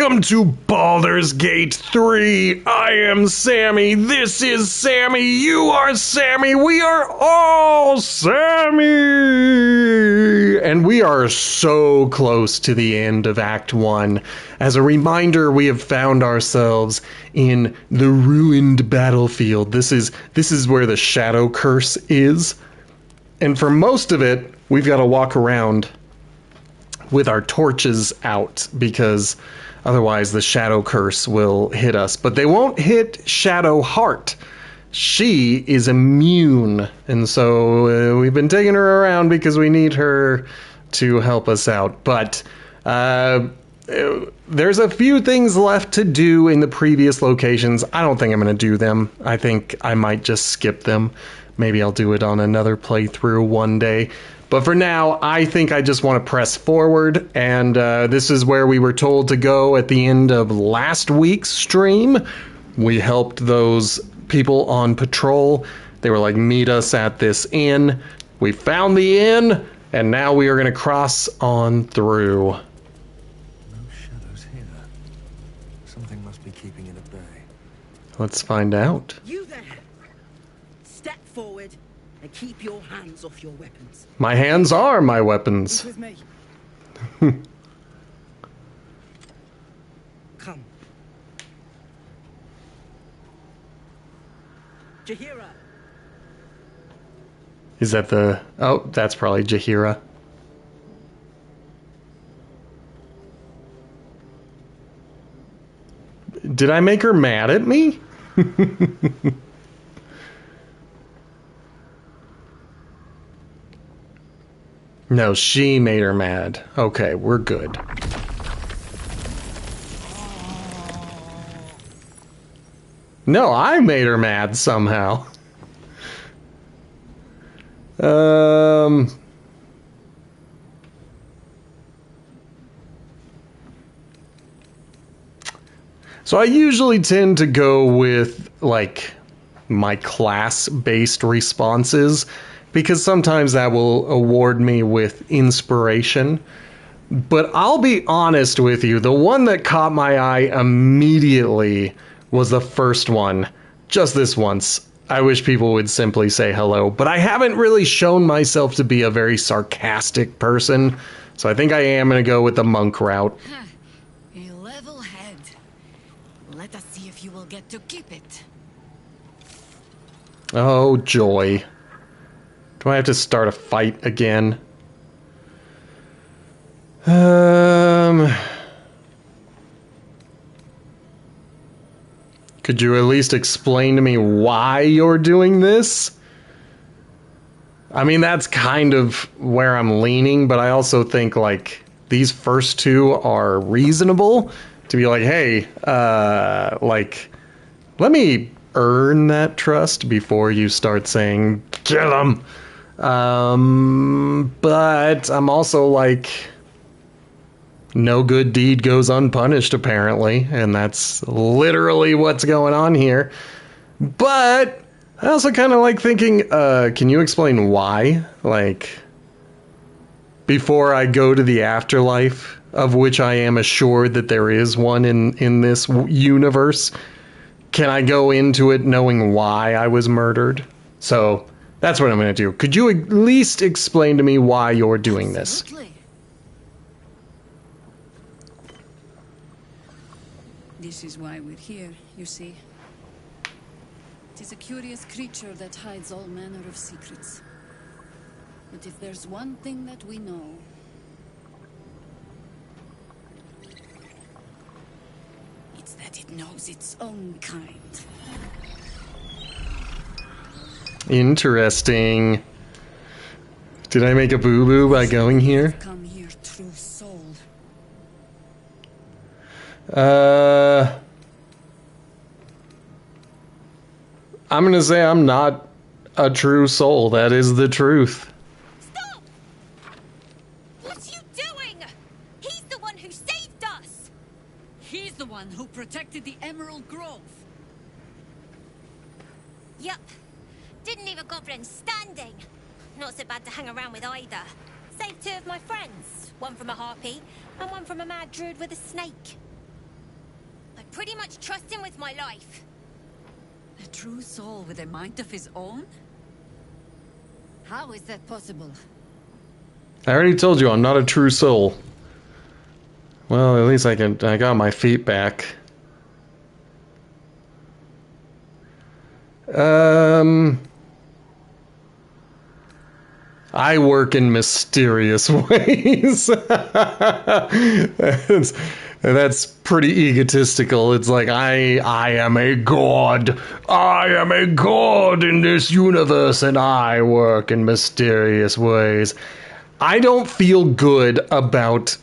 Welcome to Baldur's Gate 3. I am Sammy. This is Sammy. You are Sammy. We are all Sammy. And we are so close to the end of Act 1. As a reminder, we have found ourselves in the ruined battlefield. This is where the Shadow Curse is. And for most of it, we've got to walk around with our torches out, because otherwise the Shadow Curse will hit us. But they won't hit Shadow Heart. She is immune, and so we've been taking her around because we need her to help us out. But there's a few things left to do in the previous locations. I don't think I'm going to do them. I think I might just skip them. Maybe I'll do it on another playthrough one day. But for now, I think I just want to press forward, and this is where we were told to go at the end of last week's stream. We helped those people on patrol. They were like, meet us at this inn. We found the inn, and now we are going to cross on through. No shadows here. Something must be keeping it at bay. Let's find out. You there! Step forward and keep your hands off your weapons. My hands are my weapons. With me. Come. Jahira. Is that the... Oh, that's probably Jahira. Did I make her mad at me? No, she made her mad. Okay, we're good. No, I made her mad somehow. So I usually tend to go with, like, my class-based responses, because sometimes that will award me with inspiration. But I'll be honest with you, the one that caught my eye immediately was the first one. Just this once. I wish people would simply say hello. But I haven't really shown myself to be a very sarcastic person, so I think I am going to go with the monk route. A level head. Let us see if you will get to keep it. Oh, joy. Do I have to start a fight again? Could you at least explain to me why you're doing this? I mean, that's kind of where I'm leaning, but I also think, like, these first two are reasonable. To be like, hey, like, let me earn that trust before you start saying, kill him. But I'm also like, no good deed goes unpunished, apparently, and that's literally what's going on here. But I also kind of like thinking, can you explain why? Like, before I go to the afterlife, of which I am assured that there is one in this universe, can I go into it knowing why I was murdered? So that's what I'm going to do. Could you at least explain to me why you're doing this? Absolutely. This is why we're here, you see. It is a curious creature that hides all manner of secrets. But if there's one thing that we know, it's that it knows its own kind. Interesting. Did I make a boo-boo by going here? Come here, true soul. I'm gonna say I'm not a true soul. That is the truth. Stop! What are you doing? He's the one who saved us! He's the one who protected the Emerald Grove. Yup. Didn't leave a goblin standing. Not so bad to hang around with either. Saved two of my friends. One from a harpy, and one from a mad druid with a snake. I pretty much trust him with my life. A true soul with a mind of his own? How is that possible? I already told you I'm not a true soul. Well, at least I got my feet back. I work in mysterious ways. That's pretty egotistical. It's like, I am a god. I am a god in this universe, and I work in mysterious ways. I don't feel good about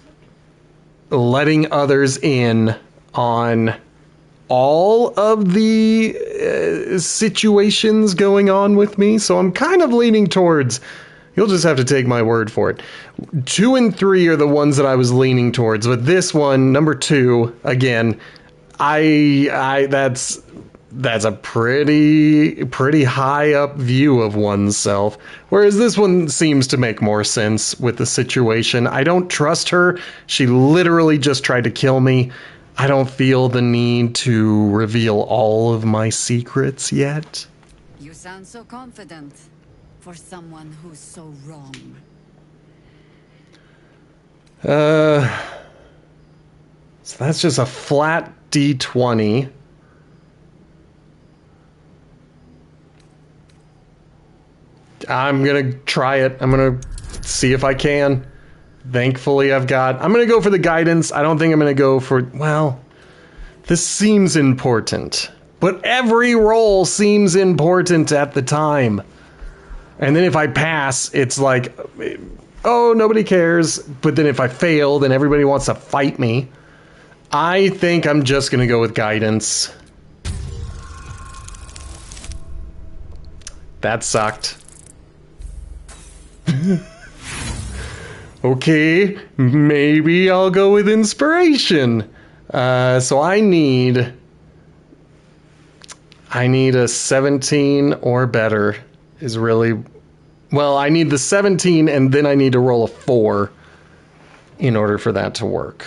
letting others in on all of the situations going on with me, so I'm kind of leaning towards, you'll just have to take my word for it. 2 and 3 are the ones that I was leaning towards, but this one, number 2, again, that's a pretty high up view of oneself. Whereas this one seems to make more sense with the situation. I don't trust her. She literally just tried to kill me. I don't feel the need to reveal all of my secrets yet. You sound so confident for someone who's so wrong. So that's just a flat D20. I'm gonna try it. I'm gonna see if I can. Thankfully, I'm gonna go for the guidance. I don't think I'm gonna go for, well, this seems important. But every roll seems important at the time. And then if I pass, it's like, oh, nobody cares. But then if I fail, then everybody wants to fight me. I think I'm just gonna go with guidance. That sucked. Okay, maybe I'll go with inspiration. So I need a 17 or better is really, well, I need the 17 and then I need to roll a 4 in order for that to work.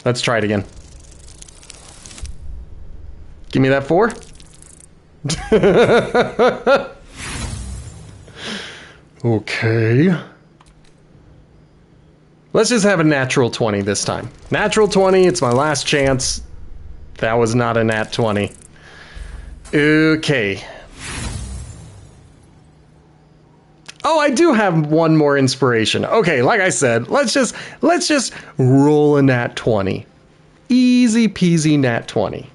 Let's try it again. Give me that 4. Okay. Let's just have a natural 20 this time. Natural 20, it's my last chance. That was not a nat 20. Okay. Oh, I do have one more inspiration. Okay, like I said, let's just roll a nat 20. Easy peasy nat 20.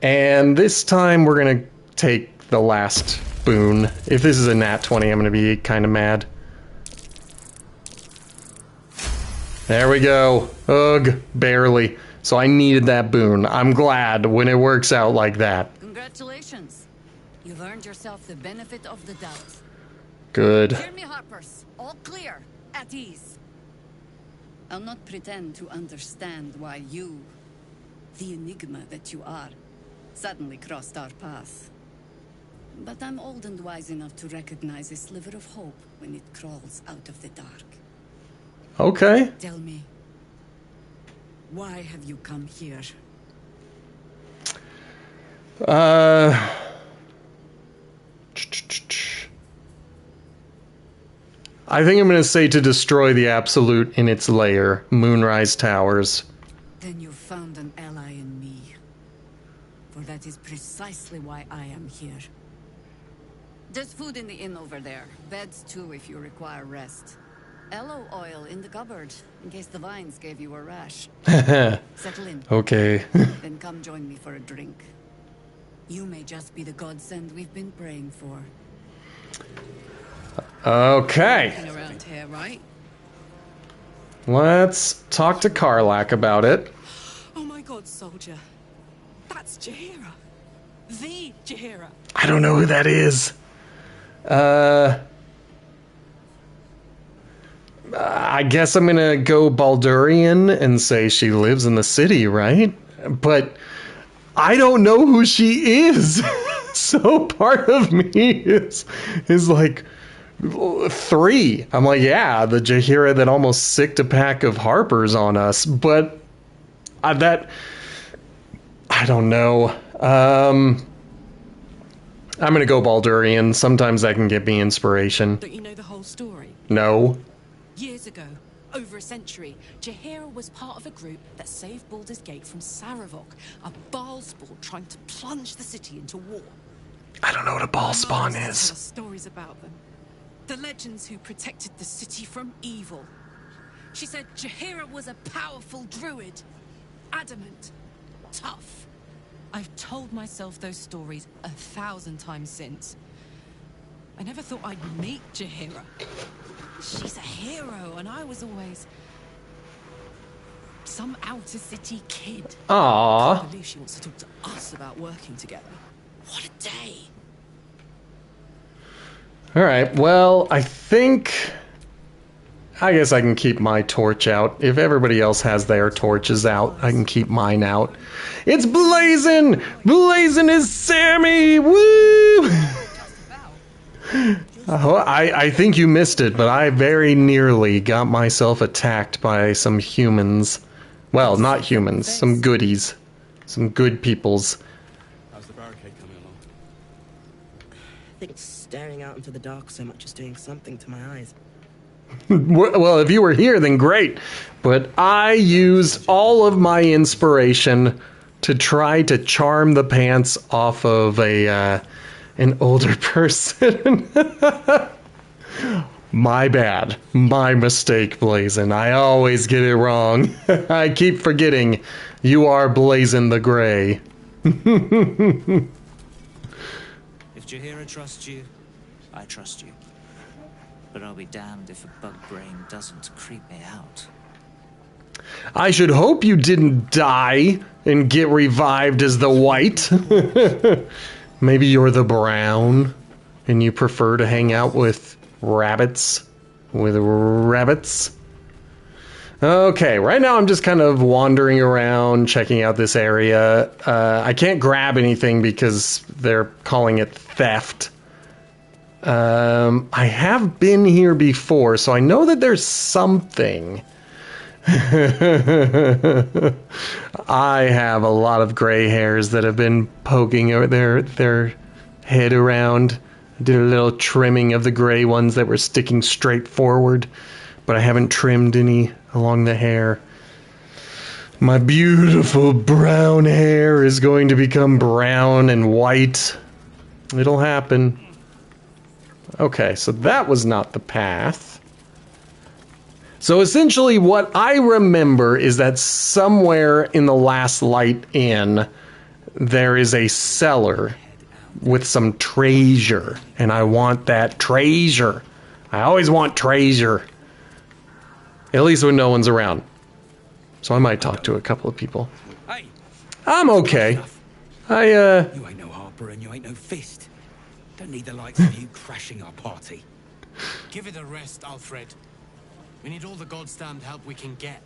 And this time we're going to take the last boon. If this is a nat 20, I'm going to be kind of mad. There we go. Ugh, barely. So I needed that boon. I'm glad when it works out like that. Congratulations. You've earned yourself the benefit of the doubt. Good. Hear me, Harpers. All clear. At ease. I'll not pretend to understand why you, the enigma that you are, suddenly crossed our path. But I'm old and wise enough to recognize a sliver of hope when it crawls out of the dark. Okay. Tell me, why have you come here? I think I'm going to say to destroy the Absolute in its lair, Moonrise Towers. Then you've found an ally in me. For that is precisely why I am here. There's food in the inn over there. Beds too if you require rest. Aloe oil in the cupboard, in case the vines gave you a rash. Settle in. Okay. Then come join me for a drink. You may just be the godsend we've been praying for. Okay. Walking around here, right? Let's talk to Karlak about it. Oh my god, soldier. That's Jaheira. The Jaheira. I don't know who that is. I guess I'm gonna go Baldurian and say she lives in the city, right? But I don't know who she is. So part of me is like 3. I'm like, yeah, the Jaheira that almost sicked a pack of Harpers on us, but That... I don't know. I'm gonna go Baldurian. Sometimes that can give me inspiration. Don't you know the whole story? No. Years ago, over a century, Jaheira was part of a group that saved Baldur's Gate from Saravok, a Baalspawn trying to plunge the city into war. I don't know what a ball spawn Mom used to is. tell us stories about them. The legends who protected the city from evil. She said Jaheira was a powerful druid. Adamant. Tough. I've told myself those stories 1,000 times since. I never thought I'd meet Jaheira. She's a hero, and I was always... some outer city kid. Aww. I believe she wants to talk to us about working together. What a day. Alright, well, I guess I can keep my torch out. If everybody else has their torches out, I can keep mine out. It's blazing! Blazing is Sammy! Woo! I think you missed it, but I very nearly got myself attacked by some humans. Well, not humans, some goodies. Some good peoples. How's the barricade coming along? I think staring out into the dark so much is doing something to my eyes. Well, if you were here, then great. But I use all of my inspiration to try to charm the pants off of an older person. My bad. My mistake, Blazin. I always get it wrong. I keep forgetting you are Blazin the Grey. If Jaheira trusts you, I trust you. But I'll be damned if a bug brain doesn't creep me out. I should hope you didn't die and get revived as the white. Maybe you're the brown and you prefer to hang out with rabbits. Okay, right now I'm just kind of wandering around, checking out this area. I can't grab anything because they're calling it theft. I have been here before, so I know that there's something. I have a lot of gray hairs that have been poking their head around. I did a little trimming of the gray ones that were sticking straight forward, but I haven't trimmed any along the hair. My beautiful brown hair is going to become brown and white. It'll happen. Okay, so that was not the path. So essentially what I remember is that somewhere in the Last Light Inn there is a cellar with some treasure, and I want that treasure. I always want treasure. At least when no one's around. So I might talk to a couple of people. Hey, I'm okay. you ain't no harper and you ain't no fist. Don't need the likes of you crashing our party. Give it a rest, Alfred. We need all the goddamned help we can get.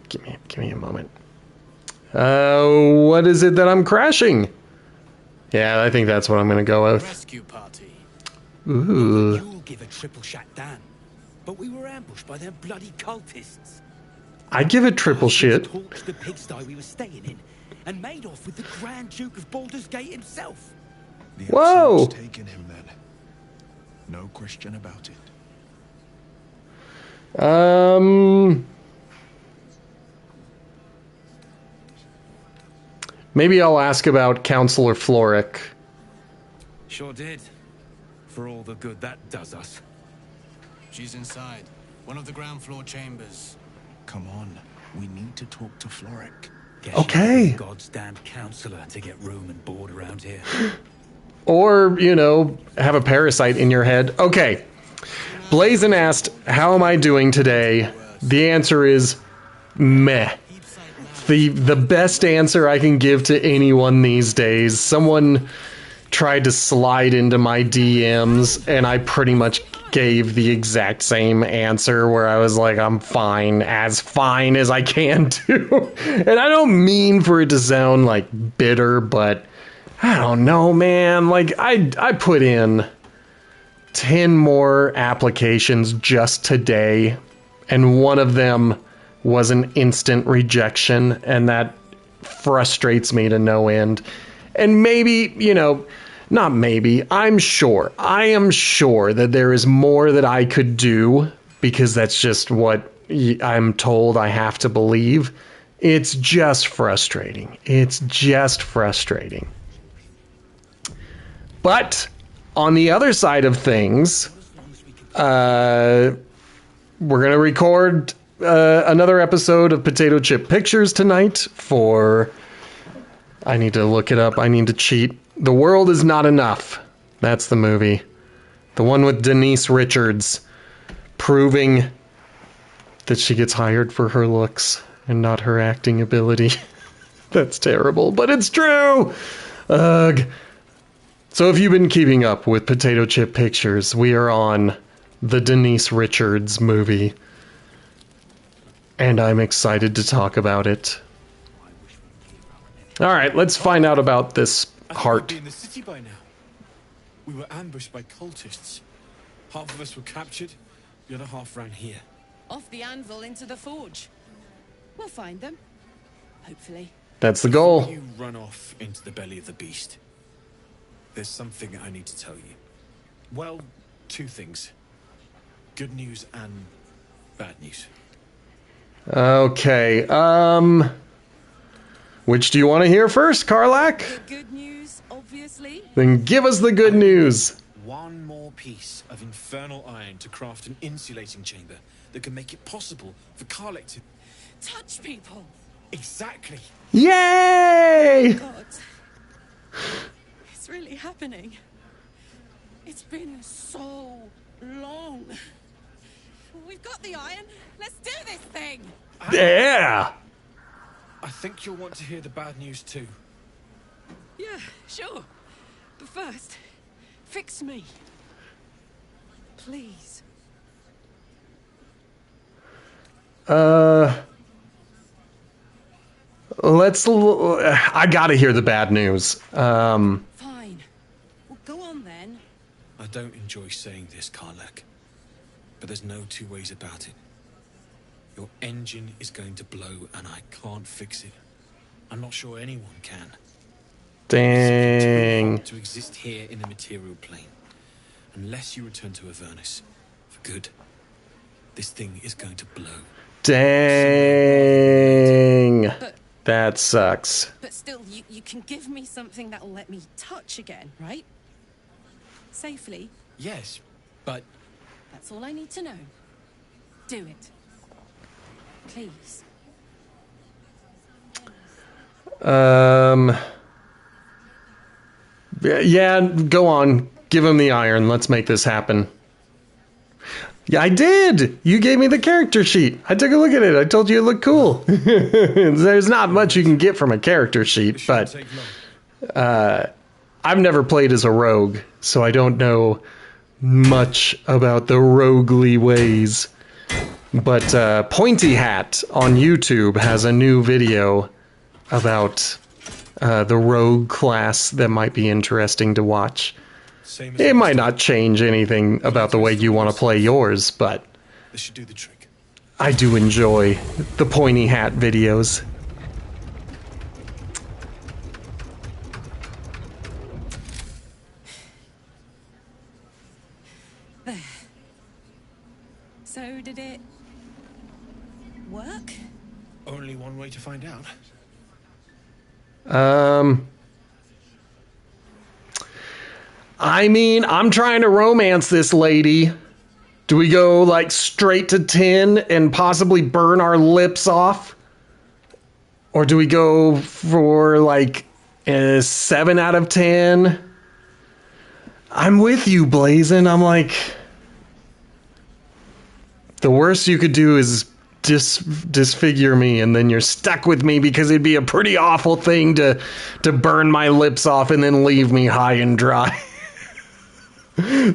Give me a moment. What is it that I'm crashing? Yeah, I think that's what I'm gonna go with. Rescue party. Ooh. You'll give a triple shot down. But we were ambushed by them bloody cultists. I give it triple shit. Torched the pigsty we were staying in and made off with the Grand Duke of Baldur's Gate himself. The Whoa! Absolute's taken him then. No question about it. Maybe I'll ask about Counselor Floric. Sure did. For all the good that does us. She's inside. One of the ground floor chambers. Come on, we need to talk to Floric. Guess Okay. you're the goddamn counselor to get room and board around here. Or, you know, have a parasite in your head. Okay. Blazin asked, how am I doing today? The answer is meh. The best answer I can give to anyone these days. Someone tried to slide into my DMs and I pretty much gave the exact same answer where I was like, I'm fine as I can do. And I don't mean for it to sound like bitter, but I don't know, man. Like I put in 10 more applications just today, and one of them was an instant rejection, and that frustrates me to no end. And maybe, you know, not maybe, I am sure that there is more that I could do, because that's just what I'm told I have to believe. It's just frustrating. It's just frustrating. But on the other side of things, we're going to record another episode of Potato Chip Pictures tonight for... I need to look it up. I need to cheat. The World Is Not Enough. That's the movie. The one with Denise Richards proving that she gets hired for her looks and not her acting ability. That's terrible, but it's true! Ugh. So if you've been keeping up with Potato Chip Pictures, we are on the Denise Richards movie. And I'm excited to talk about it. Alright, let's find out about this heart. We'd be in the city by now. We were ambushed by cultists. Half of us were captured, the other half ran here. Off the anvil into the forge. We'll find them. Hopefully. That's the goal. Before you run off into the belly of the beast, there's something I need to tell you. Well, two things. Good news and bad news. Okay, which do you want to hear first, Karlak? The good news, obviously. Then give us the good news. One more piece of infernal iron to craft an insulating chamber that can make it possible for Karlak to touch people. Exactly. Yay! God. It's really happening. It's been so long. We've got the iron. Let's do this thing. Yeah! I think you'll want to hear the bad news too. Yeah, sure. But first, fix me. Please. I gotta hear the bad news. Fine. Well, go on then. I don't enjoy saying this, Karlak, but there's no two ways about it. Your engine is going to blow and I can't fix it. I'm not sure anyone can. Dang. To exist here in the material plane. Unless you return to Avernus for good, this thing is going to blow. Dang. That sucks. But still, you can give me something that'll let me touch again, right? Safely. Yes, but... That's all I need to know. Do it. Please. Yeah, go on. Give him the iron. Let's make this happen. Yeah, I did! You gave me the character sheet. I took a look at it. I told you it looked cool. There's not much you can get from a character sheet, but I've never played as a rogue, so I don't know much about the roguely ways. But Pointy Hat on YouTube has a new video about the rogue class that might be interesting to watch. It might not change anything about the way you want to play yours, but this should do the trick. I do enjoy the Pointy Hat videos. There. So did it work? Only one way to find out. I mean, I'm trying to romance this lady. Do we go like straight to 10 and possibly burn our lips off? Or do we go for like a 7 out of 10? I'm with you, Blazin'. I'm like, the worst you could do is disfigure me, and then you're stuck with me, because it'd be a pretty awful thing to burn my lips off and then leave me high and dry.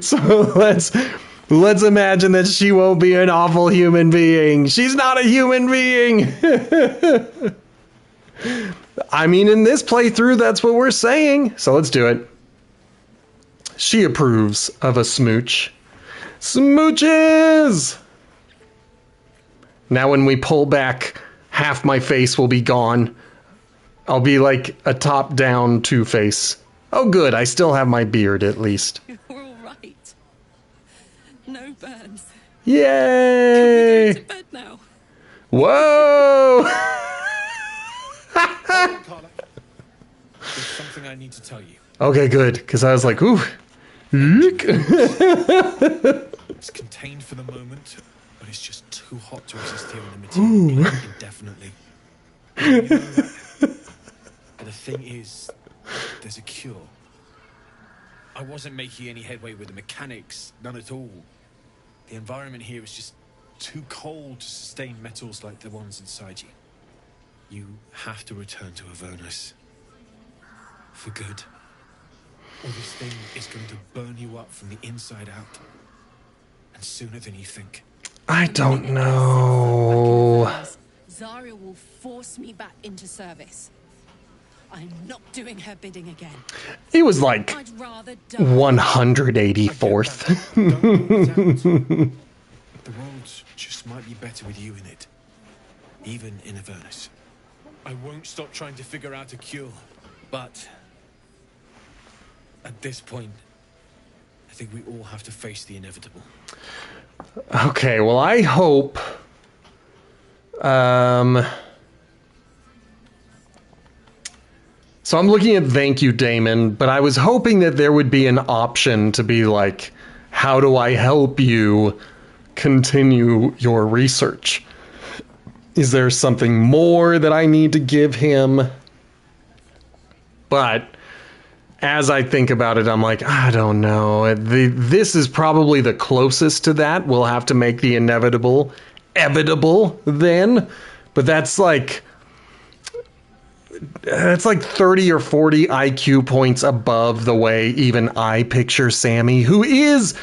So let's imagine that she won't be an awful human being. She's not a human being. I mean, in this playthrough, that's what we're saying. So let's do it. She approves of a smooch. Smooches! Now when we pull back, half my face will be gone. I'll be like a top-down Two-Face. Oh good, I still have my beard at least. You're all right. No burns. Yay! Can we go to bed now? Whoa! Carla, there's something I need to tell you. Okay, good, because I was like, ooh. It's contained for the moment, but it's just too hot to exist here in the material plane indefinitely. You know that? But the thing is, there's a cure. I wasn't making any headway with the mechanics, none at all. The environment here is just too cold to sustain metals like the ones inside you. You have to return to Avernus. For good. Or this thing is going to burn you up from the inside out. And sooner than you think. I don't know. Zarya will force me back into service. I'm not doing her bidding again. It was like I'd rather die. 184th. The world just might be better with you in it. Even in Avernus. I won't stop trying to figure out a cure. But at this point, I think we all have to face the inevitable. Okay, well, I hope... So I'm looking at thank you, Damon, but I was hoping that there would be an option to be like, how do I help you continue your research? Is there something more that I need to give him? But as I think about it, I'm like, I don't know. This is probably the closest to that. We'll have to make the inevitable evitable then. But that's like 30 or 40 IQ points above the way even I picture Sammy, who is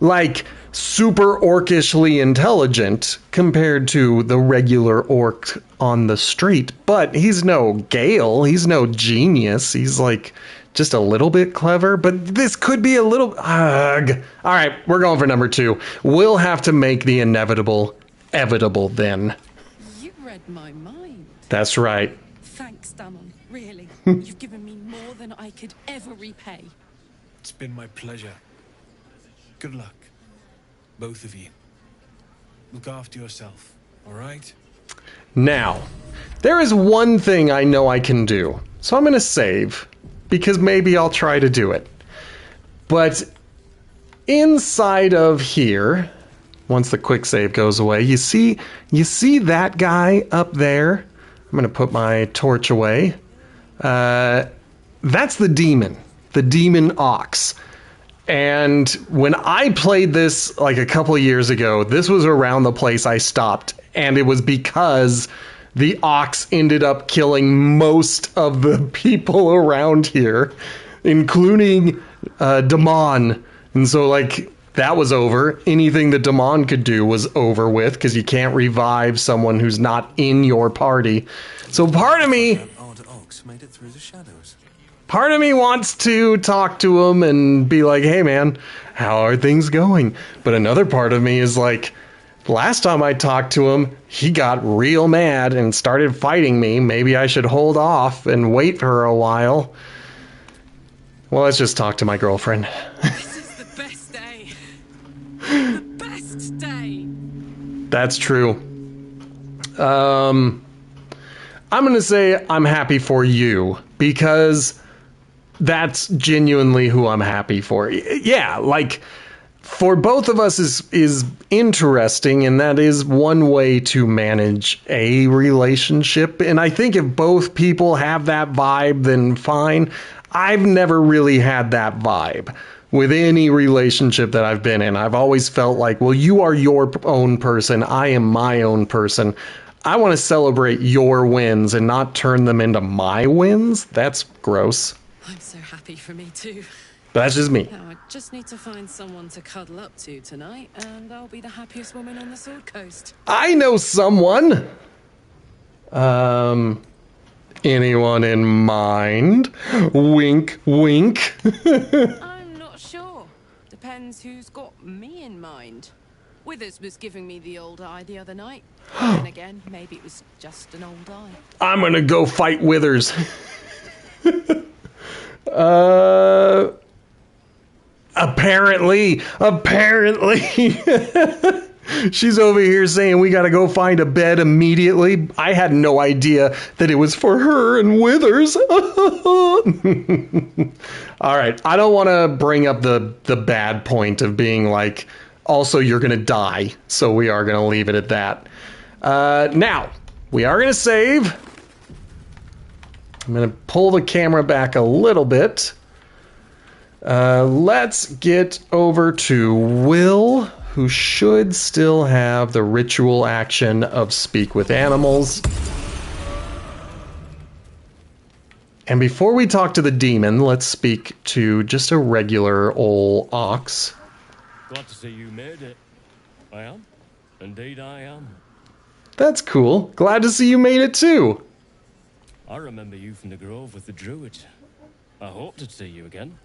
like super orcishly intelligent compared to the regular orc on the street. But he's no Gale, he's no genius, he's like just a little bit clever, but this could be a little... Ugh. All right, we're going for number 2. We'll have to make the inevitable evitable then. You read my mind. That's right. Thanks, Damon. Really. You've given me more than I could ever repay. It's been my pleasure. Good luck. Both of you. Look after yourself, all right? Now, there is one thing I know I can do. So I'm going to save, because maybe I'll try to do it. But inside of here, once the quick save goes away, you see that guy up there? I'm going to put my torch away. That's the demon ox. And when I played this like a couple of years ago, this was around the place I stopped. And it was because the ox ended up killing most of the people around here, including Damon. And so like that was over. Anything that Damon could do was over with, because you can't revive someone who's not in your party. So part of me... Odd ox made it through the shadows. Part of me wants to talk to him and be like, hey man, how are things going? But another part of me is like, last time I talked to him, he got real mad and started fighting me. Maybe I should hold off and wait for a while. Well, let's just talk to my girlfriend. This is the best day. The best day. That's true. I'm going to say I'm happy for you, because that's genuinely who I'm happy for. Yeah, like, for both of us is interesting, and that is one way to manage a relationship. And I think if both people have that vibe, then fine. I've never really had that vibe with any relationship that I've been in. I've always felt like, well, you are your own person. I am my own person. I want to celebrate your wins and not turn them into my wins. That's gross. I'm so happy for me too. But that's just me. Now I just need to find someone to cuddle up to tonight, and I'll be the happiest woman on the Sword Coast. I know someone. Anyone in mind? Wink, wink. I'm not sure. Depends who's got me in mind. Withers was giving me the old eye the other night. Then again, maybe it was just an old eye. I'm gonna go fight Withers. Apparently. She's over here saying we gotta go find a bed immediately. I had no idea that it was for her and Withers. Alright, I don't want to bring up the bad point of being like, also you're gonna die, so we are gonna leave it at that. Now, we are gonna save. I'm gonna pull the camera back a little bit. Let's get over to Will, who should still have the ritual action of speak with animals. And before we talk to the demon, let's speak to just a regular old ox. Glad to see you made it. I am. Indeed I am. That's cool. Glad to see you made it too. I remember you from the grove with the druid. I hope to see you again.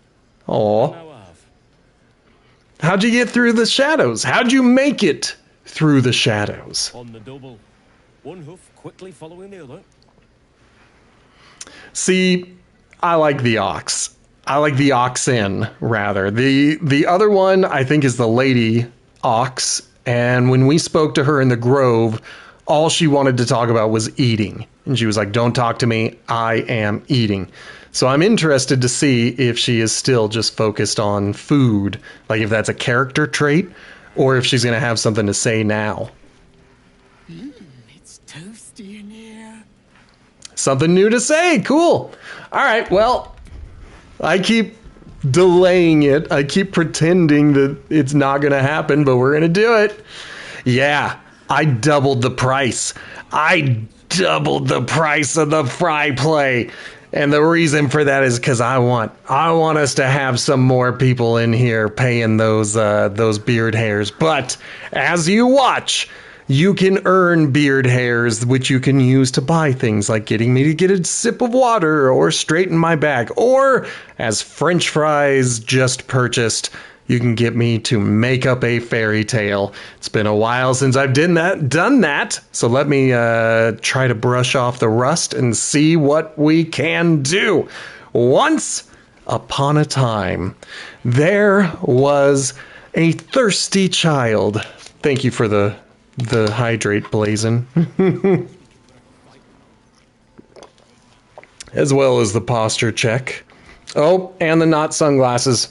Aw. Now I have. How'd you get through the shadows? How'd you make it through the shadows? On the double. One hoof quickly following the other. See, I like the ox. I like the oxen, rather. The other one, I think, is the lady ox. And when we spoke to her in the grove, all she wanted to talk about was eating. And she was like, don't talk to me. I am eating. So I'm interested to see if she is still just focused on food. Like if that's a character trait or if she's going to have something to say now. It's toasty in here. Something new to say. Cool. All right. Well, I keep delaying it. I keep pretending that it's not going to happen, but we're going to do it. Yeah, I doubled the price. I doubled the price of the fry play. And the reason for that is because I want us to have some more people in here paying those beard hairs. But as you watch, you can earn beard hairs, which you can use to buy things like getting me to get a sip of water or straighten my back. Or, as French fries just purchased, you can get me to make up a fairy tale. It's been a while since I've done that. So let me try to brush off the rust and see what we can do. Once upon a time, there was a thirsty child. Thank you for the hydrate, Blazin. As well as the posture check. Oh, and the not sunglasses.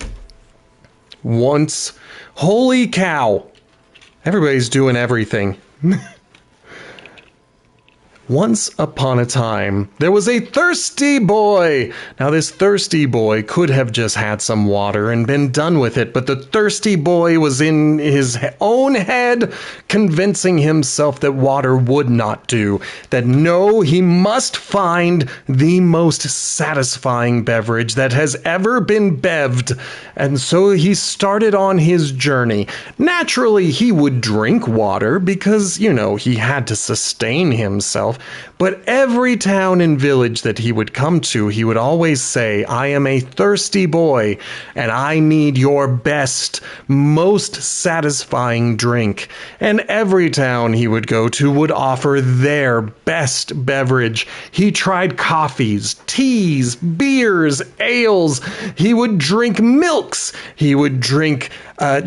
Once, holy cow, everybody's doing everything. Once upon a time, there was a thirsty boy. Now, this thirsty boy could have just had some water and been done with it, but the thirsty boy was in his own head, convincing himself that water would not do. That no, he must find the most satisfying beverage that has ever been bevved. And so he started on his journey. Naturally, he would drink water because, he had to sustain himself. But every town and village that he would come to, he would always say, I am a thirsty boy, and I need your best, most satisfying drink. And every town he would go to would offer their best beverage. He tried coffees, teas, beers, ales. He would drink milks. He would drink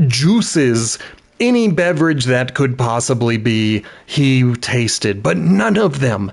juices. Any beverage that could possibly be, he tasted, but none of them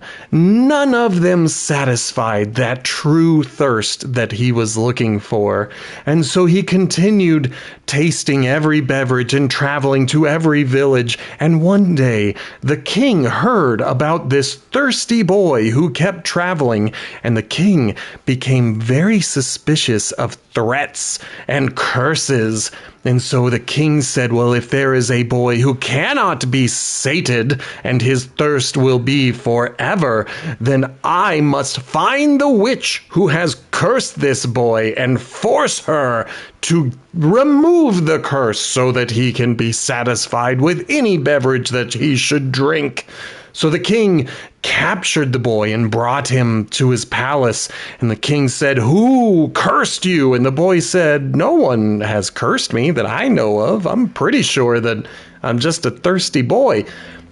satisfied that true thirst that he was looking for. And so he continued tasting every beverage and traveling to every village. And one day, the king heard about this thirsty boy who kept traveling, and the king became very suspicious of threats and curses. And so the king said, well, if there is a boy who cannot be sated and his thirst will be forever, then I must find the witch who has cursed this boy and force her to remove the curse so that he can be satisfied with any beverage that he should drink. So the king captured the boy and brought him to his palace. And the king said, who cursed you? And the boy said, no one has cursed me that I know of. I'm pretty sure that I'm just a thirsty boy."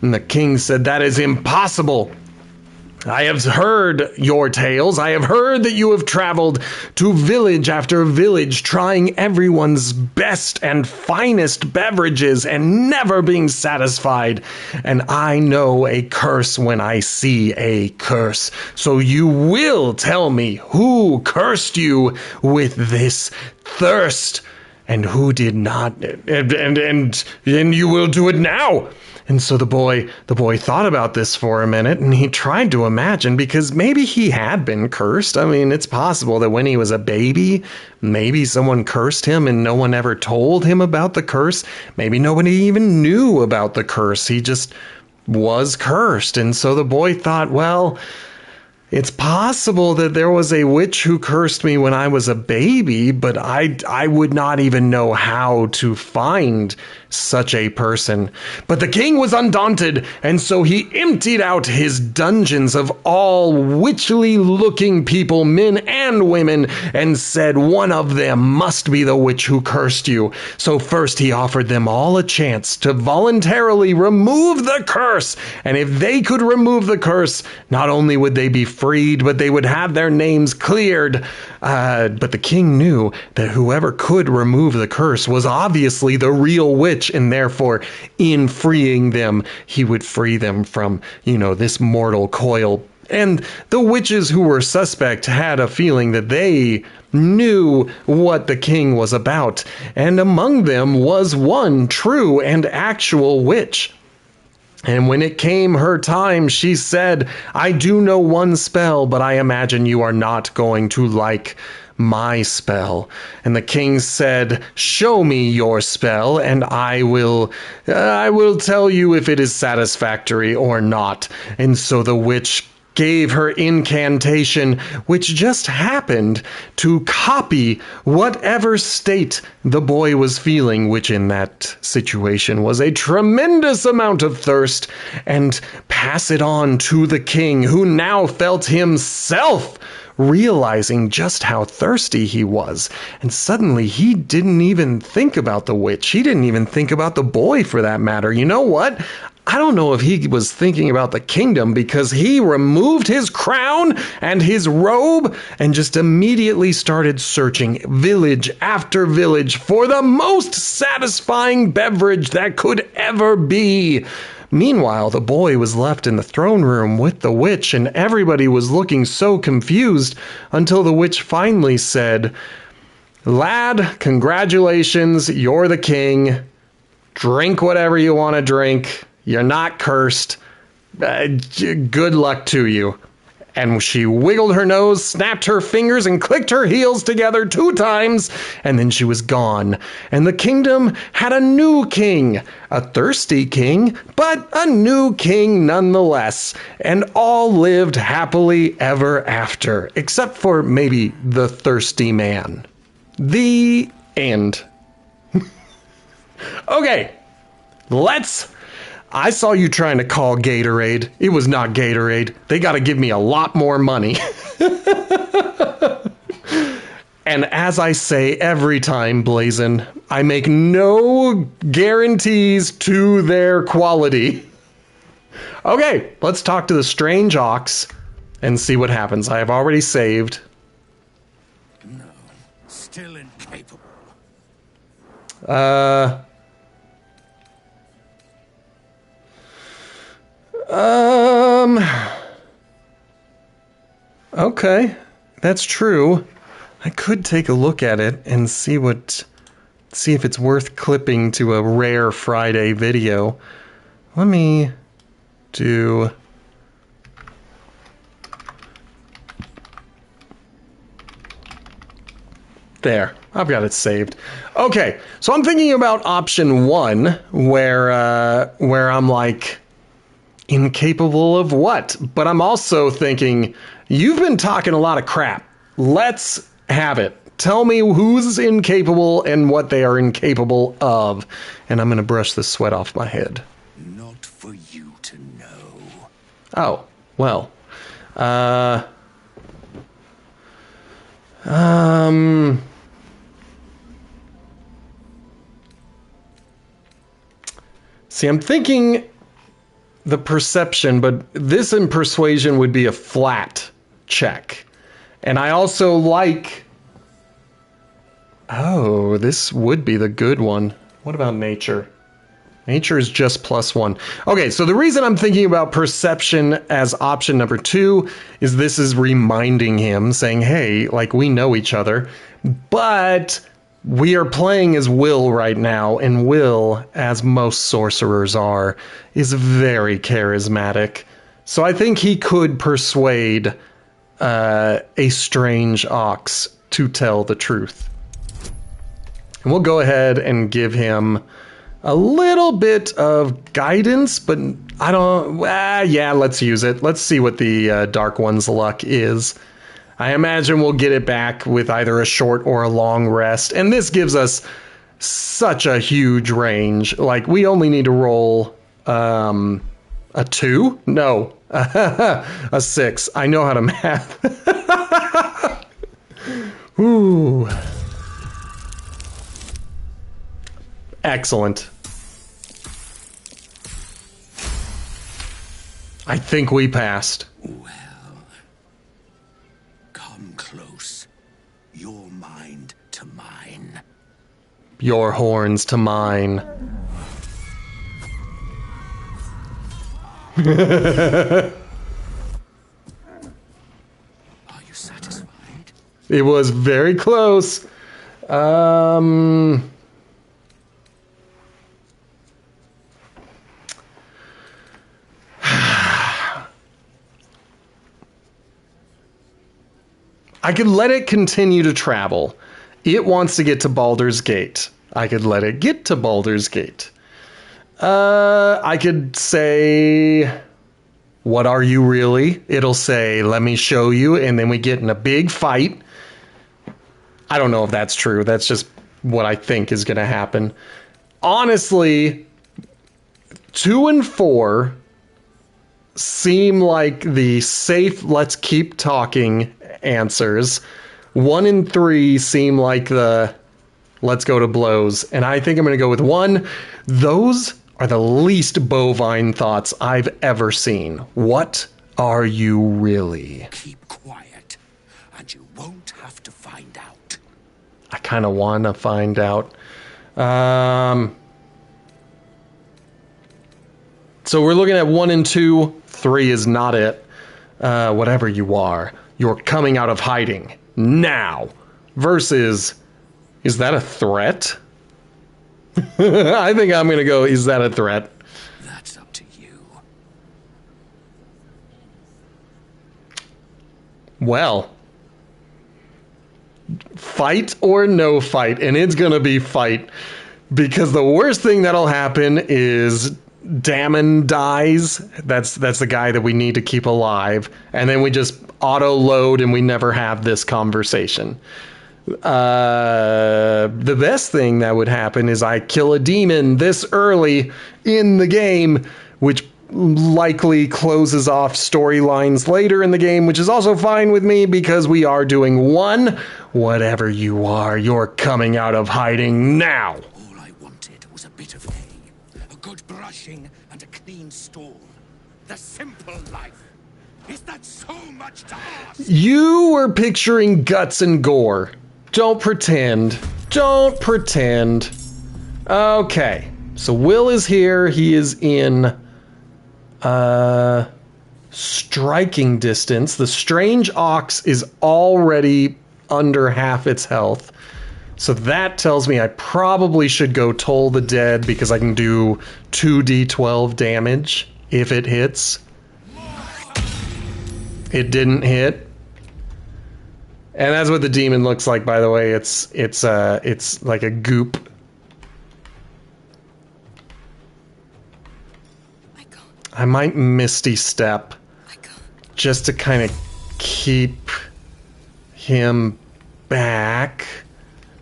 And the king said, "That is impossible. I have heard your tales. I have heard that you have traveled to village after village, trying everyone's best and finest beverages and never being satisfied. And I know a curse when I see a curse. So you will tell me who cursed you with this thirst and who did not, and you will do it now." And so the boy thought about this for a minute, and he tried to imagine, because maybe he had been cursed. I mean, it's possible that when he was a baby, maybe someone cursed him and no one ever told him about the curse. Maybe nobody even knew about the curse. He just was cursed. And so the boy thought, well, it's possible that there was a witch who cursed me when I was a baby, but I would not even know how to find such a person. But the king was undaunted, and so he emptied out his dungeons of all witchly looking people, men and women, and said, "One of them must be the witch who cursed you." So first he offered them all a chance to voluntarily remove the curse, and if they could remove the curse, not only would they be freed, but they would have their names cleared. But the king knew that whoever could remove the curse was obviously the real witch, and therefore, in freeing them, he would free them from, this mortal coil. And the witches who were suspect had a feeling that they knew what the king was about, and among them was one true and actual witch. And when it came her time, she said, "I do know one spell, but I imagine you are not going to like my spell." And the king said, "Show me your spell, and I will tell you if it is satisfactory or not." And so the witch gave her incantation, which just happened to copy whatever state the boy was feeling, which in that situation was a tremendous amount of thirst, and pass it on to the king, who now felt himself realizing just how thirsty he was. And suddenly he didn't even think about the witch. He didn't even think about the boy, for that matter. You know what? I don't know if he was thinking about the kingdom, because he removed his crown and his robe and just immediately started searching village after village for the most satisfying beverage that could ever be. Meanwhile, the boy was left in the throne room with the witch, and everybody was looking so confused until the witch finally said, "Lad, congratulations, you're the king. Drink whatever you want to drink. You're not cursed. Good luck to you." And she wiggled her nose, snapped her fingers, and clicked her heels together 2 times, and then she was gone. And the kingdom had a new king, a thirsty king, but a new king nonetheless. And all lived happily ever after, except for maybe the thirsty man. The end. Okay, I saw you trying to call Gatorade. It was not Gatorade. They got to give me a lot more money. And as I say every time, Blazin, I make no guarantees to their quality. Okay, let's talk to the strange ox and see what happens. I have already saved. No, still incapable. Okay, that's true. I could take a look at it and see if it's worth clipping to a rare Friday video. Let me do... There, I've got it saved. Okay, so I'm thinking about option 1, where I'm like, incapable of what? But I'm also thinking, you've been talking a lot of crap. Let's have it. Tell me who's incapable and what they are incapable of. And I'm going to brush the sweat off my head. Not for you to know. Oh, well. See, I'm thinking the perception, but this in persuasion would be a flat check. And I also like... Oh, this would be the good one. What about nature? Nature is just +1. Okay, so the reason I'm thinking about perception as option number 2 is this is reminding him, saying, hey, like, we know each other, but we are playing as Will right now, and Will, as most sorcerers are, is very charismatic. So I think he could persuade a strange ox to tell the truth. And we'll go ahead and give him a little bit of guidance, but I don't... yeah, let's use it. Let's see what the Dark One's luck is. I imagine we'll get it back with either a short or a long rest. And this gives us such a huge range. Like, we only need to roll a 2? No. A 6. I know how to math. Ooh. Excellent. I think we passed. Well, come close. Your mind to mine. Your horns to mine. Are you satisfied? It was very close. I could let it continue to travel. It wants to get to Baldur's Gate. I could let it get to Baldur's Gate. I could say, what are you really? It'll say, let me show you, and then we get in a big fight. I don't know if that's true. That's just what I think is going to happen. Honestly, 2 and 4 seem like the safe, let's keep talking answers. 1 and 3 seem like the let's go to blows. And I think I'm going to go with 1. Those are the least bovine thoughts I've ever seen. What are you really? Keep quiet, and you won't have to find out. I kind of want to find out. So we're looking at 1 and 2. 3 is not it. Whatever you are, you're coming out of hiding now. Versus, is that a threat? I think I'm going to go, is that a threat? That's up to you. Well, fight or no fight, and it's going to be fight. Because the worst thing that'll happen is Damon dies. That's the guy that we need to keep alive. And then we just auto-load and we never have this conversation. The best thing that would happen is I kill a demon this early in the game, which likely closes off storylines later in the game, which is also fine with me because we are doing 1. Whatever you are, you're coming out of hiding now. All I wanted was a bit of hay, a good brushing, and a clean storm. The simple life. Is that so much to ask? You were picturing guts and gore. Don't pretend. Don't pretend. Okay. So Will is here. He is in striking distance. The strange ox is already under half its health. So that tells me I probably should go Toll the Dead because I can do 2d12 damage if it hits. It didn't hit. And that's what the demon looks like, by the way. It's like a goop. I might Misty Step just to kind of keep him back.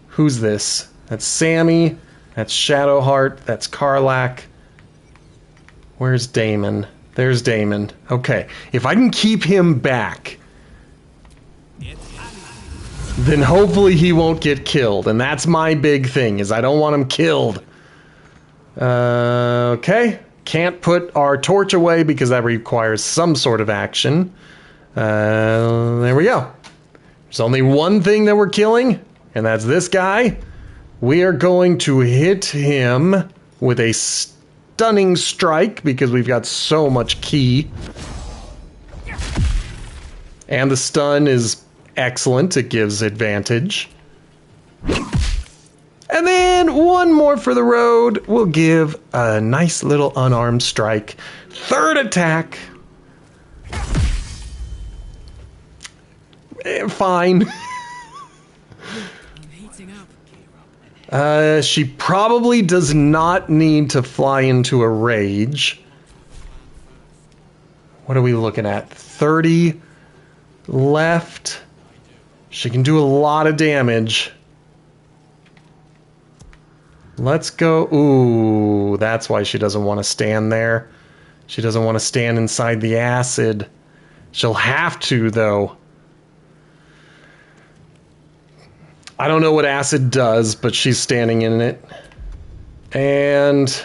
Who's this? That's Sammy. That's Shadowheart. That's Karlach. Where's Damon? There's Damon. Okay. If I can keep him back, then hopefully he won't get killed. And that's my big thing, is I don't want him killed. Okay. Can't put our torch away because that requires some sort of action. There we go. There's only one thing that we're killing, and that's this guy. We are going to hit him with a stunning strike because we've got so much ki. And the stun is excellent. It gives advantage. And then one more for the road. We'll give a nice little unarmed strike. Third attack. Fine. She probably does not need to fly into a rage. What are we looking at? 30 left. She can do a lot of damage. Let's go. Ooh, that's why she doesn't want to stand there. She doesn't want to stand inside the acid. She'll have to, though. I don't know what acid does, but she's standing in it. And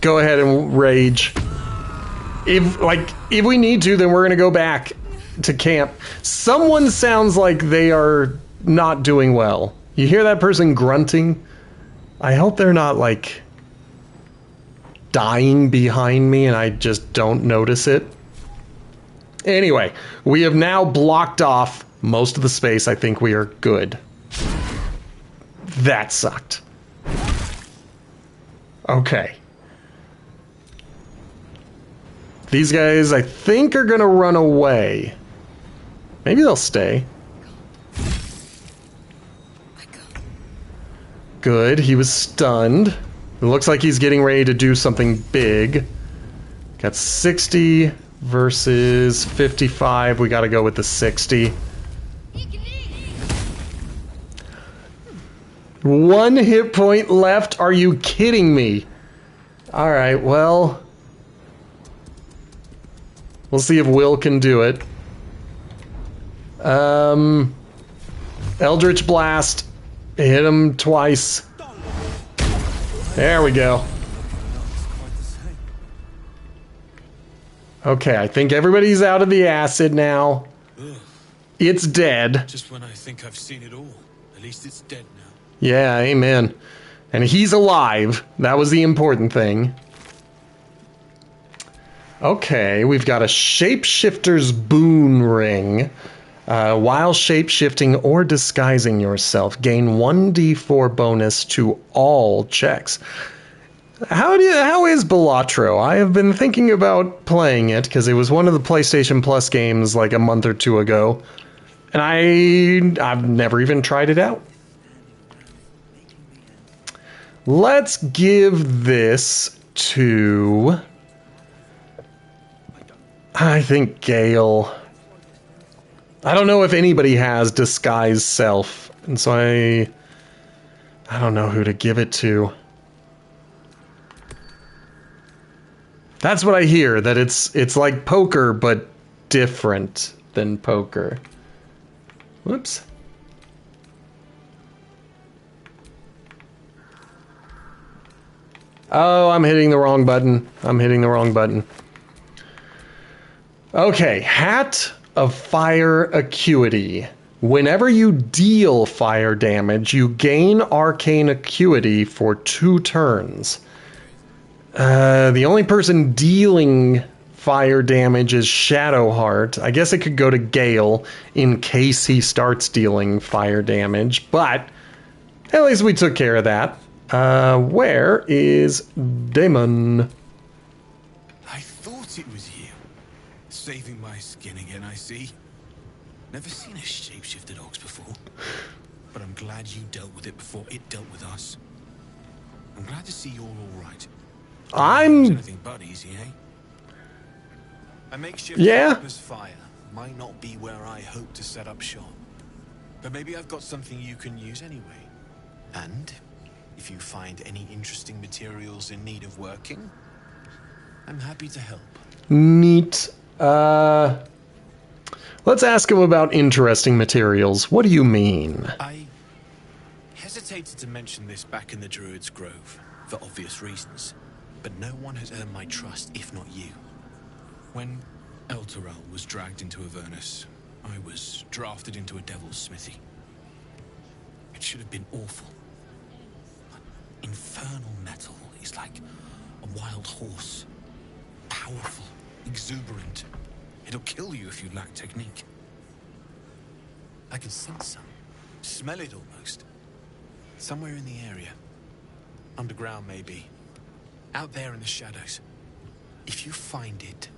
go ahead and rage. If we need to, then we're going to go back to camp. Someone sounds like they are not doing well. You hear that person grunting? I hope they're not, like, dying behind me and I just don't notice it. Anyway, we have now blocked off most of the space. I think we are good. That sucked. Okay. These guys, I think, are going to run away. Maybe they'll stay. Good. He was stunned. It looks like he's getting ready to do something big. Got 60 versus 55. We got to go with the 60. One hit point left. Are you kidding me? All right, well, we'll see if Will can do it. Eldritch Blast. Hit him twice. There we go. Okay, I think everybody's out of the acid now. It's dead. Just when I think I've seen it all. At least it's dead now. Yeah, amen. And he's alive. That was the important thing. Okay, we've got a Shapeshifter's Boon Ring. While shapeshifting or disguising yourself, gain 1d4 bonus to all checks. How is Balatro? I have been thinking about playing it because it was one of the PlayStation Plus games like a month or two ago, and I've never even tried it out. Let's give this to, I think, Gale. I don't know if anybody has Disguise Self, and so I don't know who to give it to. That's what I hear, that it's like poker, but different than poker. Whoops. Oh, I'm hitting the wrong button. Okay, Hat of Fire Acuity. Whenever you deal fire damage, you gain arcane acuity for 2 turns. The only person dealing fire damage is Shadowheart. I guess it could go to Gale in case he starts dealing fire damage, but at least we took care of that. Where is Damon? I thought it was you. Saving my skin again, I see. Never seen a shapeshifted ox before. But I'm glad you dealt with it before it dealt with us. I'm glad to see you're all right. Anything but easy, eh? A makeshift purpose fire might not be where I hope to set up shop. But maybe I've got something you can use anyway. And if you find any interesting materials in need of working, I'm happy to help. Neat. Let's ask him about interesting materials. What do you mean? I hesitated to mention this back in the Druid's Grove. for obvious reasons. But no one has earned my trust if not you. When Elturel was dragged into Avernus, I was drafted into a devil's smithy. It should have been awful. But infernal metal is like a wild horse. Powerful, exuberant. It'll kill you if you lack technique. I can sense some. Smell it almost. Somewhere in the area. Underground, maybe. Out there in the shadows. If you find it,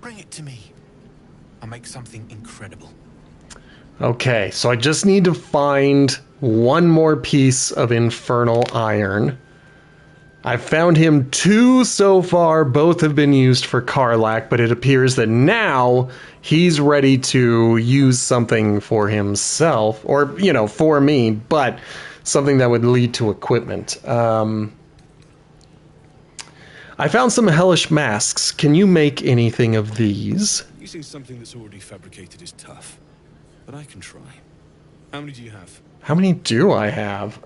bring it to me. I'll make something incredible. Okay, so I just need to find one more piece of infernal iron. I've found him 2 so far. Both have been used for Karlach, but it appears that now he's ready to use something for himself, or, you know, for me, but something that would lead to equipment. I found some hellish masks. Can you make anything of these? Using something that's already fabricated is tough, but I can try. How many do you have? How many do I have?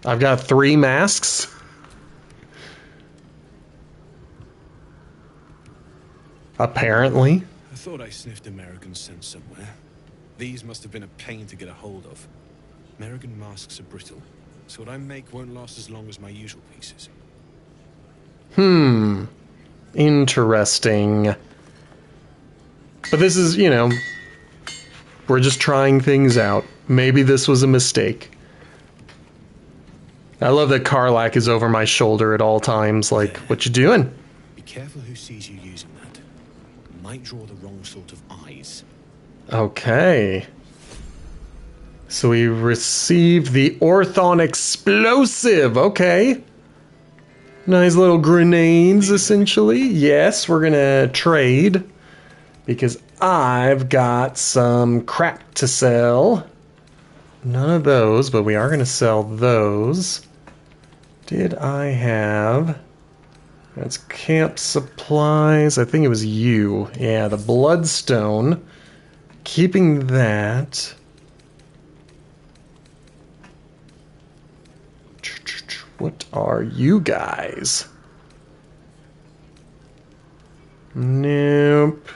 I've got 3 masks. Apparently. I thought I sniffed American scent somewhere. These must have been a pain to get a hold of. American masks are brittle, so what I make won't last as long as my usual pieces. Interesting. But this is, you know, we're just trying things out. Maybe this was a mistake. I love that Karlach is over my shoulder at all times, like, what you doing? Be careful who sees you using that. Might draw the wrong sort of eyes. Okay. So we received the Orthon Explosive. Okay. Nice little grenades, essentially. Yes, we're gonna trade. Because I've got some crap to sell. None of those, but we are gonna sell those. Did I have... That's camp supplies. I think it was you. Yeah, the Bloodstone. Keeping that. What are you guys? Nope.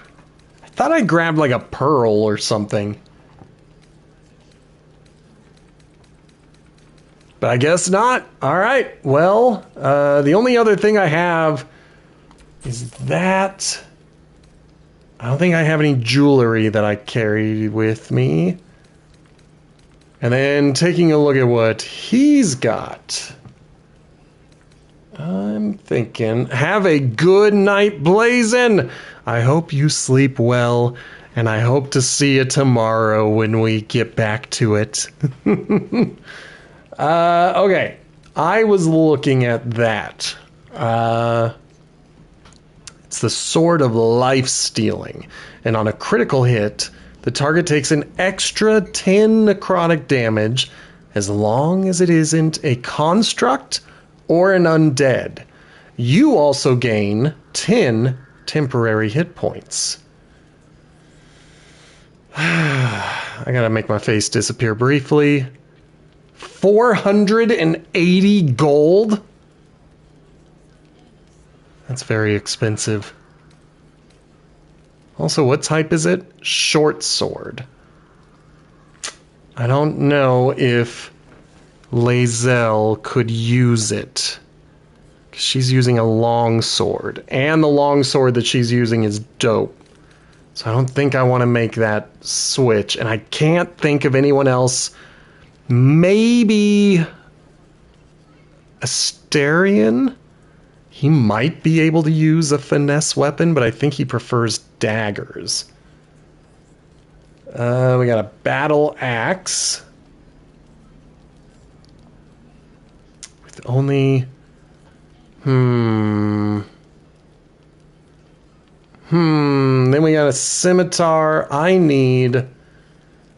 I thought I grabbed like a pearl or something. But I guess not. Alright, well, the only other thing I have is that. I don't think I have any jewelry that I carry with me. And then taking a look at what he's got. I'm thinking, have a good night blazing. I hope you sleep well, and I hope to see you tomorrow when we get back to it. Okay, I was looking at that. It's the Sword of Life Stealing, and on a critical hit, the target takes an extra 10 necrotic damage as long as it isn't a construct or an undead. You also gain 10 temporary hit points. I gotta make my face disappear briefly. 480 gold? That's very expensive. Also, what type is it? Short sword. I don't know if Lae'zel could use it. She's using a long sword. And the long sword that she's using is dope. So I don't think I want to make that switch. And I can't think of anyone else. Maybe Asterion? He might be able to use a finesse weapon, but I think he prefers daggers. We got a battle axe. With only... Then we got a scimitar. I need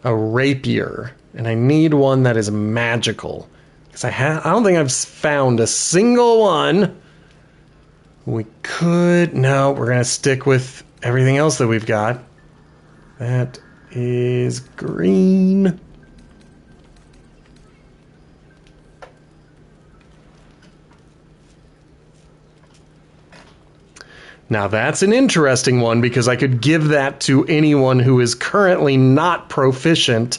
a rapier. And I need one that is magical. Because I don't think I've found a single one. We could... No, we're going to stick with everything else that we've got. That is green. Now that's an interesting one because I could give that to anyone who is currently not proficient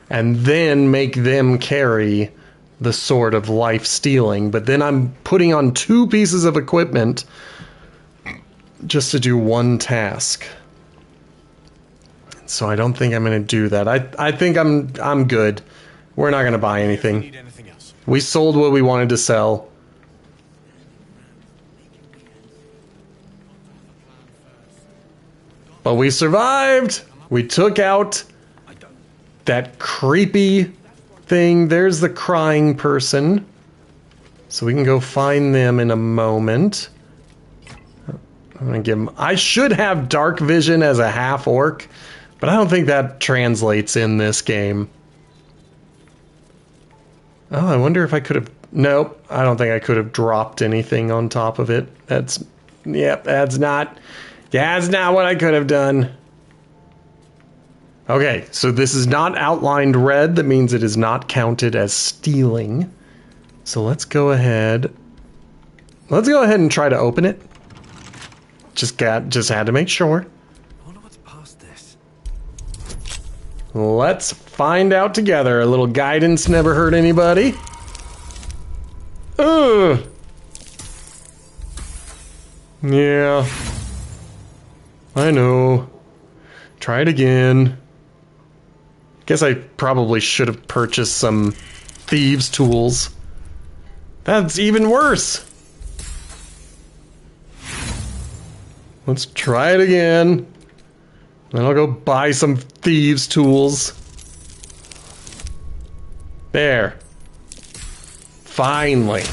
and then make them carry the Sword of Life Stealing. But then I'm putting on 2 pieces of equipment just to do one task. So I don't think I'm going to do that. I think I'm good. We're not going to buy anything. We sold what we wanted to sell. But we survived. We took out that creepy thing. There's the crying person. So we can go find them in a moment. I'm gonna give him. I should have dark vision as a half-orc, but I don't think that translates in this game. Oh, I wonder if I could have... Nope, I don't think I could have dropped anything on top of it. Yep, that's not what I could have done. Okay, so this is not outlined red. That means it is not counted as stealing. So let's go ahead. Let's go ahead and try to open it. Just had to make sure. I wonder what's past this. Let's find out together. A little guidance never hurt anybody. Ugh. Yeah. I know. Try it again. Guess I probably should have purchased some thieves' tools. That's even worse. Let's try it again. Then I'll go buy some thieves' tools. There. Finally.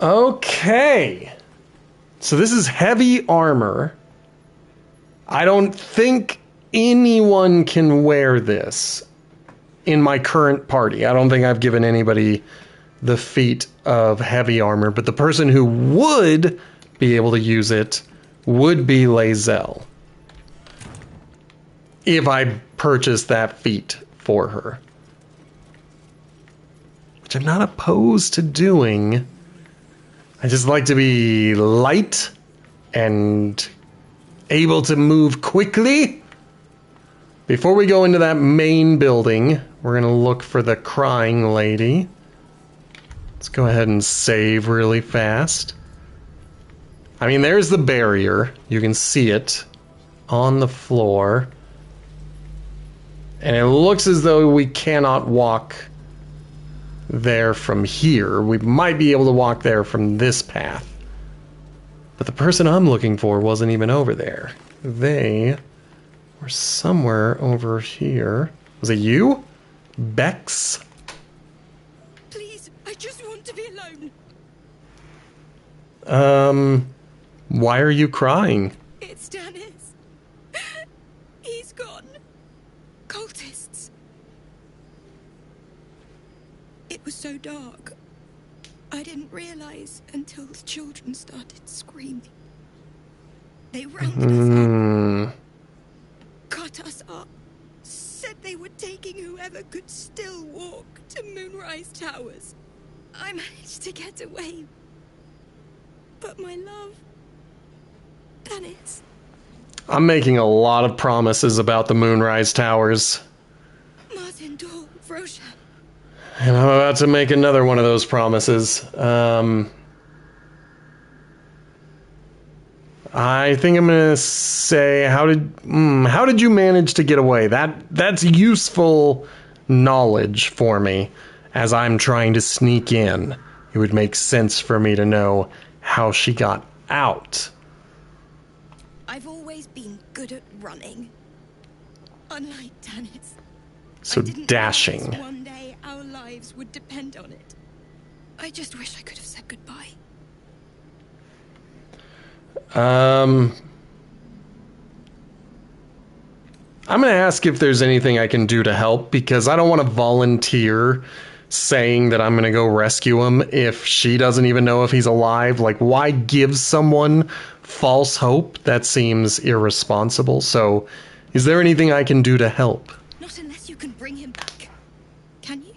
Okay. So this is heavy armor. I don't think anyone can wear this in my current party. I don't think I've given anybody the feat of heavy armor, but the person who would be able to use it would be Lae'zel. If I purchased that feat for her. Which I'm not opposed to doing. I just like to be light and able to move quickly. Before we go into that main building, we're going to look for the crying lady. Let's go ahead and save really fast. I mean, there's the barrier. You can see it on the floor. And it looks as though we cannot walk there from here. We might be able to walk there from this path. But the person I'm looking for wasn't even over there. They were somewhere over here. Was it you? Bex? Please, I just want to be alone. Why are you crying? It's Dennis. He's gone. Cultists. It was so dark. I didn't realize until the children started screaming. They rounded us up, cut us up, said they were taking whoever could still walk to Moonrise Towers. I managed to get away. But my love, Dennis. I'm making a lot of promises about the Moonrise Towers. Martin, Dor, Roshan. And I'm about to make another one of those promises. I think I'm gonna say, how did you manage to get away? That's useful knowledge for me as I'm trying to sneak in. It would make sense for me to know how she got out. I've always been good at running. Unlike Dennis. So dashing. One day our lives would depend on it. I just wish I could have said goodbye. I'm gonna ask if there's anything I can do to help, because I don't want to volunteer saying that I'm gonna go rescue him if she doesn't even know if he's alive. Like, why give someone false hope? That seems irresponsible. So, is there anything I can do to help? Not unless you can bring him back. Can you?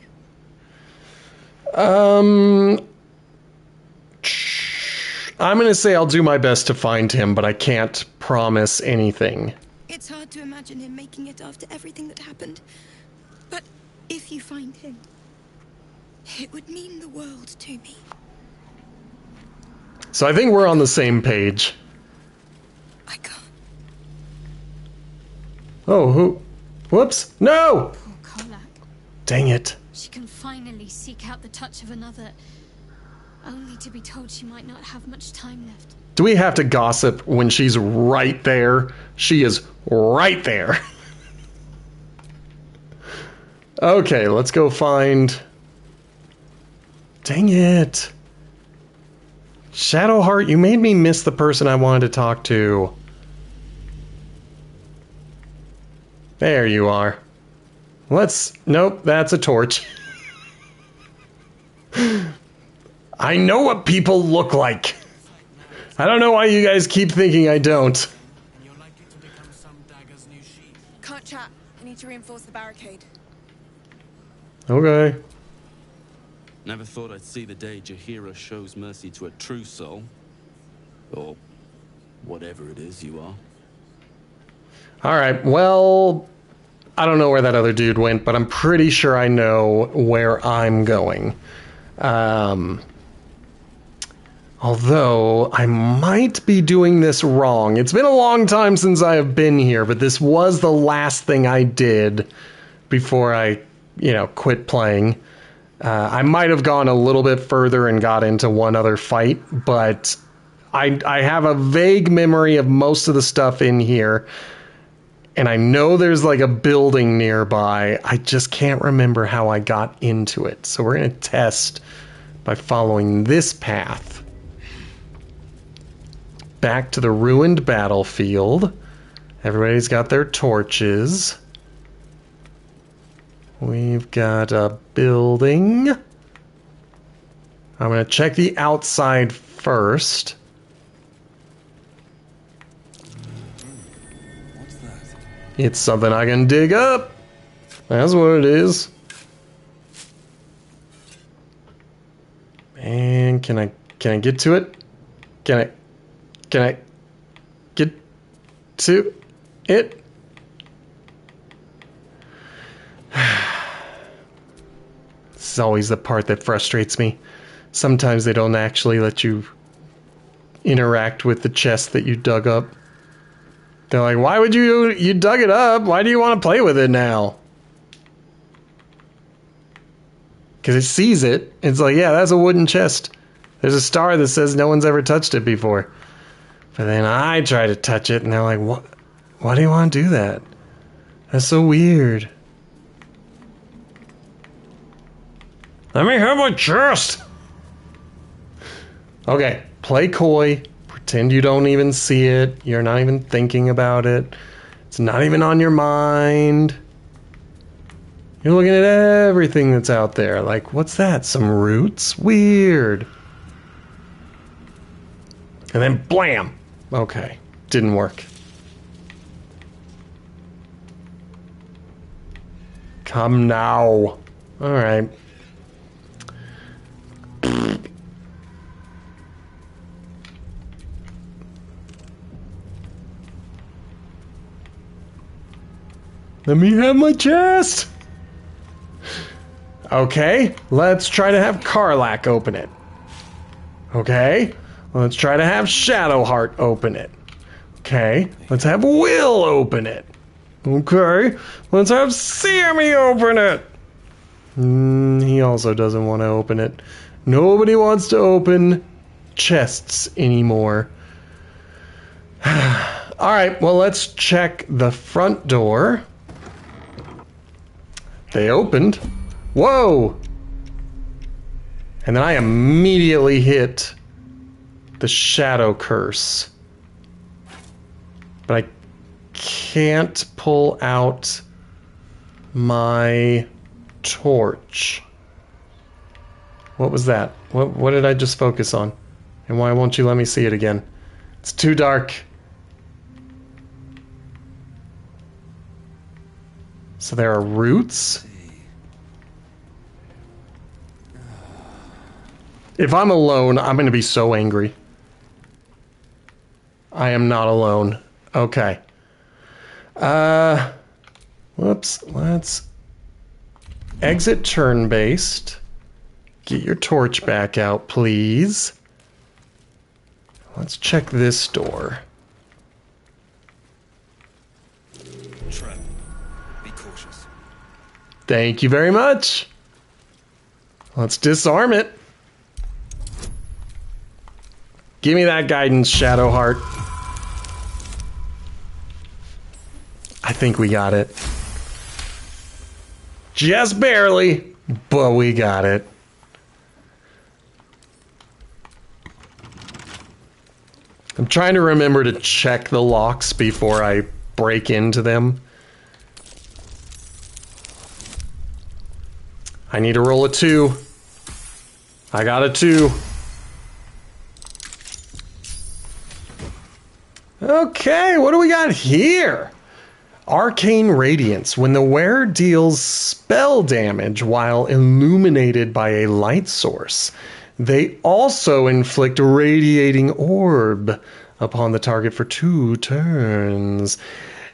I'm going to say I'll do my best to find him, but I can't promise anything. It's hard to imagine him making it after everything that happened. But if you find him, it would mean the world to me. So I think we're on the same page. I can't. Oh, who? Whoops. No! Poor Karlak. Dang it. She can finally seek out the touch of another, only to be told she might not have much time left. Do we have to gossip when she's right there? She is right there. Okay, let's go find... Dang it. Shadowheart, you made me miss the person I wanted to talk to. There you are. Nope, that's a torch. I know what people look like. I don't know why you guys keep thinking I don't. Can't chat. I need to reinforce the barricade. Okay. Never thought I'd see the day Jaheira shows mercy to a true soul. Or whatever it is you are. Alright, well... I don't know where that other dude went, but I'm pretty sure I know where I'm going. Although, I might be doing this wrong. It's been a long time since I have been here, but this was the last thing I did before I, quit playing. I might have gone a little bit further and got into one other fight, but I have a vague memory of most of the stuff in here. And I know there's like a building nearby. I just can't remember how I got into it. So we're going to test by following this path. Back to the ruined battlefield. Everybody's got their torches. We've got a building. I'm going to check the outside first. It's something I can dig up. That's what it is. And can I get to it? Can I get to it? This is always the part that frustrates me. Sometimes they don't actually let you interact with the chest that you dug up. They're like, why would you dug it up? Why do you want to play with it now? Because it sees it. It's like, yeah, that's a wooden chest. There's a star that says no one's ever touched it before. But then I try to touch it, and they're like, what? Why do you want to do that? That's so weird. Let me have my chest! Okay, play coy. Pretend you don't even see it. You're not even thinking about it. It's not even on your mind. You're looking at everything that's out there. Like, what's that? Some roots? Weird. And then blam! Okay, didn't work. Come now. Alright. Let me have my chest! Okay, let's try to have Karlak open it. Okay, let's try to have Shadowheart open it. Okay, let's have Will open it. Okay, let's have Sammy open it. He also doesn't want to open it. Nobody wants to open chests anymore. Alright, well, let's check the front door. They opened. Whoa! And then I immediately hit the shadow curse. But I can't pull out my torch. What was that? What did I just focus on? And why won't you let me see it again? It's too dark. So there are roots. If I'm alone, I'm going to be so angry. I am not alone. Okay. Whoops. Let's exit turn-based. Get your torch back out, please. Let's check this door. Trap. Be cautious. Thank you very much. Let's disarm it. Give me that guidance, Shadowheart. I think we got it. Just barely, but we got it. I'm trying to remember to check the locks before I break into them. I need to roll a 2. I got a 2. Okay, what do we got here? Arcane Radiance. When the wearer deals spell damage while illuminated by a light source, they also inflict a radiating orb upon the target for 2 turns.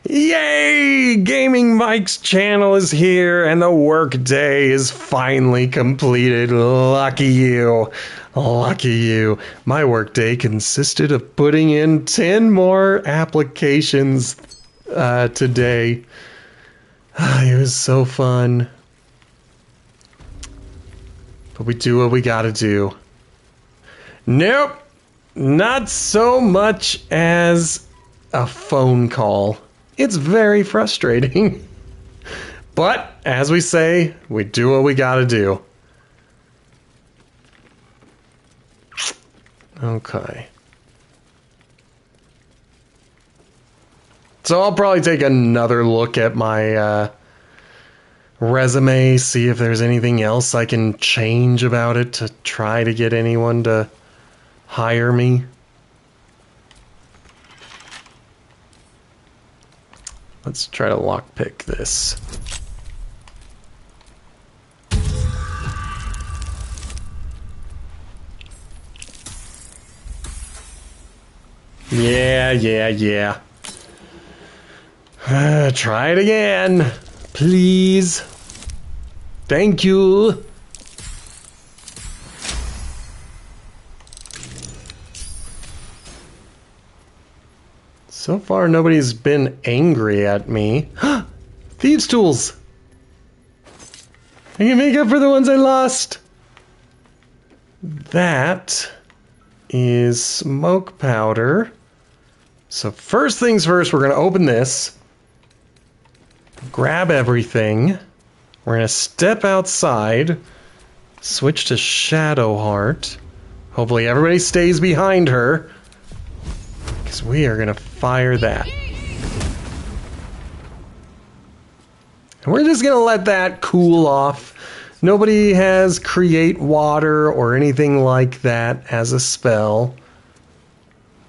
Yay! Gaming Mike's channel is here and the workday is finally completed. Lucky you. Lucky you. My workday consisted of putting in 10 more applications today. It was so fun. But we do what we gotta do. Nope. Not so much as a phone call. It's very frustrating. But, as we say, we do what we gotta do. Okay. So I'll probably take another look at my resume, see if there's anything else I can change about it to try to get anyone to hire me. Let's try to lockpick this. Yeah. Try it again, please. Thank you. So far, nobody's been angry at me. Thieves' tools. I can make up for the ones I lost. That is smoke powder. So first things first, we're going to open this. Grab everything. We're going to step outside. Switch to Shadowheart. Hopefully everybody stays behind her. Because we are going to fire that. And we're just going to let that cool off. Nobody has create water or anything like that as a spell.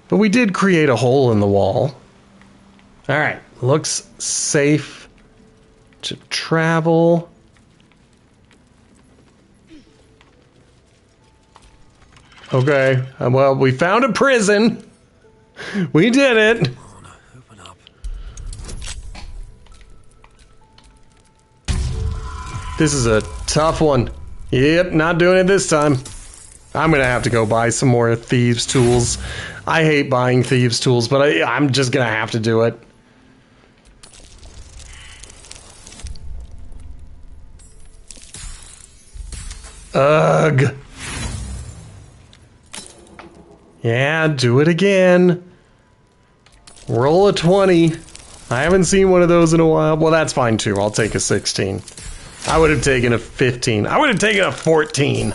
But we did create a hole in the wall. Alright, looks safe to travel. Okay, well, we found a prison. We did it. Open up. This is a tough one. Yep, not doing it this time. I'm gonna have to go buy some more thieves' tools. I hate buying thieves' tools, but I'm just gonna have to do it. Ugh. Yeah, do it again. Roll a 20. I haven't seen one of those in a while. Well, that's fine too. I'll take a 16. I would have taken a 15. I would have taken a 14.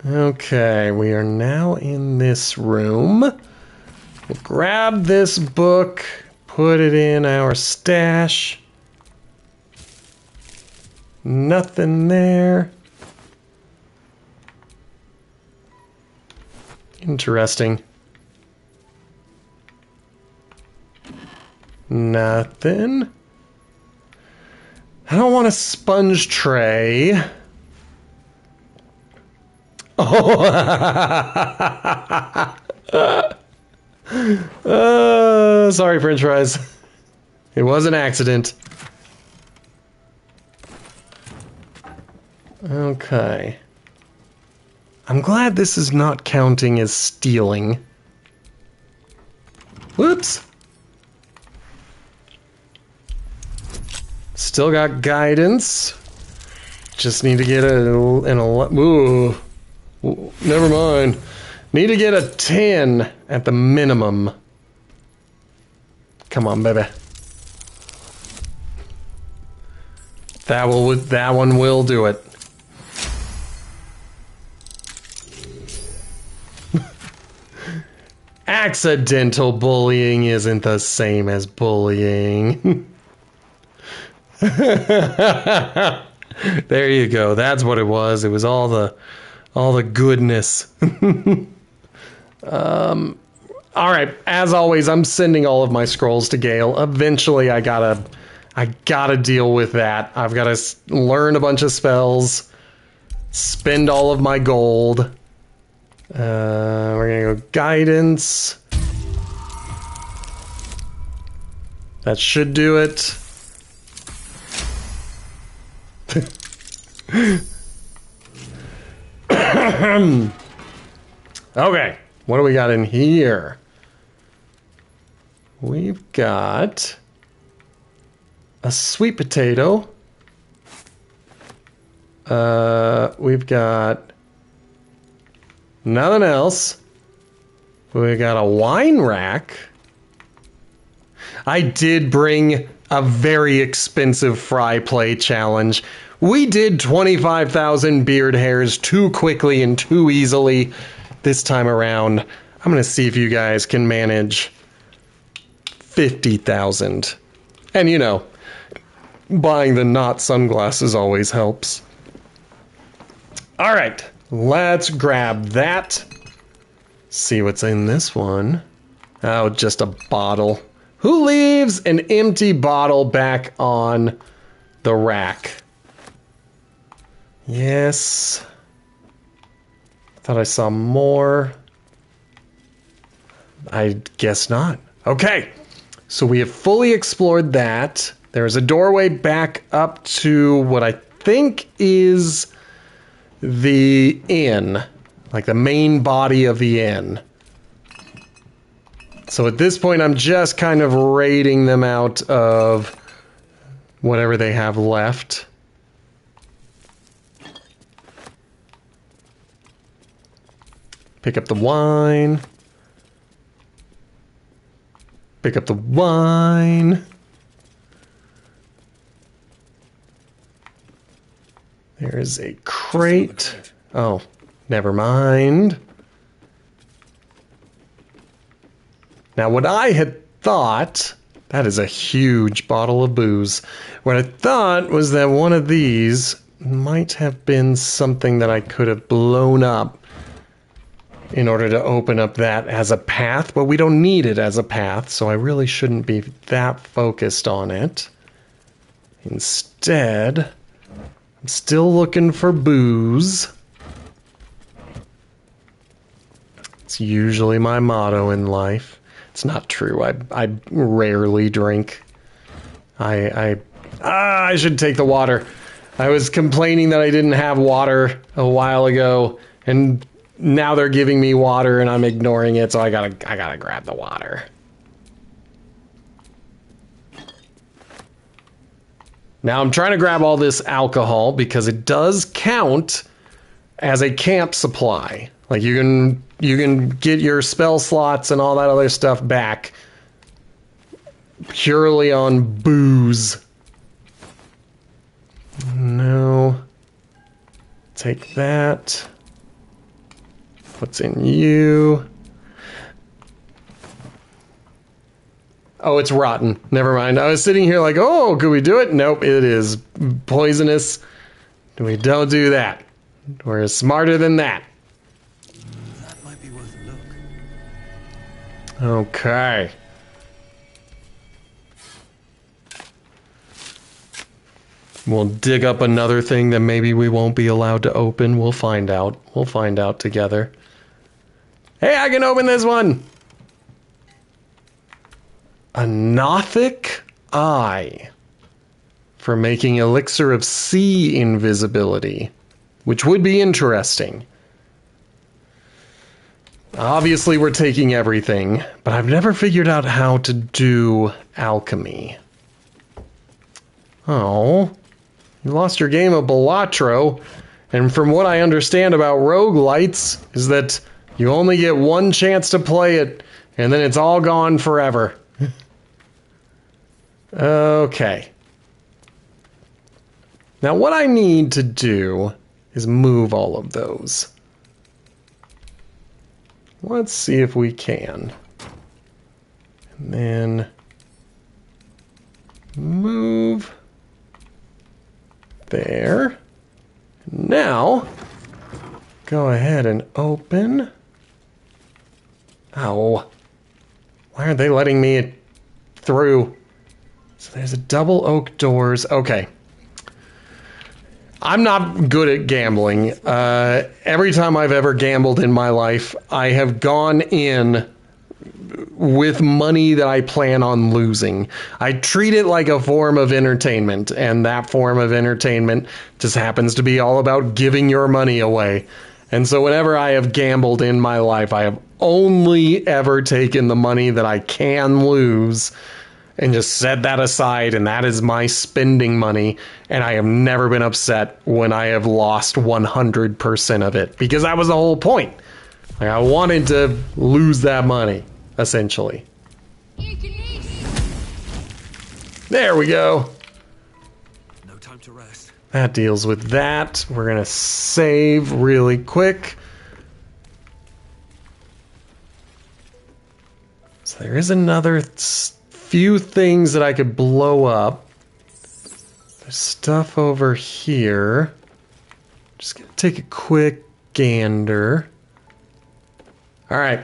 Okay, we are now in this room. We'll grab this book, put it in our stash. Nothing there. Interesting. Nothing. I don't want a sponge tray. Oh. Sorry, French fries. It was an accident. Okay. I'm glad this is not counting as stealing. Whoops. Still got guidance. Just need to get ooh. Never mind. Need to get a 10 at the minimum. Come on, baby. That one will do it. Accidental bullying isn't the same as bullying. There you go. That's what it was. It was all the goodness. All right. As always, I'm sending all of my scrolls to Gale. Eventually, I gotta deal with that. I've got to learn a bunch of spells, spend all of my gold. We're gonna go guidance. That should do it. Okay, what do we got in here? We've got a sweet potato. We've got nothing else. We got a wine rack. I did bring a very expensive fry play challenge. We did 25,000 beard hairs too quickly and too easily this time around. I'm going to see if you guys can manage 50,000. And you know, buying the not sunglasses always helps. All right, let's grab that. See what's in this one. Oh, just a bottle. Who leaves an empty bottle back on the rack? Yes. Thought I saw more. I guess not. Okay. So we have fully explored that. There's a doorway back up to what I think is the inn. Like the main body of the inn. So at this point, I'm just kind of raiding them out of whatever they have left. Pick up the wine. Pick up the wine. There is a crate. Oh, never mind. Now, what I had thought, that is a huge bottle of booze. What I thought was that one of these might have been something that I could have blown up in order to open up that as a path, but we don't need it as a path, so I really shouldn't be that focused on it. Instead, I'm still looking for booze. It's usually my motto in life. It's not true. I rarely drink. I should take the water. I was complaining that I didn't have water a while ago, and now they're giving me water and I'm ignoring it, so I gotta grab the water. Now I'm trying to grab all this alcohol because it does count as a camp supply. Like you can get your spell slots and all that other stuff back purely on booze. No. Take that. What's in you? Oh, it's rotten. Never mind. I was sitting here like, oh, could we do it? Nope, it is poisonous. We don't do that. We're smarter than that. That might be worth a look. We'll dig up another thing that maybe we won't be allowed to open. We'll find out. We'll find out together. Hey, I can open this one! A Nothic Eye. For making elixir of sea invisibility. Which would be interesting. Obviously, we're taking everything, but I've never figured out how to do alchemy. Oh, you lost your game of Balatro, and from what I understand about roguelites, is that you only get one chance to play it, and then it's all gone forever. Okay. Now, what I need to do is move all of those. Let's see if we can. And then move there. Now, go ahead and open. Oh, why aren't they letting me through? So there's a double oak doors. Okay. I'm not good at gambling. Every time I've ever gambled in my life, I have gone in with money that I plan on losing. I treat it like a form of entertainment, and that form of entertainment just happens to be all about giving your money away. And so whenever I have gambled in my life, I have only ever taken the money that I can lose and just set that aside, and that is my spending money, and I have never been upset when I have lost 100% of it, because that was the whole point. Like, I wanted to lose that money, essentially. There we go. No time to rest. That deals with that. We're gonna save really quick. So there is another few things that I could blow up. There's stuff over here. Just gonna take a quick gander. All right.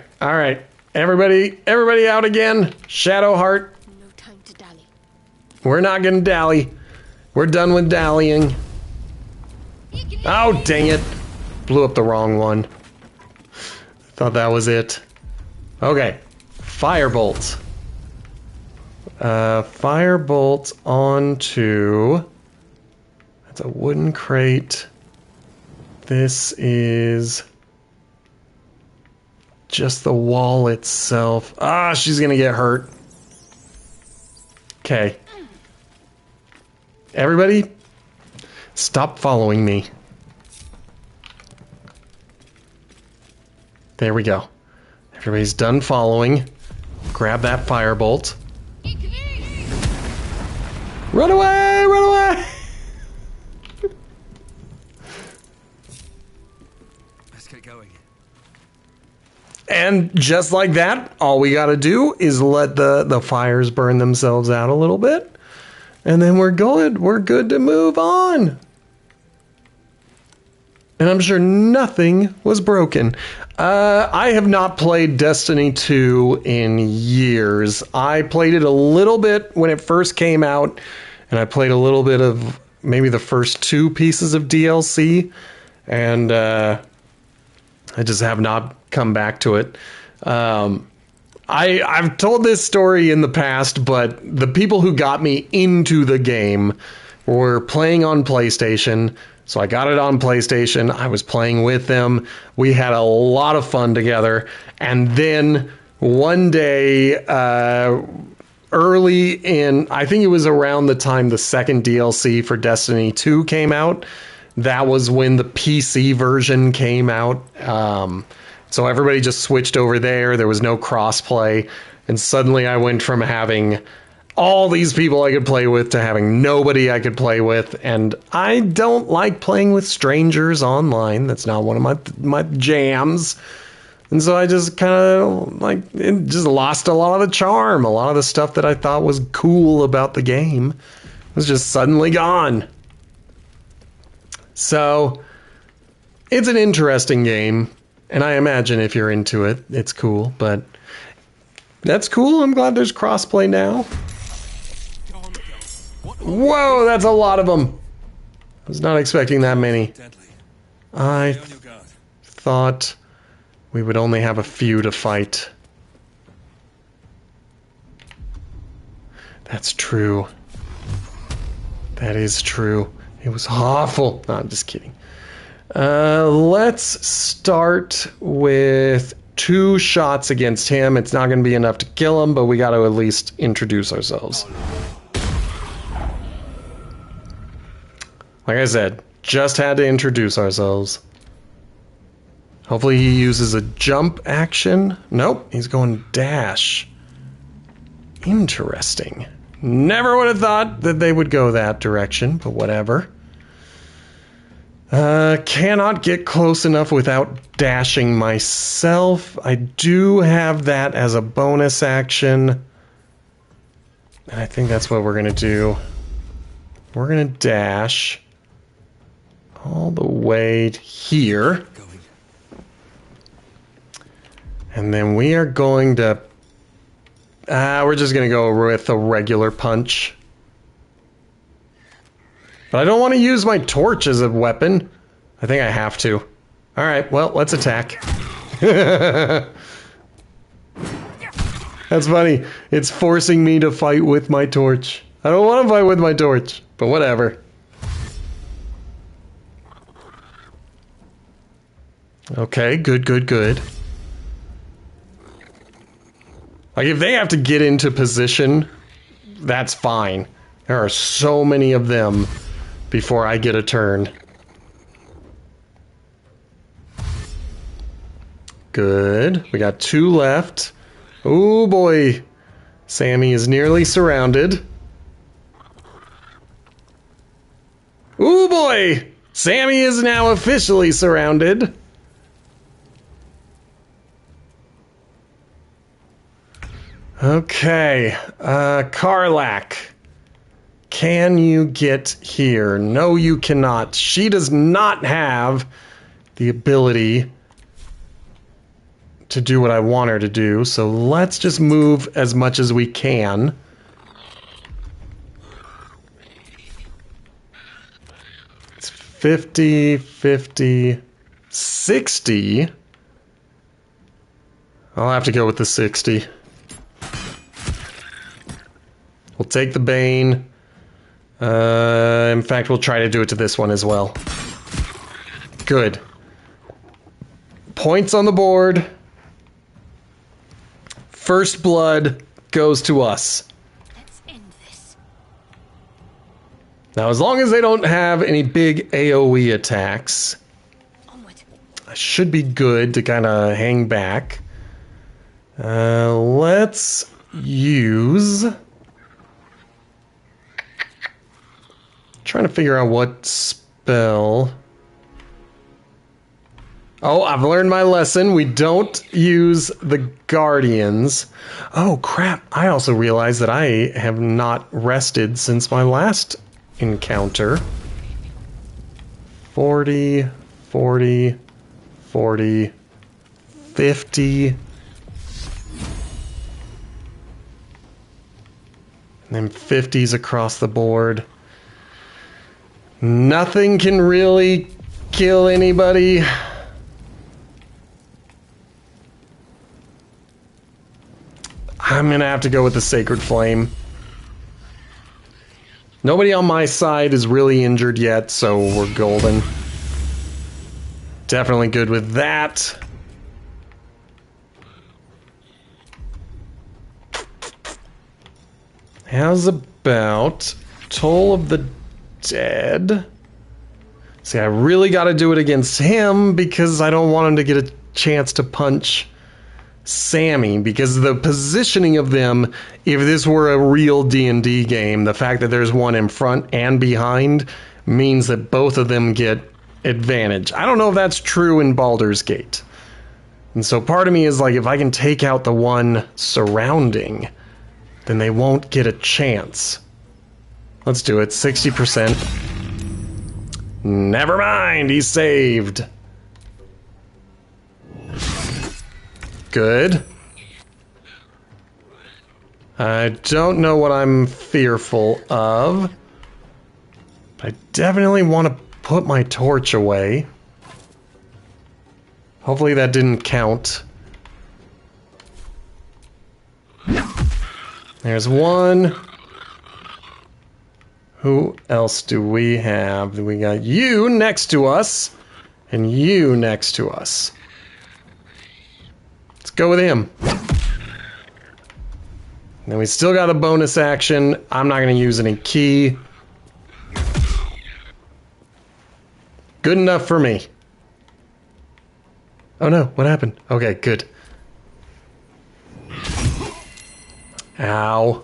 Everybody out again. Shadowheart. No time to dally. We're not gonna dally. We're done with dallying. Oh, dang it. Blew up the wrong one. Thought that was it. Okay. Firebolt. Firebolt onto... That's a wooden crate. This is... just the wall itself. Ah, she's gonna get hurt. Okay. Everybody, stop following me. There we go. Everybody's done following. Grab that firebolt. Run away! Run away! Let's get going. And just like that, all we gotta do is let the fires burn themselves out a little bit. And then we're good. We're good to move on. And I'm sure nothing was broken. I have not played Destiny 2 in years. I played it a little bit when it first came out, and I played a little bit of maybe the first 2 pieces of DLC, and I just have not come back to it. I've told this story in the past, but the people who got me into the game were playing on PlayStation. So I got it on PlayStation. I was playing with them. We had a lot of fun together. And then one day, early in, I think it was around the time the second DLC for Destiny 2 came out. That was when the PC version came out. So everybody just switched over there. There was no crossplay. And suddenly I went from having all these people I could play with to having nobody I could play with. And I don't like playing with strangers online. That's not one of my jams. And so I just kind of it just lost a lot of the charm. A lot of the stuff that I thought was cool about the game was just suddenly gone. So it's an interesting game. And I imagine if you're into it, it's cool. But that's cool. I'm glad there's crossplay now. Whoa, that's a lot of them. Was not expecting that many. I thought we would only have a few to fight. That's true. That is true. It was awful. No, I'm just kidding. Let's start with 2 shots against him. It's not going to be enough to kill him, but we got to at least introduce ourselves. Like I said, just had to introduce ourselves. Hopefully he uses a jump action. Nope, he's going dash. Interesting. Never would have thought that they would go that direction, but whatever. Cannot get close enough without dashing myself. I do have that as a bonus action. And I think that's what we're going to do. We're going to dash all the way here. And then we are going to... we're just going to go with a regular punch. But I don't want to use my torch as a weapon. I think I have to. Alright, well, let's attack. That's funny. It's forcing me to fight with my torch. I don't want to fight with my torch, but whatever. Okay, good. Like, if they have to get into position, that's fine. There are so many of them before I get a turn. Good. We got 2 left. Oh boy. Sammy is nearly surrounded. Oh boy! Sammy is now officially surrounded. Okay, Karlak, can you get here? No, you cannot. She does not have the ability to do what I want her to do, so let's just move as much as we can. It's 50, 50, 60. I'll have to go with the 60. We'll take the Bane. In fact, we'll try to do it to this one as well. Good. Points on the board. First blood goes to us. Let's end this. Now, as long as they don't have any big AoE attacks, I should be good to kind of hang back. Let's use... Trying to figure out what spell. Oh, I've learned my lesson. We don't use the Guardians. Oh, crap. I also realized that I have not rested since my last encounter. 40, 40, 40, 50. And then 50s across the board. Nothing can really kill anybody. I'm gonna have to go with the Sacred Flame. Nobody on my side is really injured yet, so we're golden. Definitely good with that. How's about Toll of the Dead? See, I really got to do it against him because I don't want him to get a chance to punch Sammy, because the positioning of them, if this were a real D&D game, the fact that there's one in front and behind means that both of them get advantage. I don't know if that's true in Baldur's Gate. And so part of me is like, if I can take out the one surrounding, then they won't get a chance. Let's do it. 60%. Never mind, he's saved. Good. I don't know what I'm fearful of. I definitely want to put my torch away. Hopefully that didn't count. There's one. Who else do we have? We got you next to us, and you next to us. Let's go with him. Then we still got a bonus action. I'm not going to use any key. Good enough for me. Oh no, what happened? Okay, good. Ow.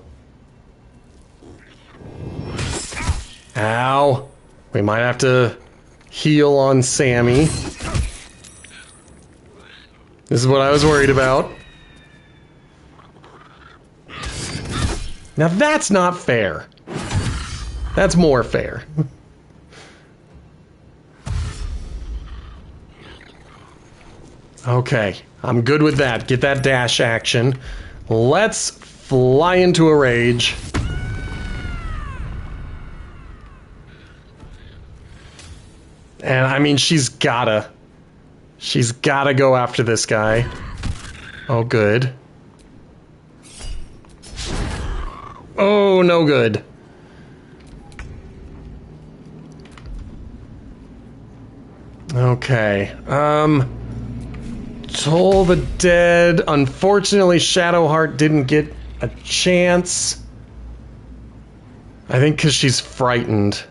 Ow. We might have to heal on Sammy. This is what I was worried about. Now that's not fair. That's more fair. Okay, I'm good with that. Get that dash action. Let's fly into a rage. And I mean, she's gotta go after this guy. Oh, good. Oh, no good. Okay, Toll the Dead. Unfortunately, Shadowheart didn't get a chance. I think because she's frightened.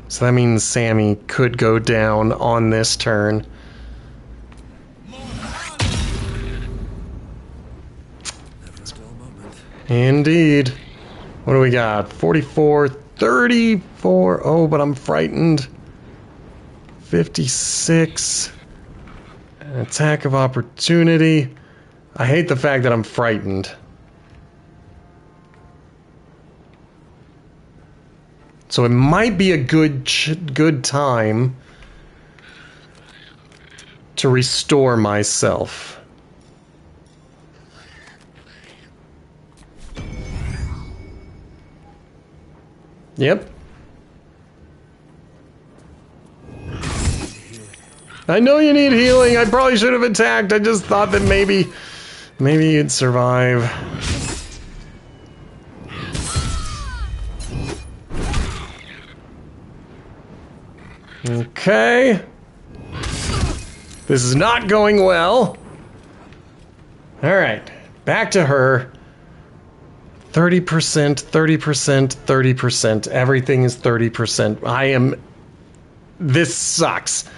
So that means Sammy could go down on this turn. Indeed. What do we got? 44, 34. Oh, but I'm frightened. 56. An attack of opportunity. I hate the fact that I'm frightened. So it might be a good time to restore myself. Yep. I know you need healing. I probably should have attacked. I just thought that maybe you'd survive. Okay. This is not going well. Alright. Back to her. 30%, 30%, 30%. Everything is 30%. This sucks.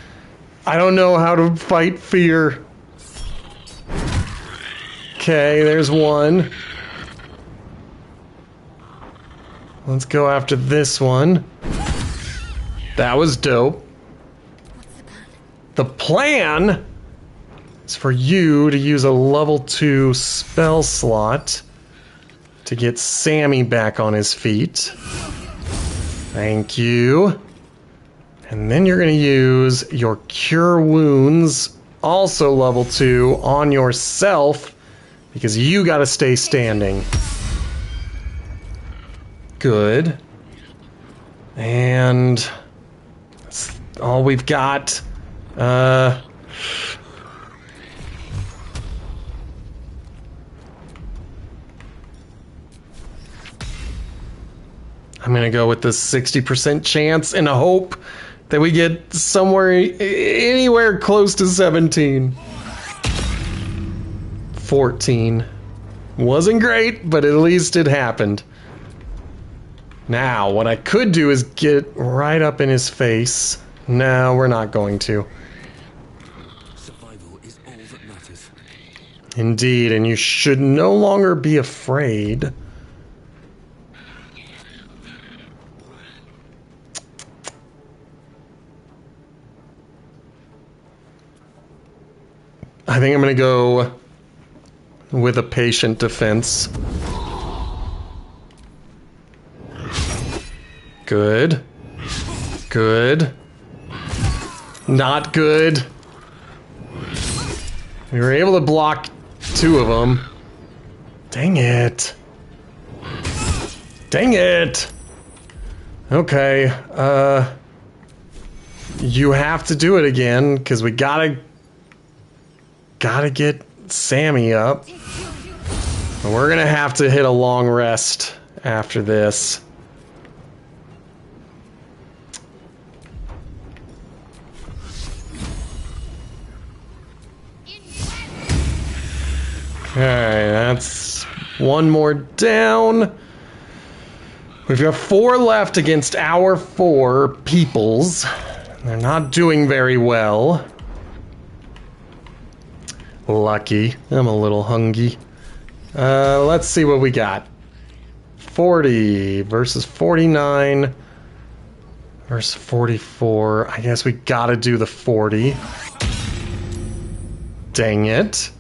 I don't know how to fight fear. Okay, there's one. Let's go after this one. That was dope. The plan is for you to use a level 2 spell slot to get Sammy back on his feet. Thank you. And then you're going to use your Cure Wounds, also level 2, on yourself, because you got to stay standing. Good. And that's all we've got. I'm going to go with the 60% chance in a hope that we get somewhere, anywhere close to 17. 14. Wasn't great, but at least it happened. Now, what I could do is get right up in his face. No, we're not going to. Survival is all that matters. Indeed, and you should no longer be afraid. I think I'm going to go with a patient defense. Good. Good. Not good. We were able to block 2 of them. Dang it. Dang it. Okay, you have to do it again, because we gotta get Sammy up. And we're gonna have to hit a long rest after this. Okay, that's one more down. We've got 4 left against our 4 peoples. They're not doing very well. Lucky. I'm a little hungry. Let's see what we got. 40 versus 49 versus 44. I guess we gotta do the 40. Dang it.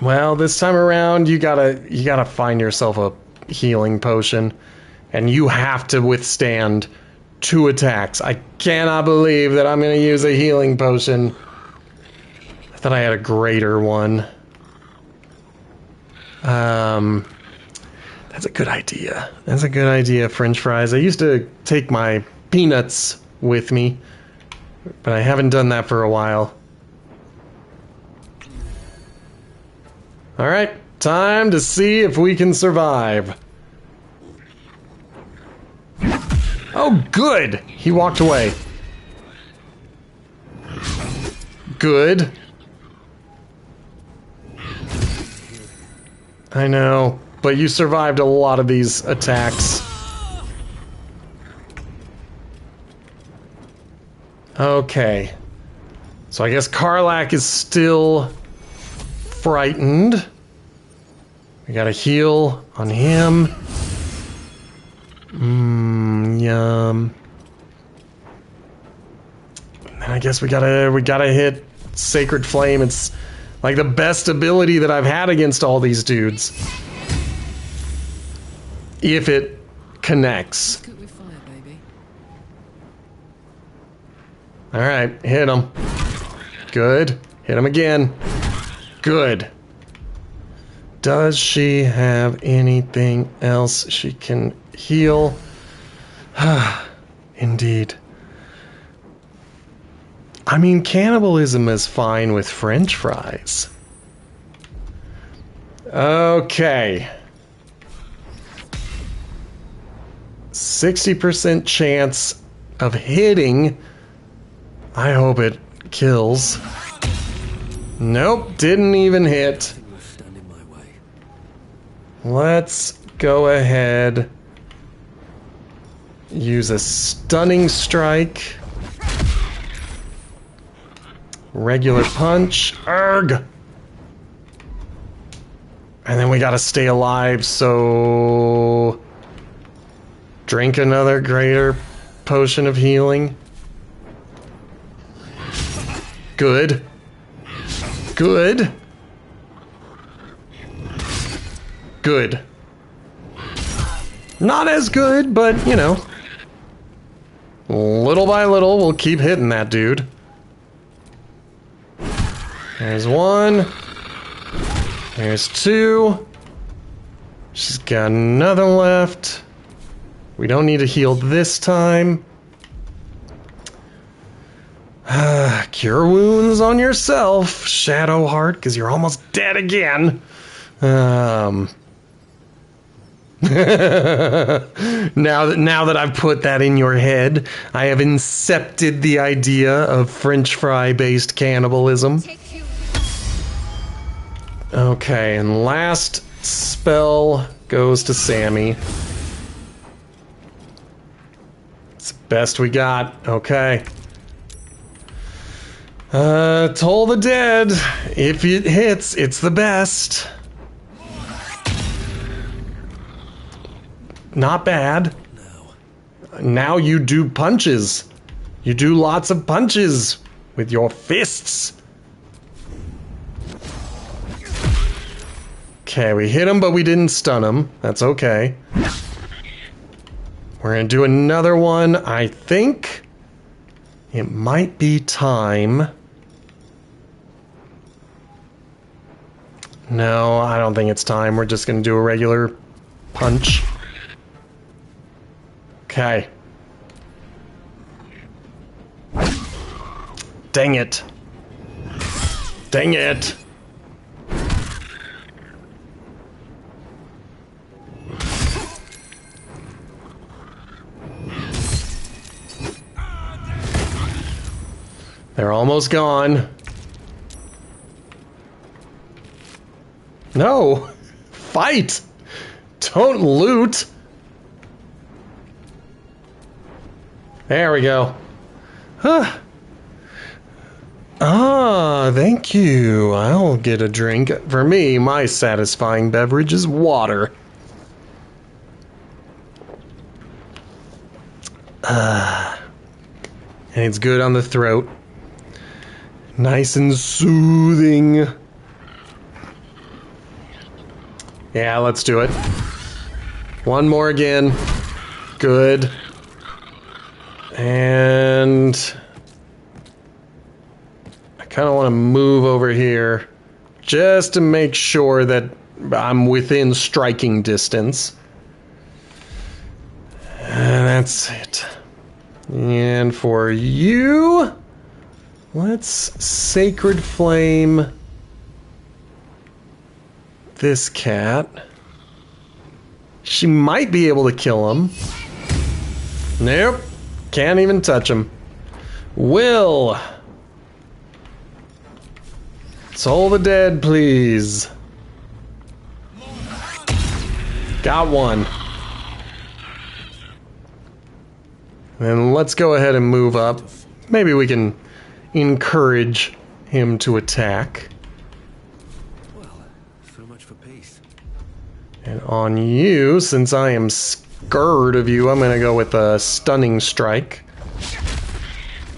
Well, this time around, you gotta find yourself a healing potion, and you have to withstand 2 attacks. I cannot believe that I'm gonna use a healing potion. I thought I had a greater one. That's a good idea. That's a good idea, French fries. I used to take my peanuts with me, but I haven't done that for a while. Alright, time to see if we can survive. Oh, good! He walked away. Good. I know, but you survived a lot of these attacks. Okay. So I guess Karlak is still frightened. We gotta heal on him. Yum. And I guess we gotta hit Sacred Flame. It's like the best ability that I've had against all these dudes. If it connects. Alright, hit him. Good. Hit him again. Good. Does she have anything else she can heal? Indeed. I mean, cannibalism is fine with French fries. Okay. 60% chance of hitting. I hope it kills. Nope, didn't even hit. Let's go ahead. Use a stunning strike. Regular punch. Urgh! And then we gotta stay alive, so... drink another greater potion of healing. Good. Good. Good. Not as good, but, you know. Little by little, we'll keep hitting that dude. There's 1. There's 2. She's got another left. We don't need to heal this time. Cure wounds on yourself, Shadowheart, because you're almost dead again. Now that I've put that in your head, I have incepted the idea of French fry-based cannibalism. Okay, and last spell goes to Sammy. It's the best we got. Okay. Toll the Dead. If it hits, it's the best. Not bad. Now you do punches. You do lots of punches with your fists. Okay, we hit him, but we didn't stun him. That's okay. We're gonna do another one. I think it might be time. No, I don't think it's time. We're just gonna do a regular punch. Okay. Dang it. Dang it. They're almost gone. No! Fight! Don't loot! There we go. Huh. Ah, thank you. I'll get a drink. For me, my satisfying beverage is water. And it's good on the throat. Nice and soothing. Yeah, let's do it. One more again. Good. And I kind of want to move over here just to make sure that I'm within striking distance. And that's it. And for you, let's Sacred Flame this cat. She might be able to kill him. Nope. Can't even touch him. Will. Soul the dead, please. Got one. Then let's go ahead and move up. Maybe we can encourage him to attack. So much for peace. And on you, since I am scared of you, I'm gonna go with a stunning strike.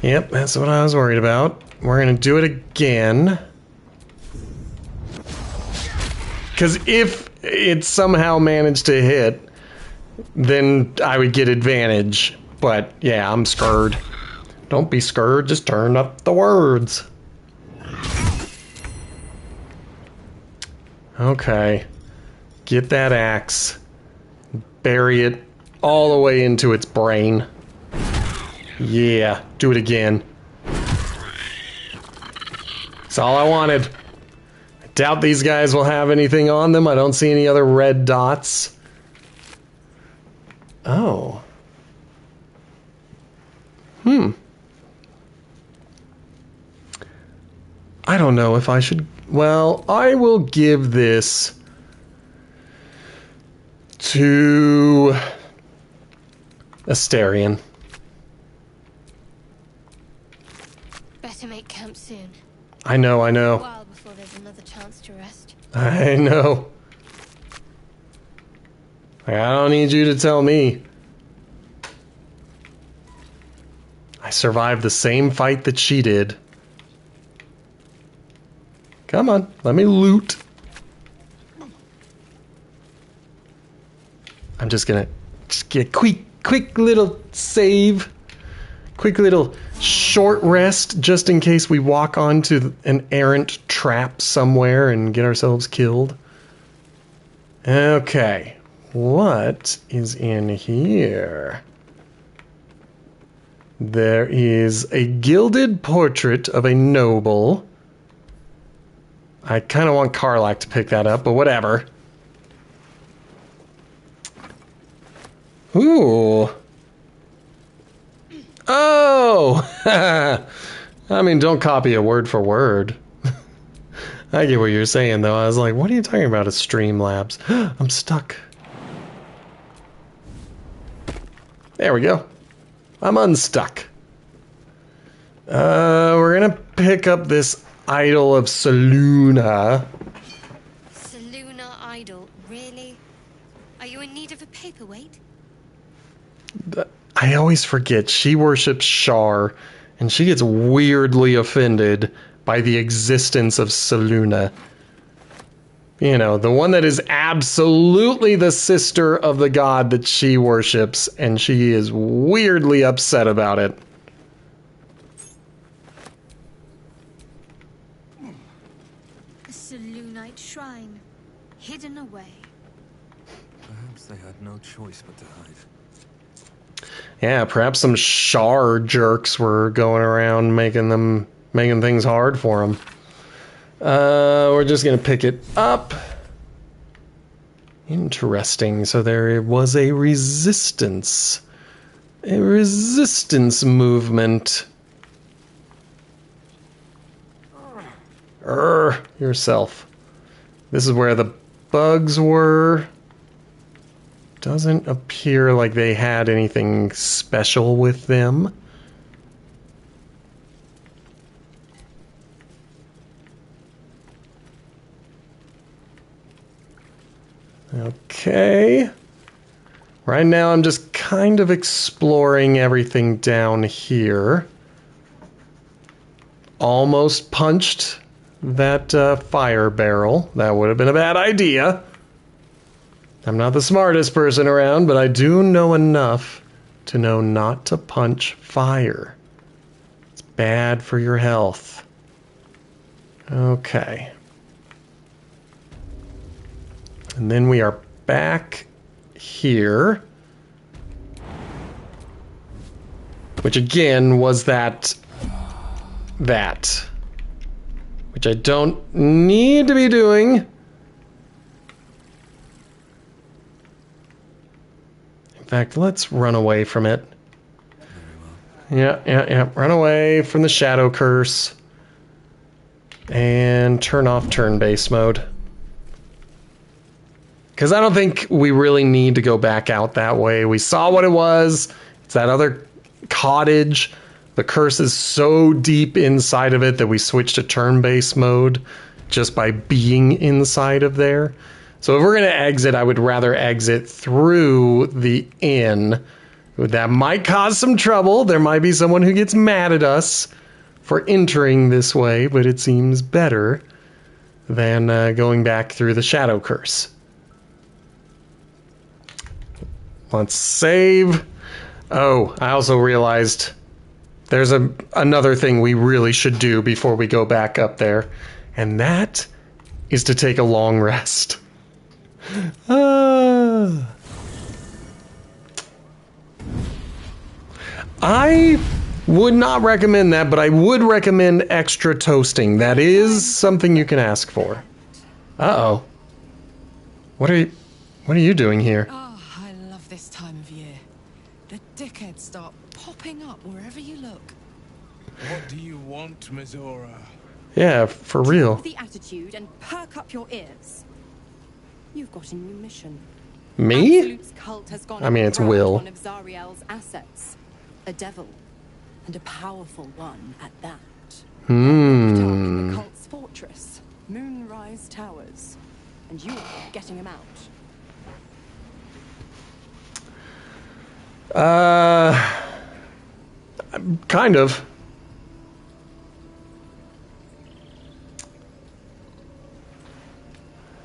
Yep, that's what I was worried about. We're gonna do it again. Because if it somehow managed to hit, then I would get advantage. But yeah, I'm scared. Don't be scared, just turn up the words. Okay. Get that axe. Bury it all the way into its brain. Yeah, do it again. That's all I wanted. I doubt these guys will have anything on them. I don't see any other red dots. Oh. I don't know if I should... Well, I will give this to Asterion. Better make camp soon. I know. A while before there's another chance to rest. I know. I don't need you to tell me. I survived the same fight that she did. Come on, let me loot. I'm just gonna get a quick little save. Quick little short rest just in case we walk onto an errant trap somewhere and get ourselves killed. Okay, what is in here? There is a gilded portrait of a noble. I kind of want Karlach to pick that up, but whatever. Ooh. Oh! I mean, don't copy it word for word. I get what you're saying, though. I was like, what are you talking about, a Streamlabs? I'm stuck. There we go. I'm unstuck. We're gonna pick up this Idol of Selûne. Selûne idol, really? Are you in need of a paperweight? I always forget, she worships Shar, and she gets weirdly offended by the existence of Selûne. You know, the one that is absolutely the sister of the god that she worships, and she is weirdly upset about it. A Selûnite shrine. Perhaps they had no choice but to hide. Yeah, perhaps some Shar jerks were going around making things hard for them. We're just gonna pick it up. Interesting. So there was a resistance movement. Yourself. This is where the bugs were. Doesn't appear like they had anything special with them. Okay. Right now I'm just kind of exploring everything down here. Almost punched that fire barrel. That would have been a bad idea. I'm not the smartest person around, but I do know enough to know not to punch fire. It's bad for your health. Okay. And then we are back here. Which again was that. Which I don't need to be doing. In fact, let's run away from it. Yeah. Run away from the shadow curse. And turn off turn-based mode. Because I don't think we really need to go back out that way. We saw what it was. It's that other cottage. The curse is so deep inside of it that we switched to turn-based mode just by being inside of there. So if we're going to exit, I would rather exit through the inn. That might cause some trouble. There might be someone who gets mad at us for entering this way, but it seems better than going back through the shadow curse. Let's save. Oh, I also realized there's another thing we really should do before we go back up there, and that is to take a long rest. I would not recommend that, but I would recommend extra toasting. That is something you can ask for. Uh-oh. What are you doing here? Oh, I love this time of year. The dickheads start popping up wherever you look. What do you want, Mizora? Yeah, for real. The attitude and perk up your ears. You've got a new mission. Me? Absolute's cult has gone I mean, it's on Will. one of Zariel's assets. A devil. And a powerful one at that. The cult's fortress. Moonrise Towers. And you're getting him out. Kind of.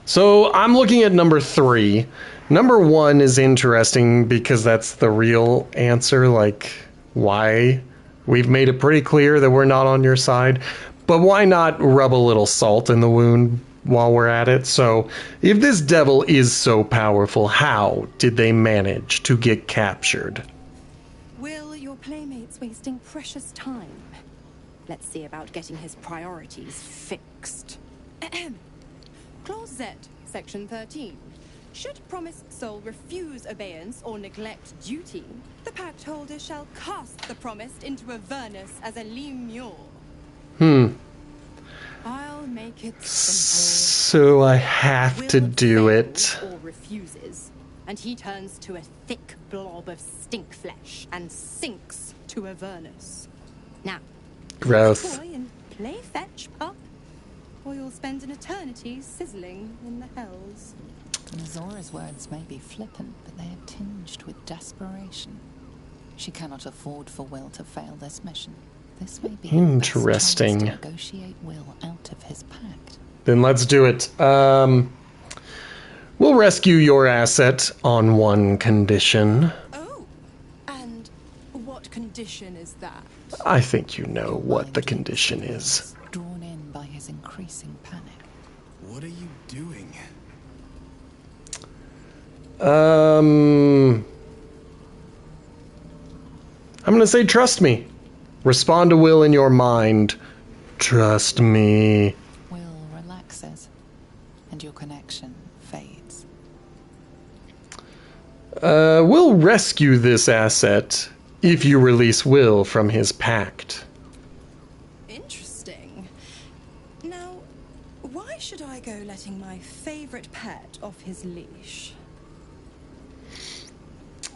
So I'm looking at number 3. Number 1 is interesting because that's the real answer, like why we've made it pretty clear that we're not on your side. But why not rub a little salt in the wound while we're at it? So if this devil is so powerful, how did they manage to get captured? Will, your playmate's wasting precious time. Let's see about getting his priorities fixed. Clause Z, Section 13. Should promised soul refuse obeyance or neglect duty, the pact holder shall cast the promised into Avernus as a lemure. I'll make it simple. So I have to do it. Or refuses, and he turns to a thick blob of stink flesh and sinks to Avernus. Now, Gross. boy and play fetch, pup, or you'll spend an eternity sizzling in the hells. Mizora's words may be flippant, but they are tinged with desperation. She cannot afford for Will to fail this mission. This may be interesting. Her best chance to negotiate Will out of his pact. Then let's do it. We'll rescue your asset on one condition. Oh, and what condition is that? I think you know what the condition is. Drawn in by his increasing panic. What are you doing? I'm gonna say trust me. Respond to Will in your mind. Trust me. Will relaxes, and your connection fades. We'll rescue this asset if you release Will from his pact. Interesting. Now, why should I go letting my favorite pet off his leash?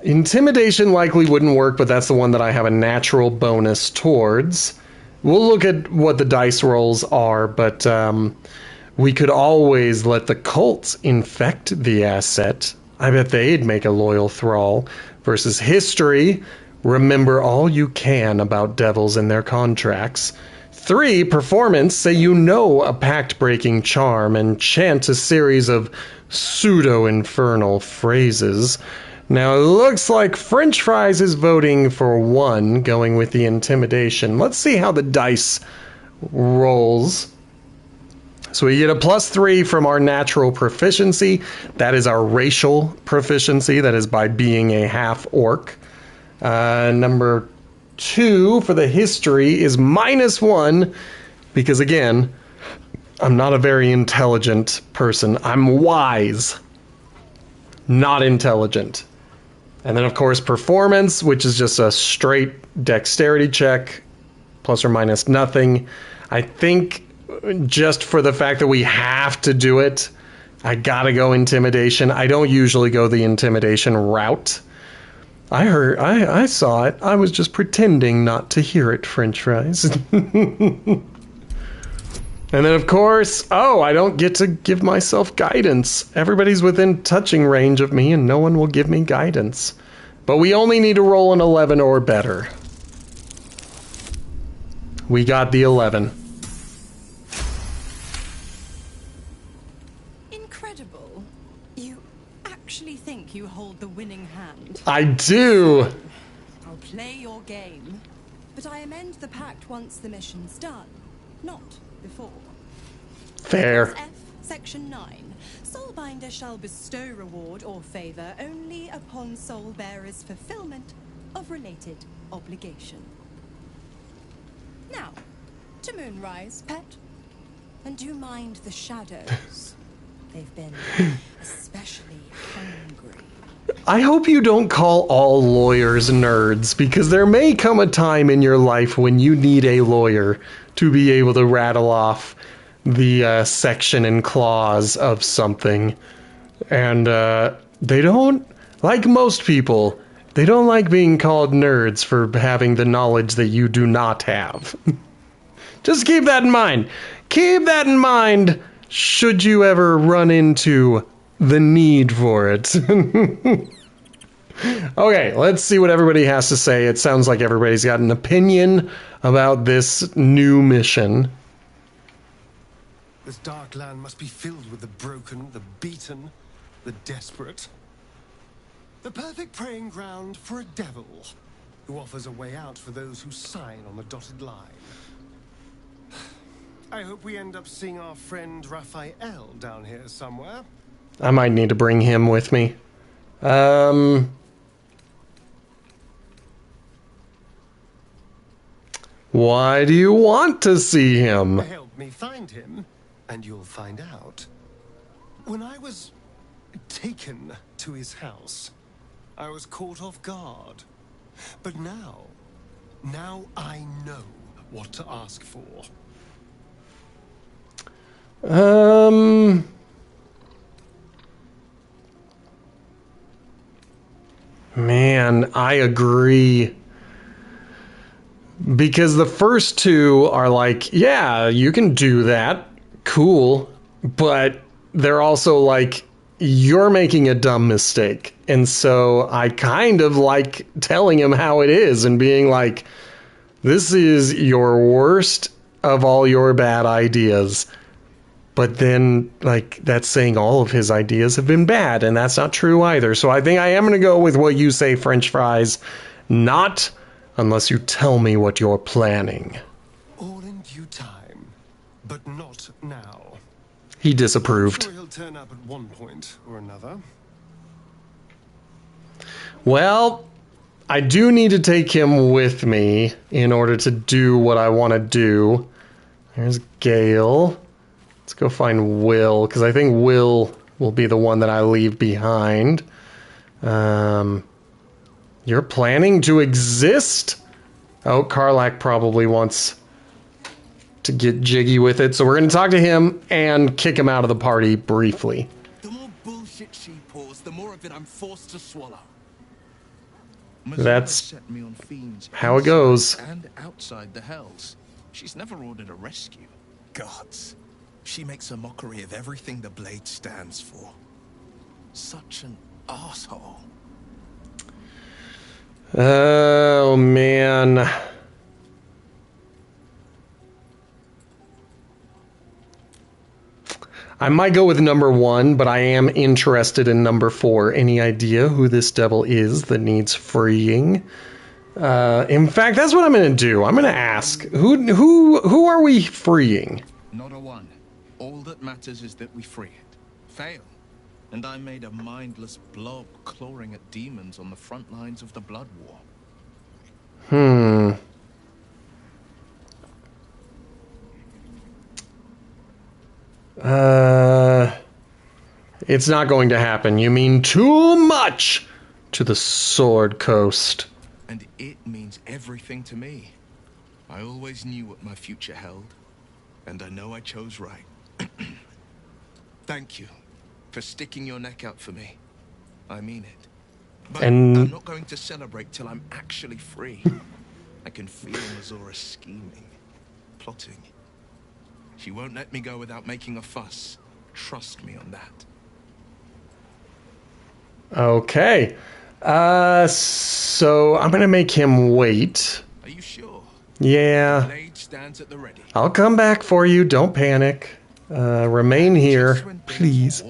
Intimidation likely wouldn't work, but that's the one that I have a natural bonus towards. We'll look at what the dice rolls are, but we could always let the cult infect the asset. I bet they'd make a loyal thrall. Versus history, remember all you can about devils and their contracts. 3, performance, say you know a pact-breaking charm and chant a series of pseudo-infernal phrases. Now, it looks like French Fries is voting for 1, going with the intimidation. Let's see how the dice rolls. So we get a +3 from our natural proficiency. That is our racial proficiency. That is by being a half-orc. Number 2 for the history is -1, because again, I'm not a very intelligent person. I'm wise, not intelligent. And then, of course, performance, which is just a straight dexterity check, plus or minus nothing. I think just for the fact that we have to do it, I gotta go intimidation. I don't usually go the intimidation route. I saw it. I was just pretending not to hear it, French Fries. And then, of course, I don't get to give myself guidance. Everybody's within touching range of me, and no one will give me guidance. But we only need to roll an 11 or better. We got the 11. Incredible. You actually think you hold the winning hand? I do! I'll play your game, but I amend the pact once the mission's done, not before. Fair. F, Section 9. Soulbinder shall bestow reward or favor only upon soul bearer's fulfillment of related obligation. Now, to Moonrise, pet. And do mind the shadows. They've been especially hungry. I hope you don't call all lawyers nerds, because there may come a time in your life when you need a lawyer to be able to rattle off the section and clause of something. And they don't, like most people, they don't like being called nerds for having the knowledge that you do not have. Just keep that in mind. Keep that in mind should you ever run into the need for it. Okay, let's see what everybody has to say. It sounds like everybody's got an opinion about this new mission. This dark land must be filled with the broken, the beaten, the desperate. The perfect preying ground for a devil who offers a way out for those who sign on the dotted line. I hope we end up seeing our friend Raphael down here somewhere. I might need to bring him with me. Why do you want to see him? Help me find him, and you'll find out. When I was taken to his house, I was caught off guard. But now I know what to ask for. Man, I agree. Because the first two are like, yeah, you can do that. Cool. But they're also like, you're making a dumb mistake. And so I kind of like telling him how it is and being like, this is your worst of all your bad ideas. But then, like, that's saying all of his ideas have been bad, and that's not true either. So I think I am going to go with what you say, French Fries. Not unless you tell me what you're planning. All in due time, but not now. He disapproved. I'm sure he'll turn up at one point or another. Well, I do need to take him with me in order to do what I want to do. There's Gale. Let's go find Will, because I think Will be the one that I leave behind. You're planning to exist? Oh, Karlak probably wants to get jiggy with it, so we're going to talk to him and kick him out of the party briefly. The more bullshit she pours, the more of it I'm forced to swallow. That's set me on fiends how it goes. And outside the hells. She's never ordered a rescue. Gods. She makes a mockery of everything the blade stands for. Such an asshole. Oh, man. I might go with number 1, but I am interested in number 4. Any idea who this devil is that needs freeing? In fact, that's what I'm going to do. I'm going to ask, who are we freeing? Not a one. All that matters is that we free it. Fail. And I made a mindless blob clawing at demons on the front lines of the Blood War. It's not going to happen. You mean too much to the Sword Coast. And it means everything to me. I always knew what my future held, and I know I chose right. Thank you for sticking your neck out for me. I mean it. But I'm not going to celebrate till I'm actually free. I can feel Mazora scheming, plotting. She won't let me go without making a fuss. Trust me on that. Okay. So I'm going to make him wait. Are you sure? Yeah. The blade stands at the ready. I'll come back for you. Don't panic. Remain here, please.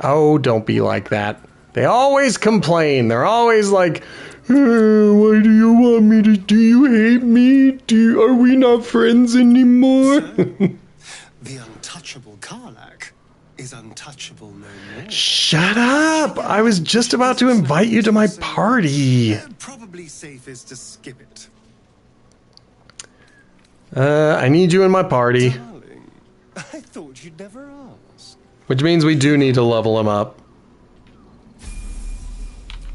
Oh, don't be like that. They always complain. They're always like, why do you want me to? Do you hate me? Are we not friends anymore? The untouchable Karlak is untouchable no more. Shut up! I was just about to invite you to my party. Probably safest to skip it. I need you in my party. Darling, I thought you'd never ask. Which means we do need to level him up.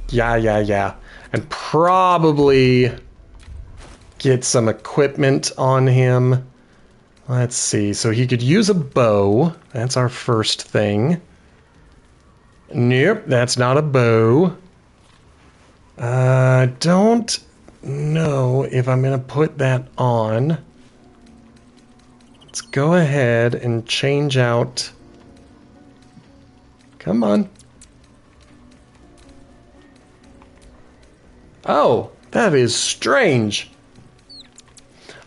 Yeah. And probably get some equipment on him. Let's see. So he could use a bow. That's our first thing. Nope, that's not a bow. Don't know if I'm going to put that on. Let's go ahead and change out. Come on. Oh, that is strange.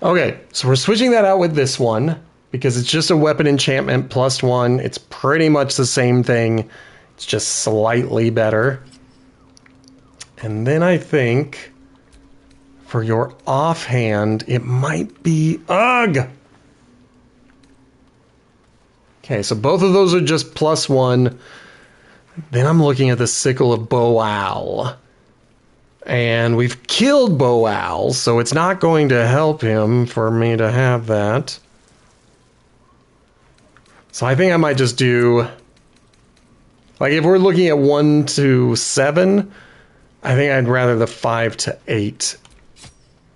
Okay, so we're switching that out with this one because it's just a weapon enchantment +1. It's pretty much the same thing. It's just slightly better. And then I think for your offhand, it might be Ugh! Okay, so both of those are just +1. Then I'm looking at the Sickle of Boal. And we've killed Boal, so it's not going to help him for me to have that. So I think I might just do... Like, if we're looking at 1 to 7, I think I'd rather the 5 to 8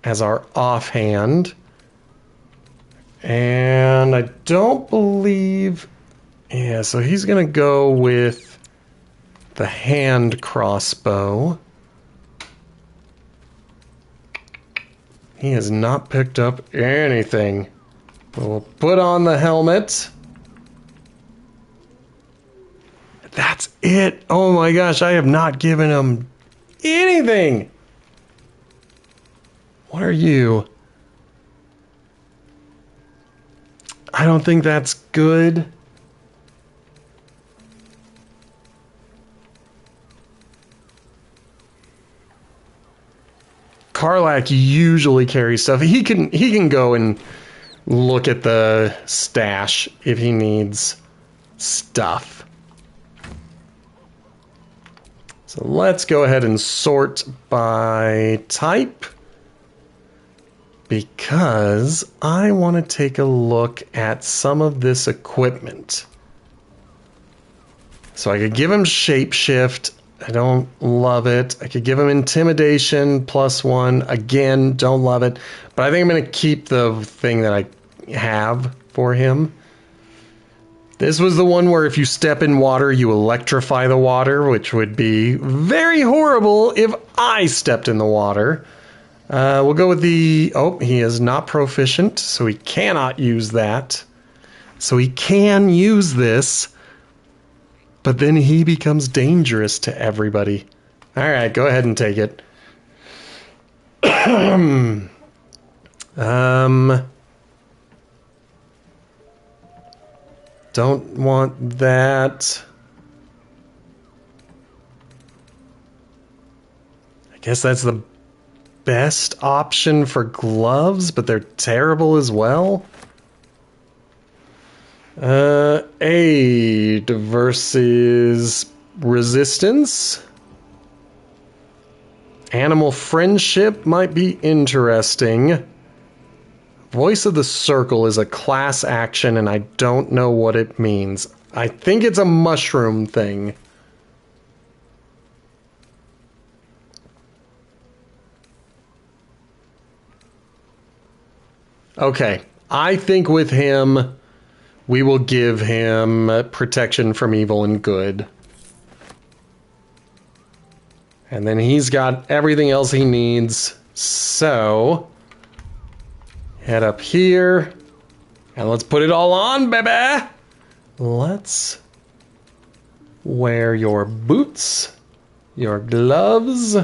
as our offhand. And I don't believe... Yeah, so he's going to go with the hand crossbow. He has not picked up anything. We'll put on the helmet. That's it. Oh my gosh, I have not given him anything. What are you? I don't think that's good. Karlak usually carries stuff. He can go and look at the stash if he needs stuff. So let's go ahead and sort by type, because I want to take a look at some of this equipment. So I could give him shapeshift. I don't love it. I could give him intimidation +1. Again, don't love it. But I think I'm going to keep the thing that I have for him. This was the one where if you step in water, you electrify the water, which would be very horrible if I stepped in the water. We'll go with the... Oh, he is not proficient, so he cannot use that. So he can use this, but then he becomes dangerous to everybody. All right, go ahead and take it. Don't want that. I guess that's the best option for gloves, but they're terrible as well. Aid versus resistance. Animal friendship might be interesting. Voice of the Circle is a class action, and I don't know what it means. I think it's a mushroom thing. Okay, I think with him, we will give him protection from evil and good. And then he's got everything else he needs, so... head up here, and let's put it all on, baby! Let's wear your boots, your gloves,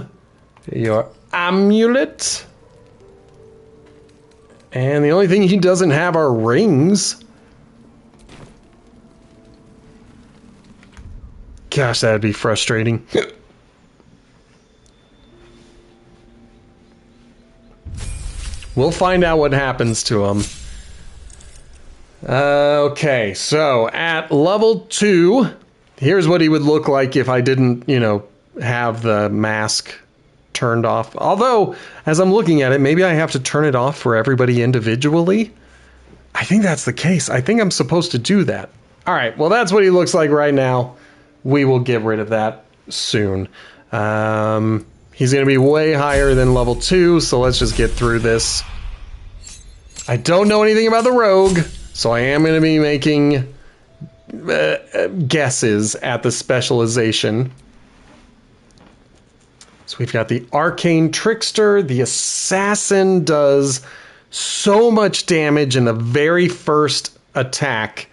your amulet. And the only thing he doesn't have are rings. Gosh, that'd be frustrating. We'll find out what happens to him. Okay, so at level 2, here's what he would look like if I didn't, have the mask turned off. Although, as I'm looking at it, maybe I have to turn it off for everybody individually. I think that's the case. I think I'm supposed to do that. All right, well, that's what he looks like right now. We will get rid of that soon. He's going to be way higher than level 2, so let's just get through this. I don't know anything about the rogue, so I am going to be making guesses at the specialization. So we've got the Arcane Trickster. The Assassin does so much damage in the very first attack,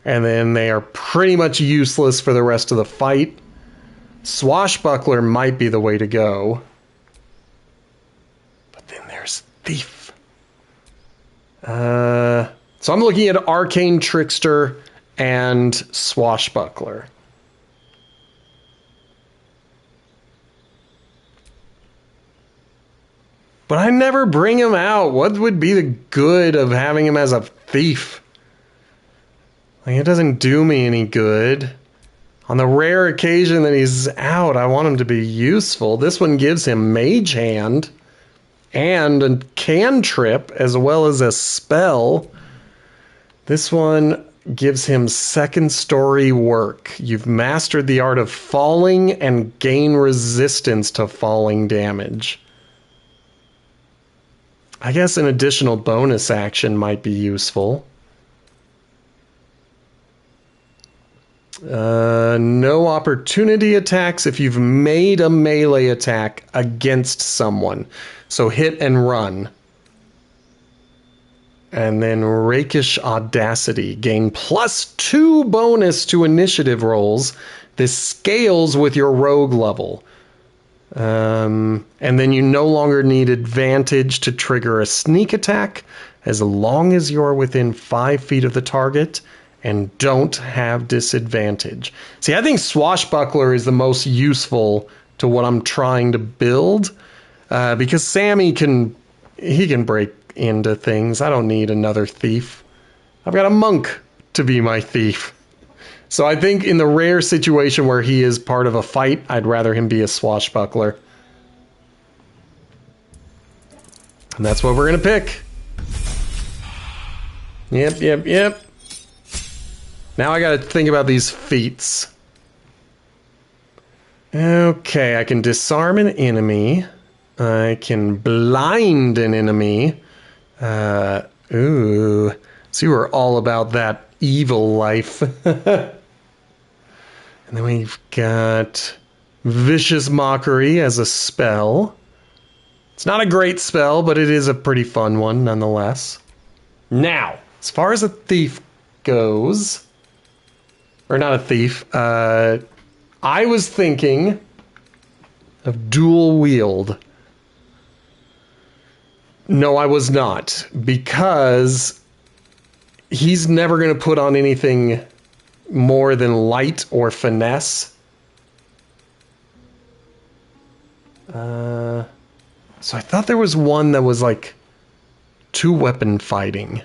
and then they are pretty much useless for the rest of the fight. Swashbuckler might be the way to go. But then there's Thief. So I'm looking at Arcane Trickster and Swashbuckler. But I never bring him out. What would be the good of having him as a thief? Like, it doesn't do me any good. On the rare occasion that he's out, I want him to be useful. This one gives him Mage Hand and a cantrip as well as a spell. This one gives him second story work. You've mastered the art of falling and gain resistance to falling damage. I guess an additional bonus action might be useful. No opportunity attacks if you've made a melee attack against someone. So hit and run. And then Rakish Audacity. Gain +2 bonus to initiative rolls. This scales with your rogue level. And then you no longer need advantage to trigger a sneak attack as long as you're within 5 feet of the target and don't have disadvantage. See, I think Swashbuckler is the most useful to what I'm trying to build, because Sammy can break into things. I don't need another thief. I've got a monk to be my thief. So I think in the rare situation where he is part of a fight, I'd rather him be a swashbuckler. And that's what we're going to pick. Yep. Now I got to think about these feats. Okay, I can disarm an enemy. I can blind an enemy. Ooh. So you were all about that evil life. And then we've got Vicious Mockery as a spell. It's not a great spell, but it is a pretty fun one nonetheless. Now, as far as a thief goes, or not a thief, I was thinking of dual wield. No, I was not, because he's never going to put on anything more than light or finesse. So I thought there was one that was like 2-weapon fighting.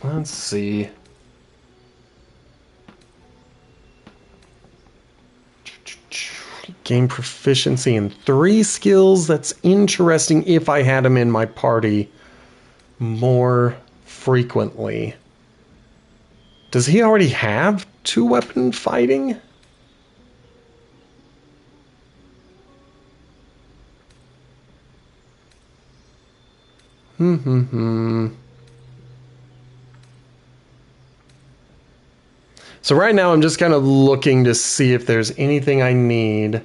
Let's see. Gain proficiency in 3 skills. That's interesting if I had him in my party more frequently. Does he already have 2-weapon fighting? So right now I'm just kind of looking to see if there's anything I need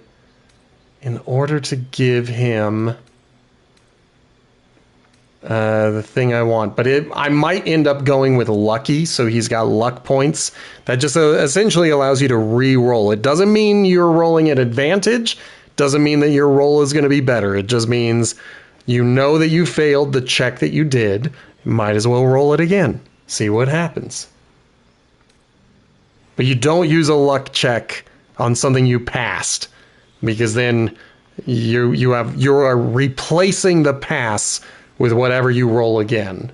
in order to give him the thing I want. But I might end up going with lucky, so he's got luck points. That just essentially allows you to re-roll. It doesn't mean you're rolling at advantage. Doesn't mean that your roll is going to be better. It just means you know that you failed the check that you did. You might as well roll it again. See what happens. But you don't use a luck check on something you passed, because then you are replacing the pass with whatever you roll again.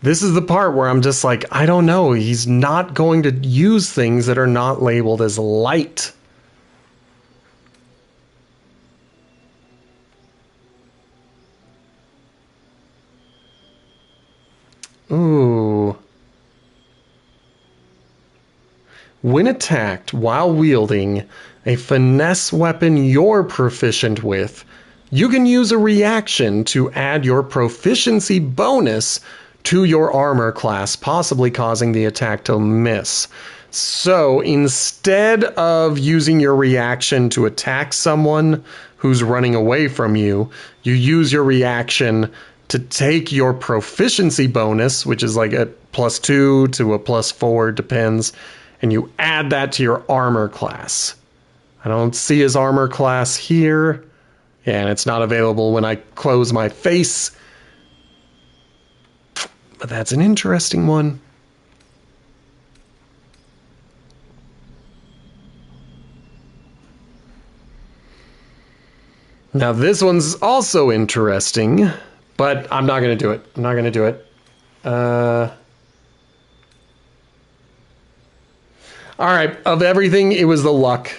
This is the part where I'm just like, I don't know. He's not going to use things that are not labeled as light. Ooh. When attacked while wielding a finesse weapon you're proficient with, you can use a reaction to add your proficiency bonus to your armor class, possibly causing the attack to miss. So instead of using your reaction to attack someone who's running away from you, you use your reaction to take your proficiency bonus, which is like a +2 to a +4, depends, and you add that to your armor class. I don't see his armor class here, and it's not available when I close my face. But that's an interesting one. Now this one's also interesting, but I'm not going to do it. I'm not going to do it. All right, of everything, it was the luck.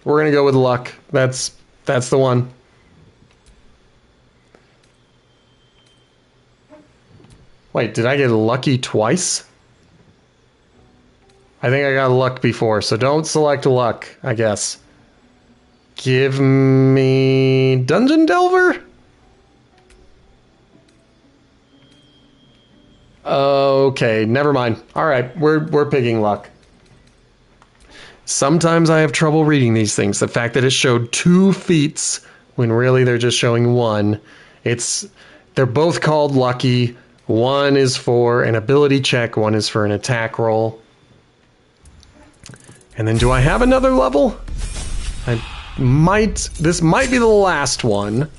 We're going to go with luck. That's the one. Wait, did I get lucky twice? I think I got luck before, so don't select luck, I guess. Give me Dungeon Delver? Okay, never mind. All right, we're picking luck. Sometimes I have trouble reading these things. The fact that it showed 2 feats when really they're just showing 1. They're both called lucky. One is for an ability check, one is for an attack roll. And then do I have another level? This might be the last one.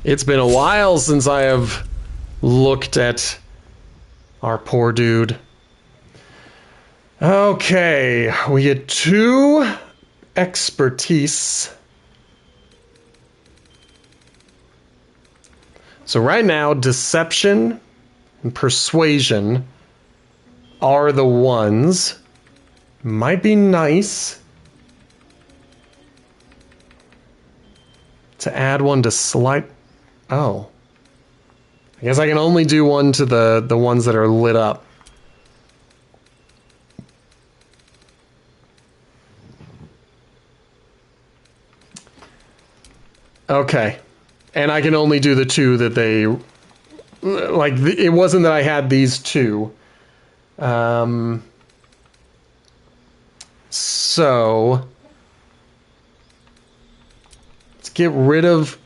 It's been a while since I have looked at our poor dude. Okay, we get 2 expertise. So right now, deception and persuasion are the ones. Might be nice to add one to slight. Oh. I guess I can only do one to the ones that are lit up. Okay. And I can only do the 2 that they... Like, it wasn't that I had these 2. So... Let's get rid of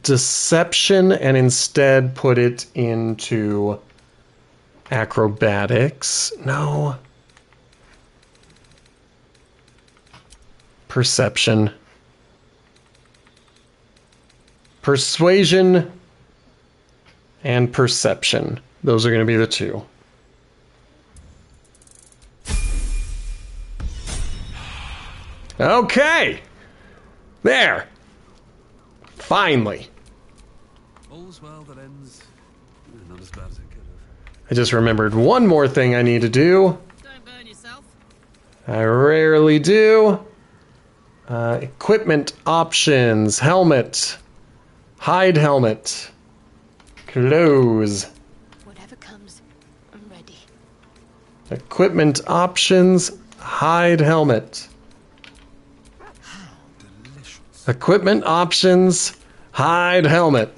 deception and instead put it into acrobatics. No. Perception. Persuasion and perception. Those are going to be the 2. Okay. There. Finally. All's well that ends not as bad as it could have. I just remembered one more thing I need to do. Don't burn yourself. I rarely do. Equipment options. Helmet. Hide helmet. Clothes. Whatever comes, I'm ready. Equipment options. Hide helmet. Equipment options. Hide helmet.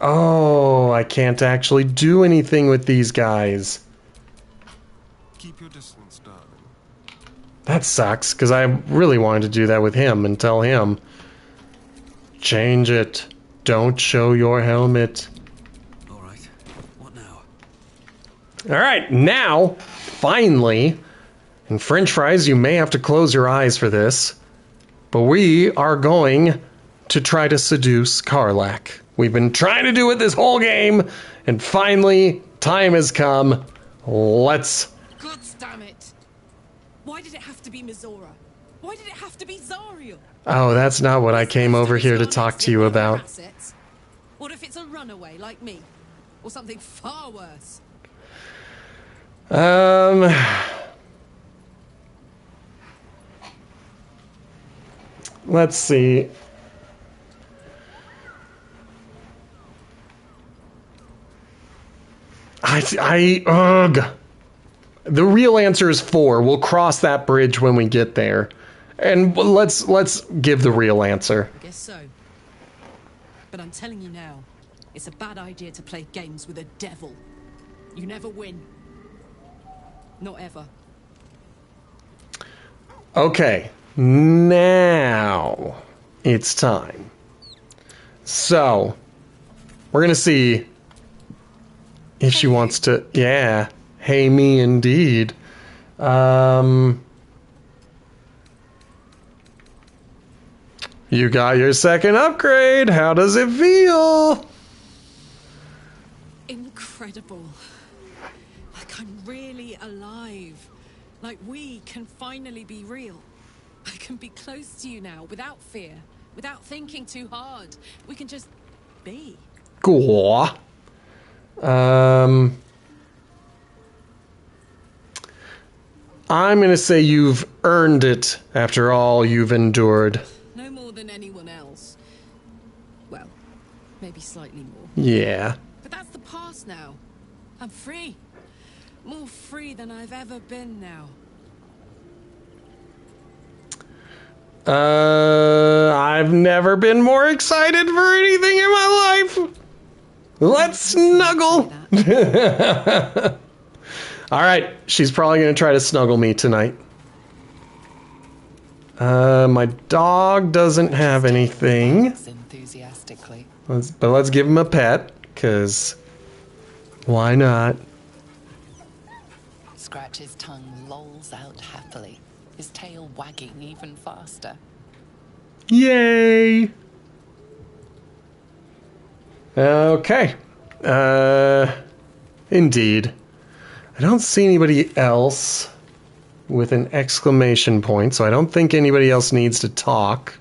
Oh, I can't actually do anything with these guys. Keep your distance, darling. That sucks, because I really wanted to do that with him and tell him, change it. Don't show your helmet. Alright, what now? Alright, now, finally, in French fries, you may have to close your eyes for this, but we are going to try to seduce Karlach. We've been trying to do it this whole game, and finally, time has come. Let's... God damn it! Why did it have to be Mizora? Why did it have to be Zariel? Oh, that's not what I came over here to talk to you about. Assets? What if it's a runaway like me? Or something far worse? Let's see. Ugh. The real answer is 4. We'll cross that bridge when we get there. And let's give the real answer. I guess so. But I'm telling you now, it's a bad idea to play games with a devil. You never win. Not ever. Okay. Now it's time. So, we're going to see if she wants to... Yeah. Hey me indeed. You got your second upgrade. How does it feel? Incredible. Like I'm really alive. Like we can finally be real. I can be close to you now without fear, without thinking too hard. We can just be. Cool. I'm going to say you've earned it after all you've endured. No more than anyone else. Well, maybe slightly more. Yeah. But that's the past now. I'm free. More free than I've ever been now. I've never been more excited for anything in my life. Let's snuggle. All right, she's probably going to try to snuggle me tonight. My dog doesn't have anything. Enthusiastically. But let's give him a pet, because why not? Scratch's tongue lolls out happily, his tail wagging even faster. Yay! Okay. Indeed. I don't see anybody else with an exclamation point, so I don't think anybody else needs to talk.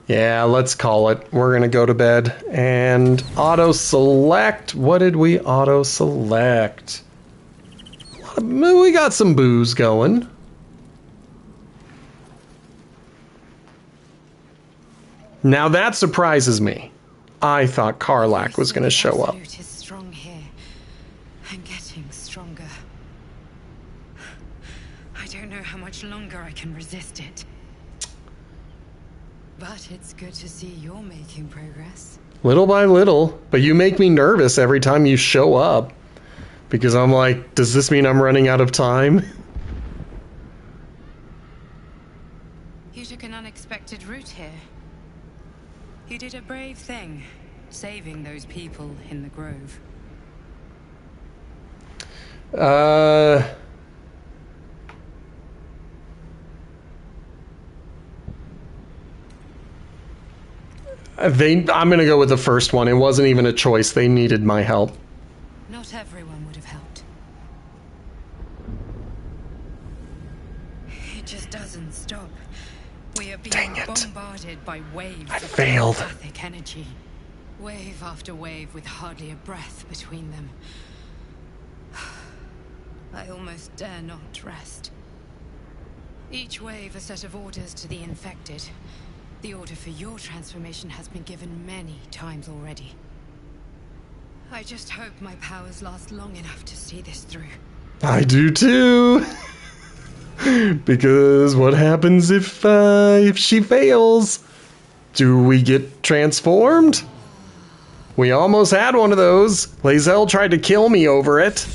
Yeah, let's call it. We're going to go to bed and auto-select. What did we auto-select? We got some booze going. Now that surprises me. I thought Karlach was going to show up. Absolute is strong here. I'm getting stronger. I don't know how much longer I can resist it. But it's good to see you're making progress. Little by little, but you make me nervous every time you show up. Because I'm like, does this mean I'm running out of time? You took an unexpected route here. You did a brave thing, saving those people in the grove. I'm gonna go with the first one. It wasn't even a choice. They needed my help. Not everyone would have helped. It just doesn't stop. We are being bombarded by waves of telepathic energy. Wave after wave with hardly a breath between them. I almost dare not rest. Each wave a set of orders to the infected. The order for your transformation has been given many times already. I just hope my powers last long enough to see this through. I do too. Because what happens if she fails? Do we get transformed? We almost had one of those. Lae'zel tried to kill me over it.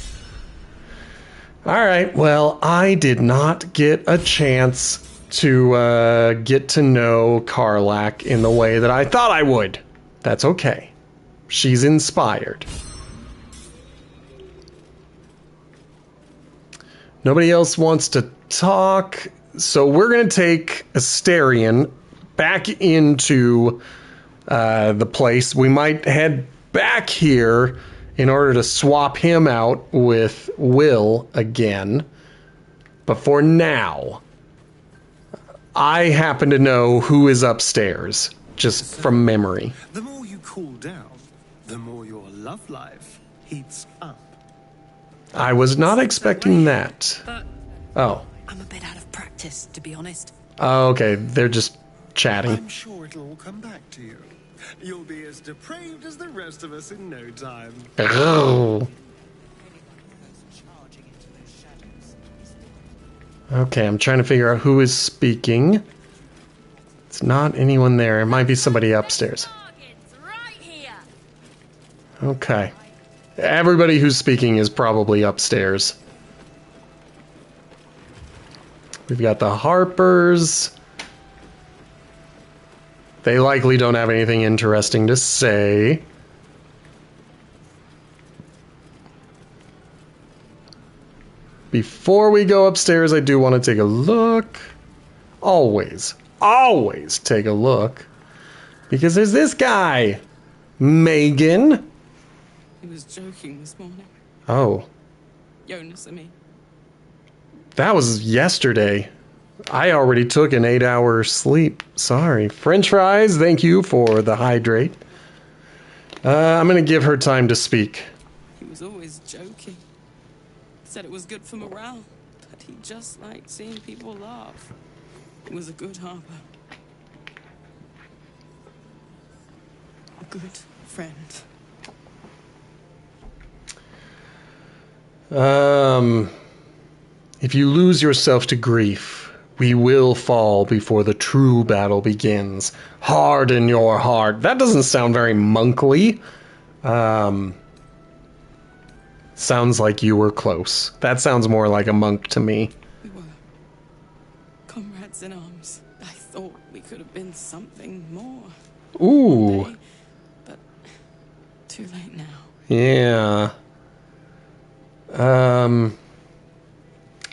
Alright, well, I did not get a chance to get to know Karlach in the way that I thought I would. That's okay. She's inspired. Nobody else wants to talk, so we're going to take Asterion back into the place. We might head back here in order to swap him out with Will again. But for now, I happen to know who is upstairs, just from memory. The more you cool down, the more your love life heats up. I was not expecting that. Oh. I'm a bit out of practice, to be honest. Oh, okay. They're just chatting. I'm sure it'll all come back to you. You'll be as depraved as the rest of us in no time. Oh. Okay, I'm trying to figure out who is speaking. It's not anyone there. It might be somebody upstairs. Okay. Everybody who's speaking is probably upstairs. We've got the Harpers. They likely don't have anything interesting to say. Before we go upstairs, I do want to take a look. Always take a look. Because there's this guy, Megan. He was joking this morning. Oh. Jonas, I mean. That was yesterday. I already took an 8-hour sleep. Sorry. French fries, thank you for the hydrate. I'm going to give her time to speak. He was always joking. Said it was good for morale, but he just liked seeing people laugh. He was a good harper. A good friend. If you lose yourself to grief, we will fall before the true battle begins. Harden your heart. That doesn't sound very monkly. Sounds like you were close. That sounds more like a monk to me. We were comrades in arms. I thought we could have been something more. Ooh. Day, but too late now. Yeah.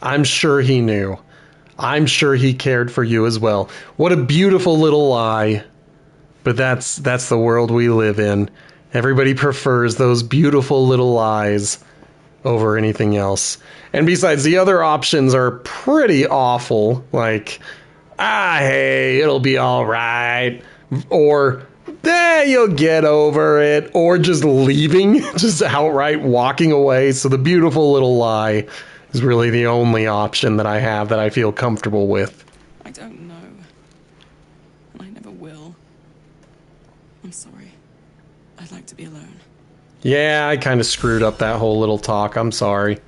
I'm sure he knew. I'm sure he cared for you as well. What a beautiful little lie But that's the world we live in. Everybody prefers those beautiful little lies over anything else. And besides, the other options are pretty awful. Like, hey, it'll be all right. Or, you'll get over it. Or just leaving, just outright walking away. So the beautiful little lie is really the only option that I have that I feel comfortable with. I don't know. And I never will. I'm sorry. I'd like to be alone. Yeah, I kind of screwed up that whole little talk. I'm sorry.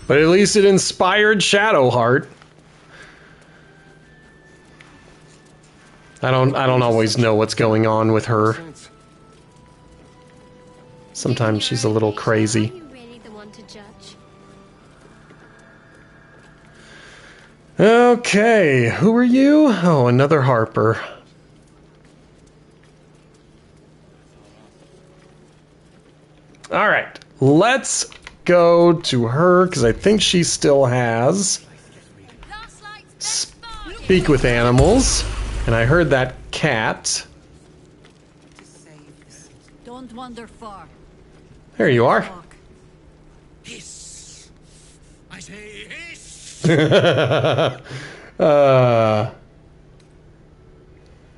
But at least it inspired Shadowheart. I don't always know what's going on with her. Sometimes she's a little crazy. Are you really the one to judge? Okay, who are you? Oh, another Harper. All right, let's go to her because I think she still has Speak with Animals, and I heard that cat. Don't wander far. There you are. Hiss. I say hiss.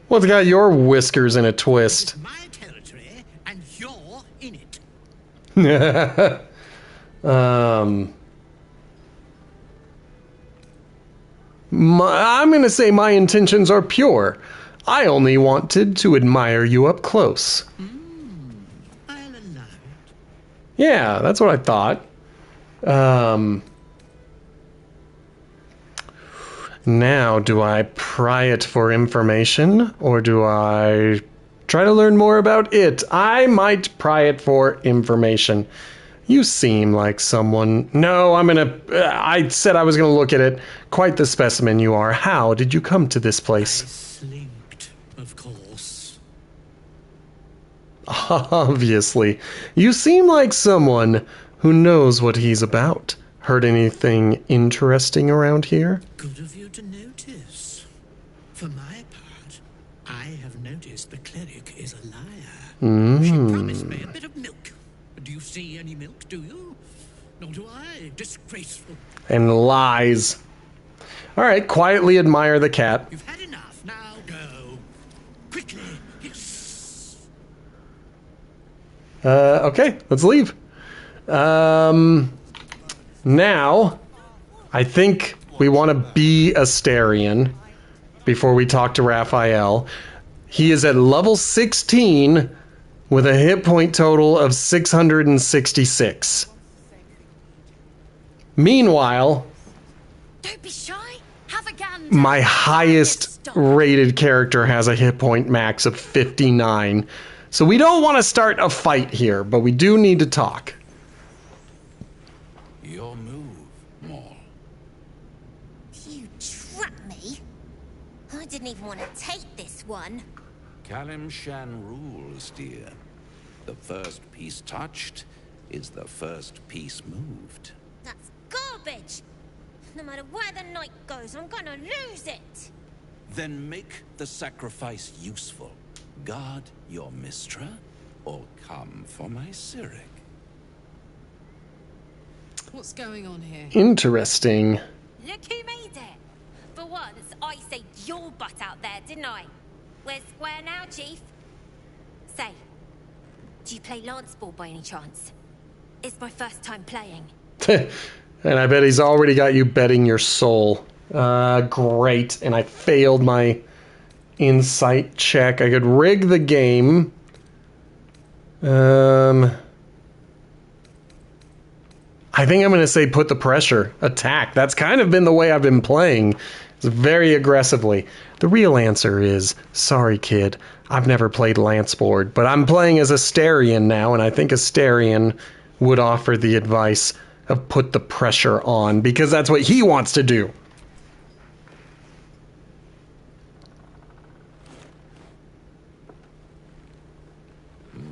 What's got your whiskers in a twist? My territory, and you're in it. I'm going to say my intentions are pure. I only wanted to admire you up close. I'll allow it. Yeah, that's what I thought. Now, do I pry it for information, or do I try to learn more about it? I might pry it for information. You seem like someone... No, I said I was gonna look at it. Quite the specimen you are. How did you come to this place? I slinked, of course. Obviously. You seem like someone who knows what he's about. Heard anything interesting around here? Good of you to notice. For my part, I have noticed the cleric is a liar. She promised me a bit of milk. Do you see any milk, do you? Nor do I. Disgraceful. And lies. All right, quietly admire the cat. You've had enough. Now go. Quickly. Yes. Okay, let's leave. Now, I think we want to be Astarion before we talk to Raphael. He is at level 16 with a hit point total of 666. Meanwhile, Don't be shy. Have a gander. my highest rated character has a hit point max of 59. So we don't want to start a fight here, but we do need to talk. Your move, Maul. You trapped me? I didn't even want to take this one. Kalimshan rules, dear. The first piece touched is the first piece moved. That's garbage. No matter where the night goes, I'm gonna lose it. Then make the sacrifice useful. Guard your Mistra, or come for my Cyric. What's going on here? Interesting. Look who made it. For once, I saved your butt out there, didn't I? We're square now, Chief. Say, do you play lance ball by any chance? It's my first time playing. And I bet he's already got you betting your soul. Great. And I failed my insight check. I could rig the game. I think I'm going to say put the pressure. Attack. That's kind of been the way I've been playing. It's very aggressively. The real answer is, sorry kid, I've never played Lance Board, but I'm playing as Astarion now, and I think Astarion would offer the advice of put the pressure on, because that's what he wants to do.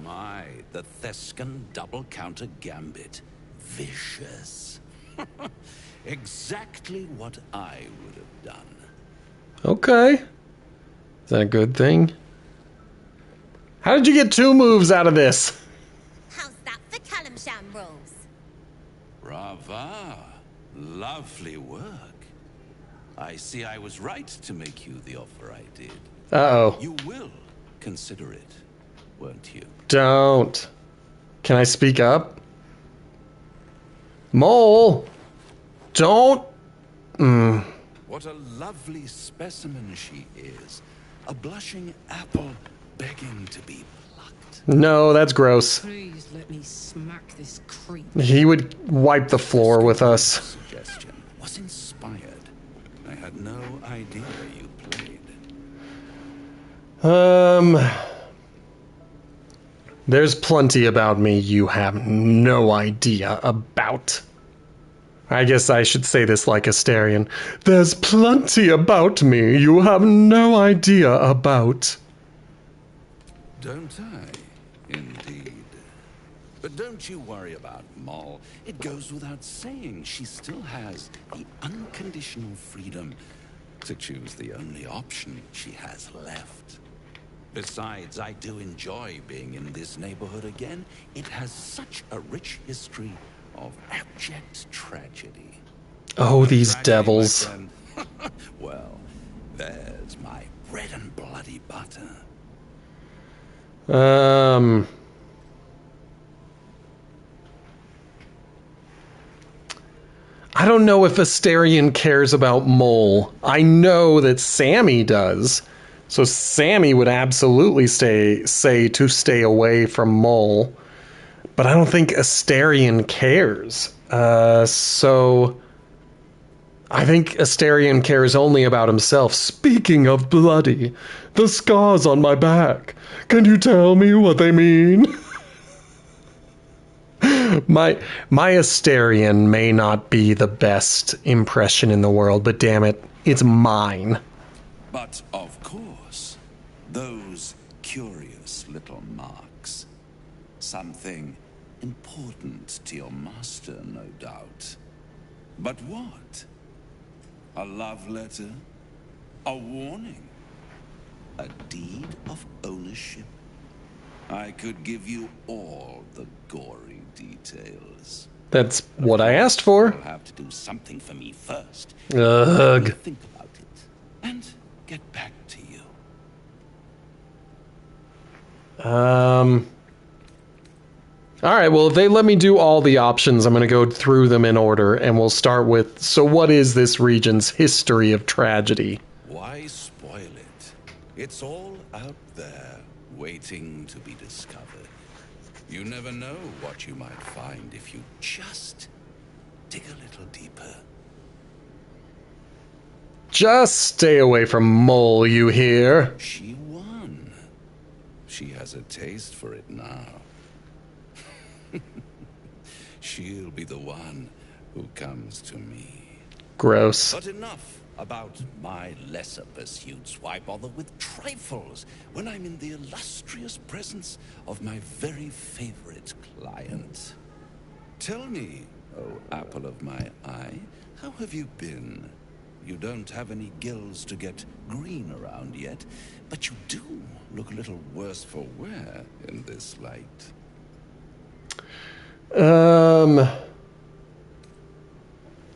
My, the Thescan double counter gambit. Vicious. Exactly what I would have done. Okay. Is that a good thing? How did you get 2 moves out of this? How's that for Kalimshan rules? Brava. Lovely work. I see I was right to make you the offer I did. Uh-oh. You will consider it, won't you? Don't. Can I speak up? Mole! Don't! What a lovely specimen she is. A blushing apple begging to be plucked. No, that's gross. Please let me smack this creep. He would wipe the floor with us. Suggestion was inspired. I had no idea you played. There's plenty about me you have no idea about. I guess I should say this like Asterion. There's plenty about me you have no idea about. Don't I? Indeed. But don't you worry about Moll. It goes without saying she still has the unconditional freedom to choose the only option she has left. Besides, I do enjoy being in this neighborhood again. It has such a rich history of abject tragedy. Oh, these devils. Well, there's my bread and bloody butter. I don't know if Asterion cares about Mole. I know that Sammy does. So Sammy would absolutely say to stay away from Mole. But I don't think Asterion cares. So I think Asterion cares only about himself. Speaking of bloody, the scars on my back. Can you tell me what they mean? My Asterion may not be the best impression in the world, but damn it, it's mine. But of course, those curious little marks. Something important to your master, no doubt. But what? A love letter? A warning? A deed of ownership? I could give you all the gory details. That's what I asked for. You'll have to do something for me first. Ugh. Let me think about it and get back to you. All right, well, if they let me do all the options, I'm going to go through them in order, and we'll start with, so what is this region's history of tragedy? Why spoil it? It's all out there, waiting to be discovered. You never know what you might find if you just dig a little deeper. Just stay away from Mole, you hear? She won. She has a taste for it now. She'll be the one who comes to me. Gross. But enough about my lesser pursuits. Why bother with trifles when I'm in the illustrious presence of my very favorite client? Tell me, oh apple of my eye, how have you been? You don't have any gills to get green around yet, but you do look a little worse for wear in this light.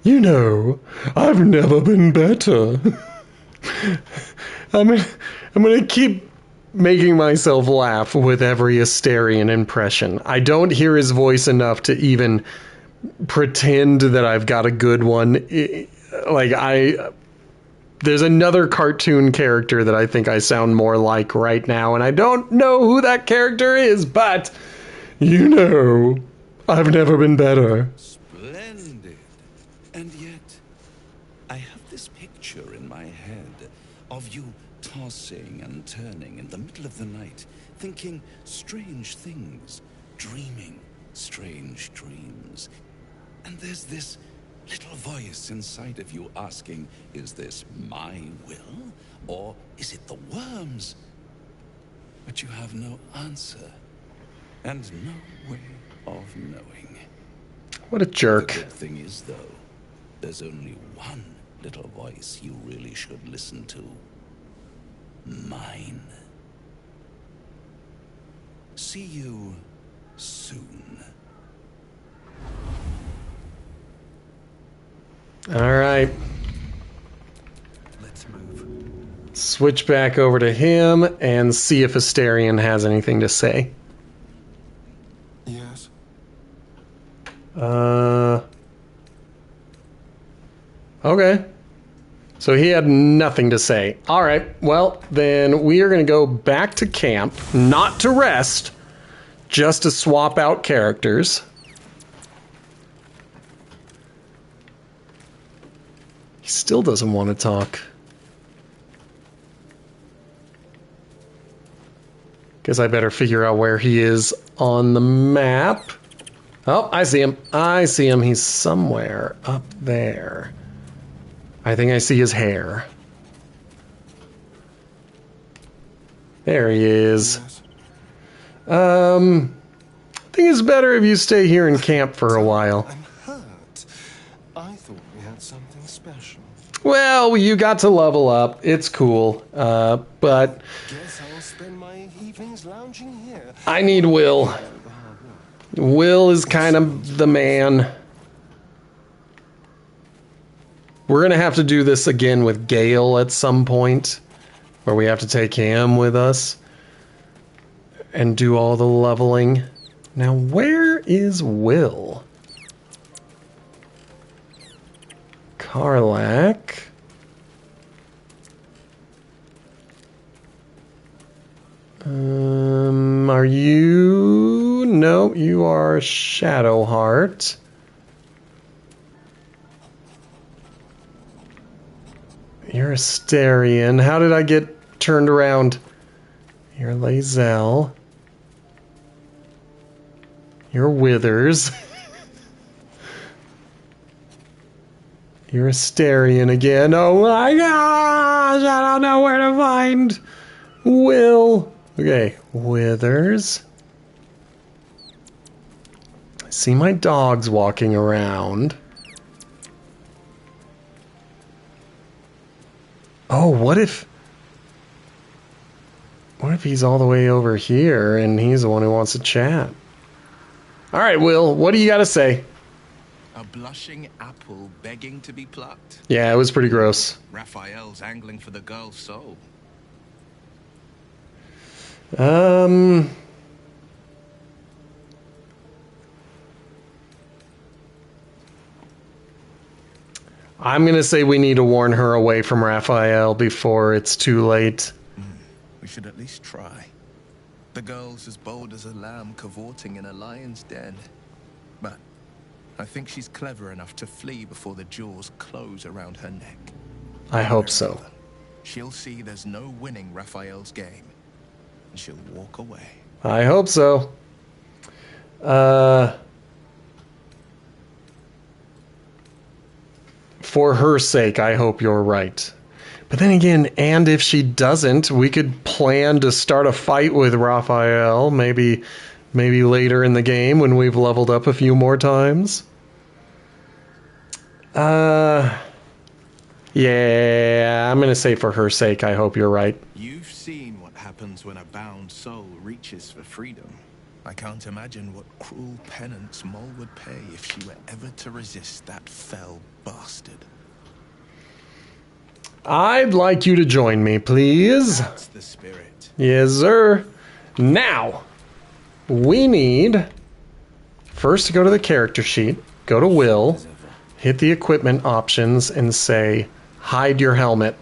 You know, I've never been better. I'm gonna keep making myself laugh with every Asterion impression. I don't hear his voice enough to even pretend that I've got a good one. There's another cartoon character that I think I sound more like right now, and I don't know who that character is, but you know, I've never been better. Splendid. And yet, I have this picture in my head of you tossing and turning in the middle of the night, thinking strange things, dreaming strange dreams. And there's this little voice inside of you asking, is this my will, or is it the worms? But you have no answer, and no way of knowing. What a jerk. The good thing is, though, there's only one little voice you really should listen to. mine. See you soon. All right. Let's move. Switch back over to him and see if Asterion has anything to say. Yes. Okay. So he had nothing to say. All right. Well, then we are going to go back to camp, not to rest, just to swap out characters. He still doesn't want to talk. Guess I better figure out where he is on the map. Oh, I see him. I see him. He's somewhere up there. I think I see his hair. There he is. I think it's better if you stay here in camp for a while. I'm hurt. I thought we had something special. Well, you got to level up. It's cool. But Guess I'll spend my evenings lounging here. I need Will. Will is kind of the man. We're going to have to do this again with Gale at some point, where we have to take him with us and do all the leveling. Now, where is Will? Karlak. Are you... No, you are Shadowheart. You're Asterion. How did I get turned around? You're Lae'zel. You're Withers. You're Asterion again. Oh my gosh! I don't know where to find Will. Okay, Withers. I see my dogs walking around. Oh, what if he's all the way over here and he's the one who wants to chat? All right, Will, what do you got to say? A blushing apple begging to be plucked. Yeah, it was pretty gross. Raphael's angling for the girl's soul. I'm going to say we need to warn her away from Raphael before it's too late. We should at least try. The girl's as bold as a lamb cavorting in a lion's den. But I think she's clever enough to flee before the jaws close around her neck. I hope so. She'll see there's no winning Raphael's game, and she'll walk away. I hope so. For her sake, I hope you're right. But then again, and if she doesn't, we could plan to start a fight with Raphael, maybe later in the game when we've leveled up a few more times. Yeah, I'm going to say for her sake, I hope you're right. You've seen what happens when a bound soul reaches for freedom. I can't imagine what cruel penance Mol would pay if she were ever to resist that fell bastard. I'd like you to join me, please. That's the spirit. Yes, sir. Now, we need first to go to the character sheet, go to Will, hit the equipment options, and say, hide your helmet.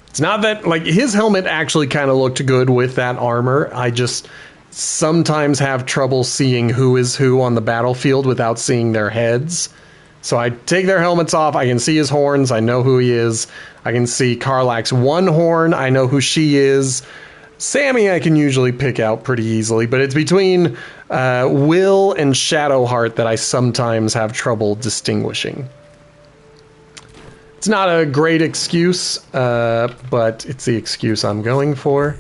It's not that, like, his helmet actually kind of looked good with that armor. I just sometimes have trouble seeing who is who on the battlefield without seeing their heads. So I take their helmets off, I can see his horns, I know who he is. I can see Karlak's one horn, I know who she is. Sammy I can usually pick out pretty easily, but it's between Will and Shadowheart that I sometimes have trouble distinguishing. It's not a great excuse, but it's the excuse I'm going for.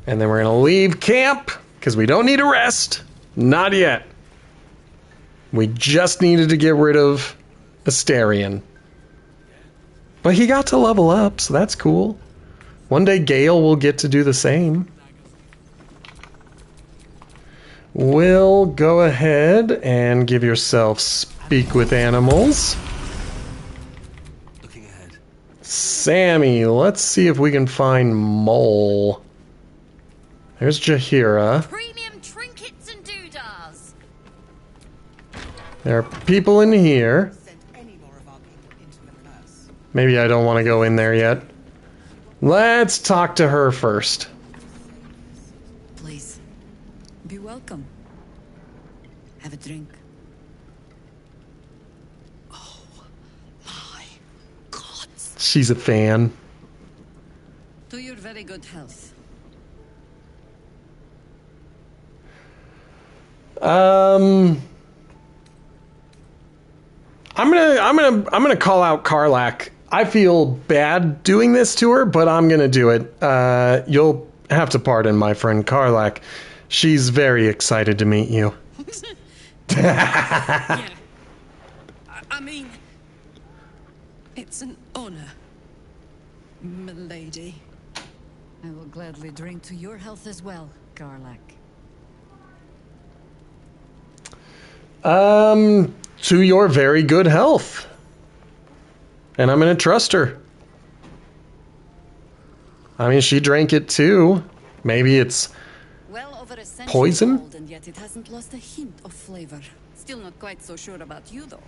And then we're going to leave camp, because we don't need a rest. Not yet. We just needed to get rid of Asterion. But he got to level up, so that's cool. One day Gale will get to do the same. We'll go ahead and give yourself speak with animals. Looking ahead. Sammy, let's see if we can find Mole. There's Jaheira. Premium trinkets and doodahs. There are people in here. Maybe I don't want to go in there yet. Let's talk to her first. Please, be welcome. Have a drink. Oh, my God. She's a fan. To your very good health. I'm gonna call out Karlach. I feel bad doing this to her, but I'm gonna do it. You'll have to pardon my friend Karlach. She's very excited to meet you. Yeah. I mean, it's an honor, milady. I will gladly drink to your health as well, Karlach. To your very good health. And I'm gonna trust her. I mean, she drank it too. Maybe it's Well over a century poison? old, and yet it hasn't lost a hint of flavor. Still not quite so sure about you, though.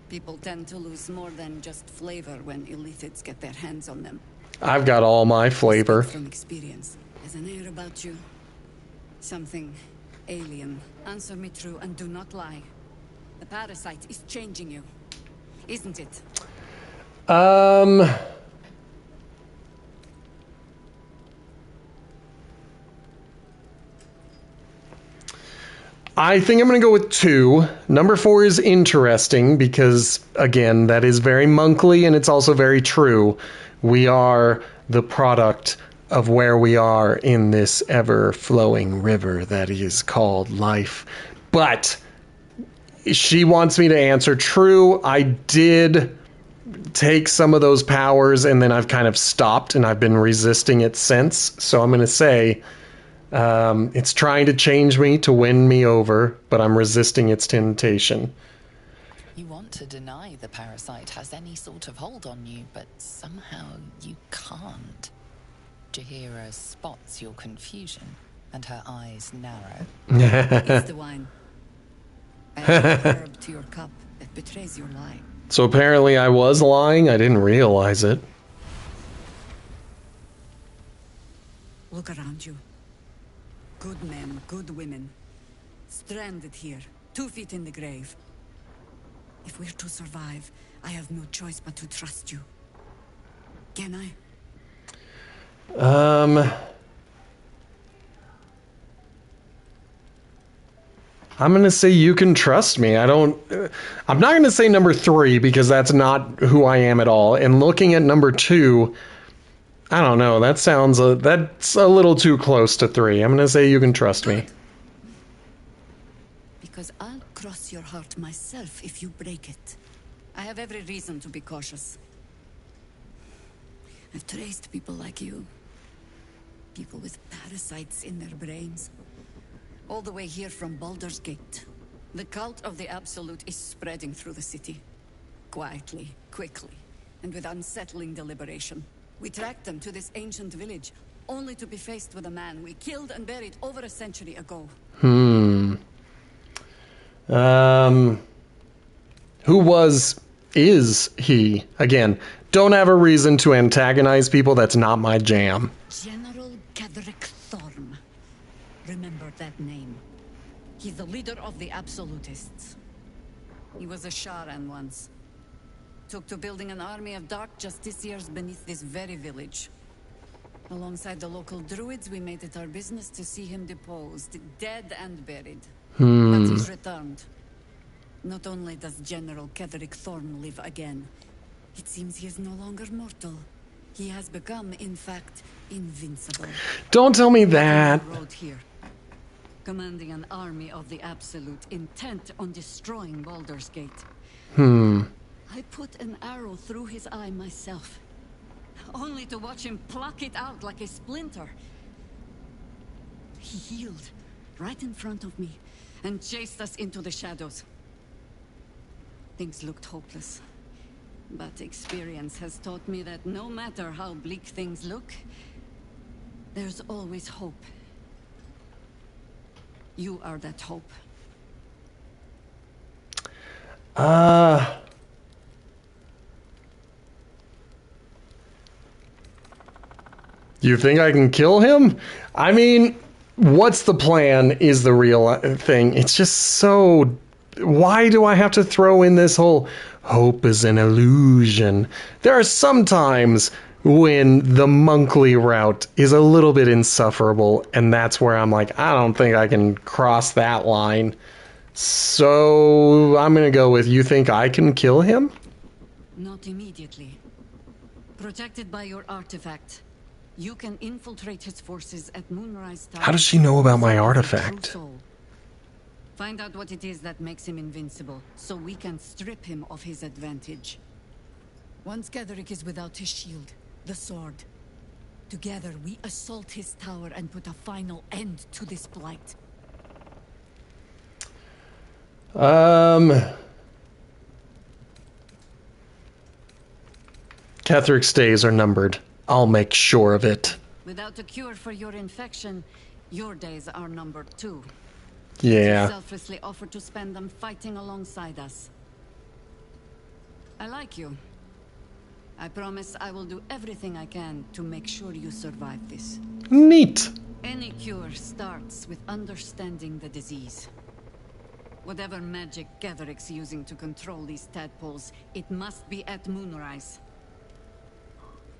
People tend to lose more than just flavor when illithids get their hands on them. I've got all my flavor. From experience, there's an air about you. Something alien. Answer me true and do not lie. The parasite is changing you, isn't it? I think I'm going to go with 2. Number 4 is interesting because, again, that is very monkly and it's also very true. We are the product of where we are in this ever-flowing river that is called life. But she wants me to answer true. I did take some of those powers and then I've kind of stopped and I've been resisting it since. So I'm going to say it's trying to change me to win me over, but I'm resisting its temptation. You want to deny the parasite has any sort of hold on you, but somehow you can't. Jaheira spots your confusion, and her eyes narrow. It's the wine. Add a herb to your cup that betrays your lie. So apparently I was lying. I didn't realize it. Look around you. Good men, good women. Stranded here, 2 feet in the grave. If we're to survive, I have no choice but to trust you. Can I? I'm going to say you can trust me. I'm not going to say number 3 because that's not who I am at all. And looking at number 2, I don't know. That's a little too close to 3. I'm going to say you can trust me. Because I'll cross your heart myself if you break it. I have every reason to be cautious. I've traced people like you. People with parasites in their brains. All the way here from Baldur's Gate. The cult of the Absolute is spreading through the city. Quietly, quickly, and with unsettling deliberation. We tracked them to this ancient village, only to be faced with a man we killed and buried over a century ago. Is he? Again, don't have a reason to antagonize people. That's not my jam. General Ketheric Thorm. Remember that name. He's the leader of the Absolutists. He was a Sharan once. Took to building an army of dark justiciars beneath this very village. Alongside the local druids, we made it our business to see him deposed, dead and buried. But he's returned. Not only does General Ketheric Thorm live again, it seems he is no longer mortal. He has become, in fact, invincible. Don't tell me that. Rode here, commanding an army of the Absolute, intent on destroying Baldur's Gate. I put an arrow through his eye myself, only to watch him pluck it out like a splinter. He healed right in front of me and chased us into the shadows. Things looked hopeless, but experience has taught me that no matter how bleak things look, there's always hope. You are that hope. You think I can kill him? I mean, what's the plan is the real thing. It's just so... Why do I have to throw in this whole hope is an illusion? There are some times when the monkly route is a little bit insufferable, and that's where I'm like, I don't think I can cross that line. So I'm going to go with, you think I can kill him? Not immediately. Protected by your artifact, you can infiltrate his forces at Moonrise Tower. How does she know about my artifact? Find out what it is that makes him invincible, so we can strip him of his advantage. Once Ketheric is without his shield, the sword, together we assault his tower and put a final end to this blight. Ketheric's days are numbered. I'll make sure of it. Without a cure for your infection, your days are numbered too. Yeah. You selflessly offer to spend them fighting alongside us. I like you. I promise I will do everything I can to make sure you survive this. Neat. Any cure starts with understanding the disease. Whatever magic Ketheric's using to control these tadpoles, it must be at Moonrise.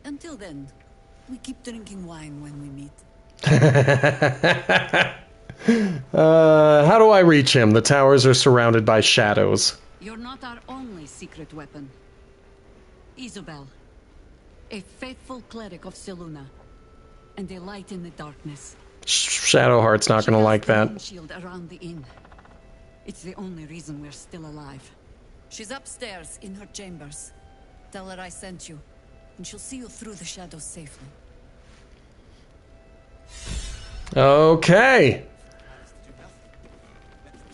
Until then, we keep drinking wine when we meet. How do I reach him? The towers are surrounded by shadows. You're not our only secret weapon. Isabel, a faithful cleric of Selûne, and a light in the darkness. Shadowheart's not going to like that. Shield around the inn. It's the only reason we're still alive. She's upstairs in her chambers. Tell her I sent you, and she'll see you through the shadows safely. Okay.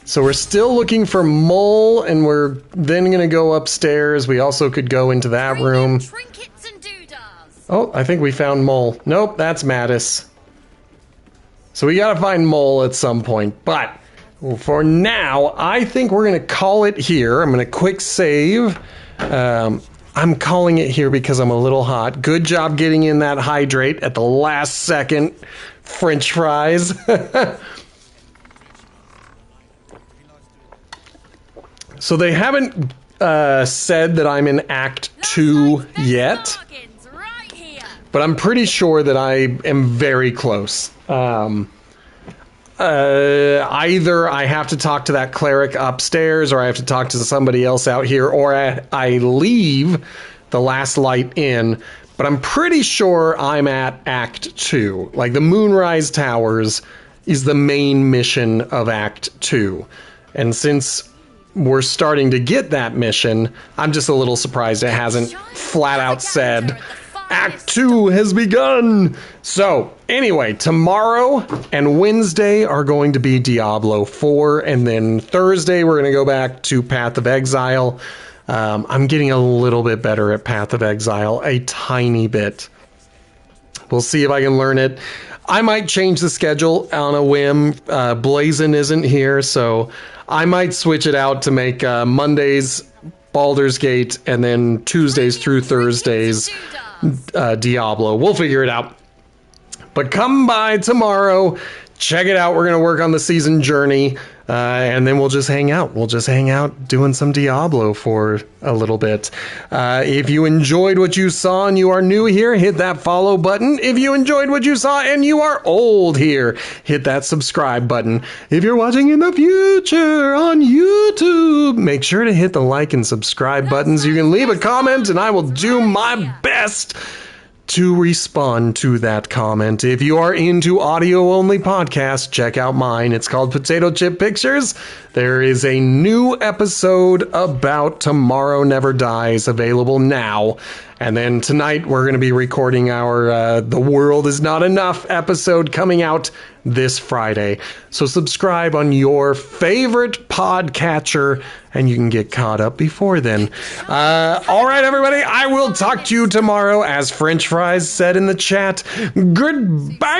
So we're still looking for Mole, and we're then going to go upstairs. We also could go into that room. Trinkets and doodahs. Oh, I think we found Mole. Nope, that's Mattis. So we got to find Mole at some point. But for now, I think we're going to call it here. I'm going to quick save. I'm calling it here because I'm a little hot. Good job getting in that hydrate at the last second. French fries. So they haven't said that I'm in Act 2 yet, but I'm pretty sure that I am very close. Either I have to talk to that cleric upstairs, or I have to talk to somebody else out here, or I leave the Last Light Inn, but I'm pretty sure I'm at Act 2. Like, the Moonrise Towers is the main mission of Act 2. And since we're starting to get that mission, I'm just a little surprised it hasn't flat out said, Act 2 has begun! So, anyway, tomorrow and Wednesday are going to be Diablo 4, and then Thursday we're going to go back to Path of Exile. I'm getting a little bit better at Path of Exile, a tiny bit. We'll see if I can learn it. I might change the schedule on a whim. Blazin isn't here, so I might switch it out to make Mondays Baldur's Gate and then Tuesdays through Thursdays Diablo. We'll figure it out. But come by tomorrow. Check it out. We're going to work on the season journey. And then we'll just hang out. We'll just hang out doing some Diablo for a little bit. If you enjoyed what you saw and you are new here, hit that follow button. If you enjoyed what you saw and you are old here, hit that subscribe button. If you're watching in the future on YouTube, make sure to hit the like and subscribe buttons. You can leave a comment and I will do my best to respond to that comment. If you are into audio-only podcasts, check out mine. It's called Potato Chip Pictures. There is a new episode about Tomorrow Never Dies available now. And then tonight we're going to be recording our The World Is Not Enough episode coming out this Friday. So subscribe on your favorite podcatcher and you can get caught up before then. All right, everybody, I will talk to you tomorrow, as French Fries said in the chat. Goodbye!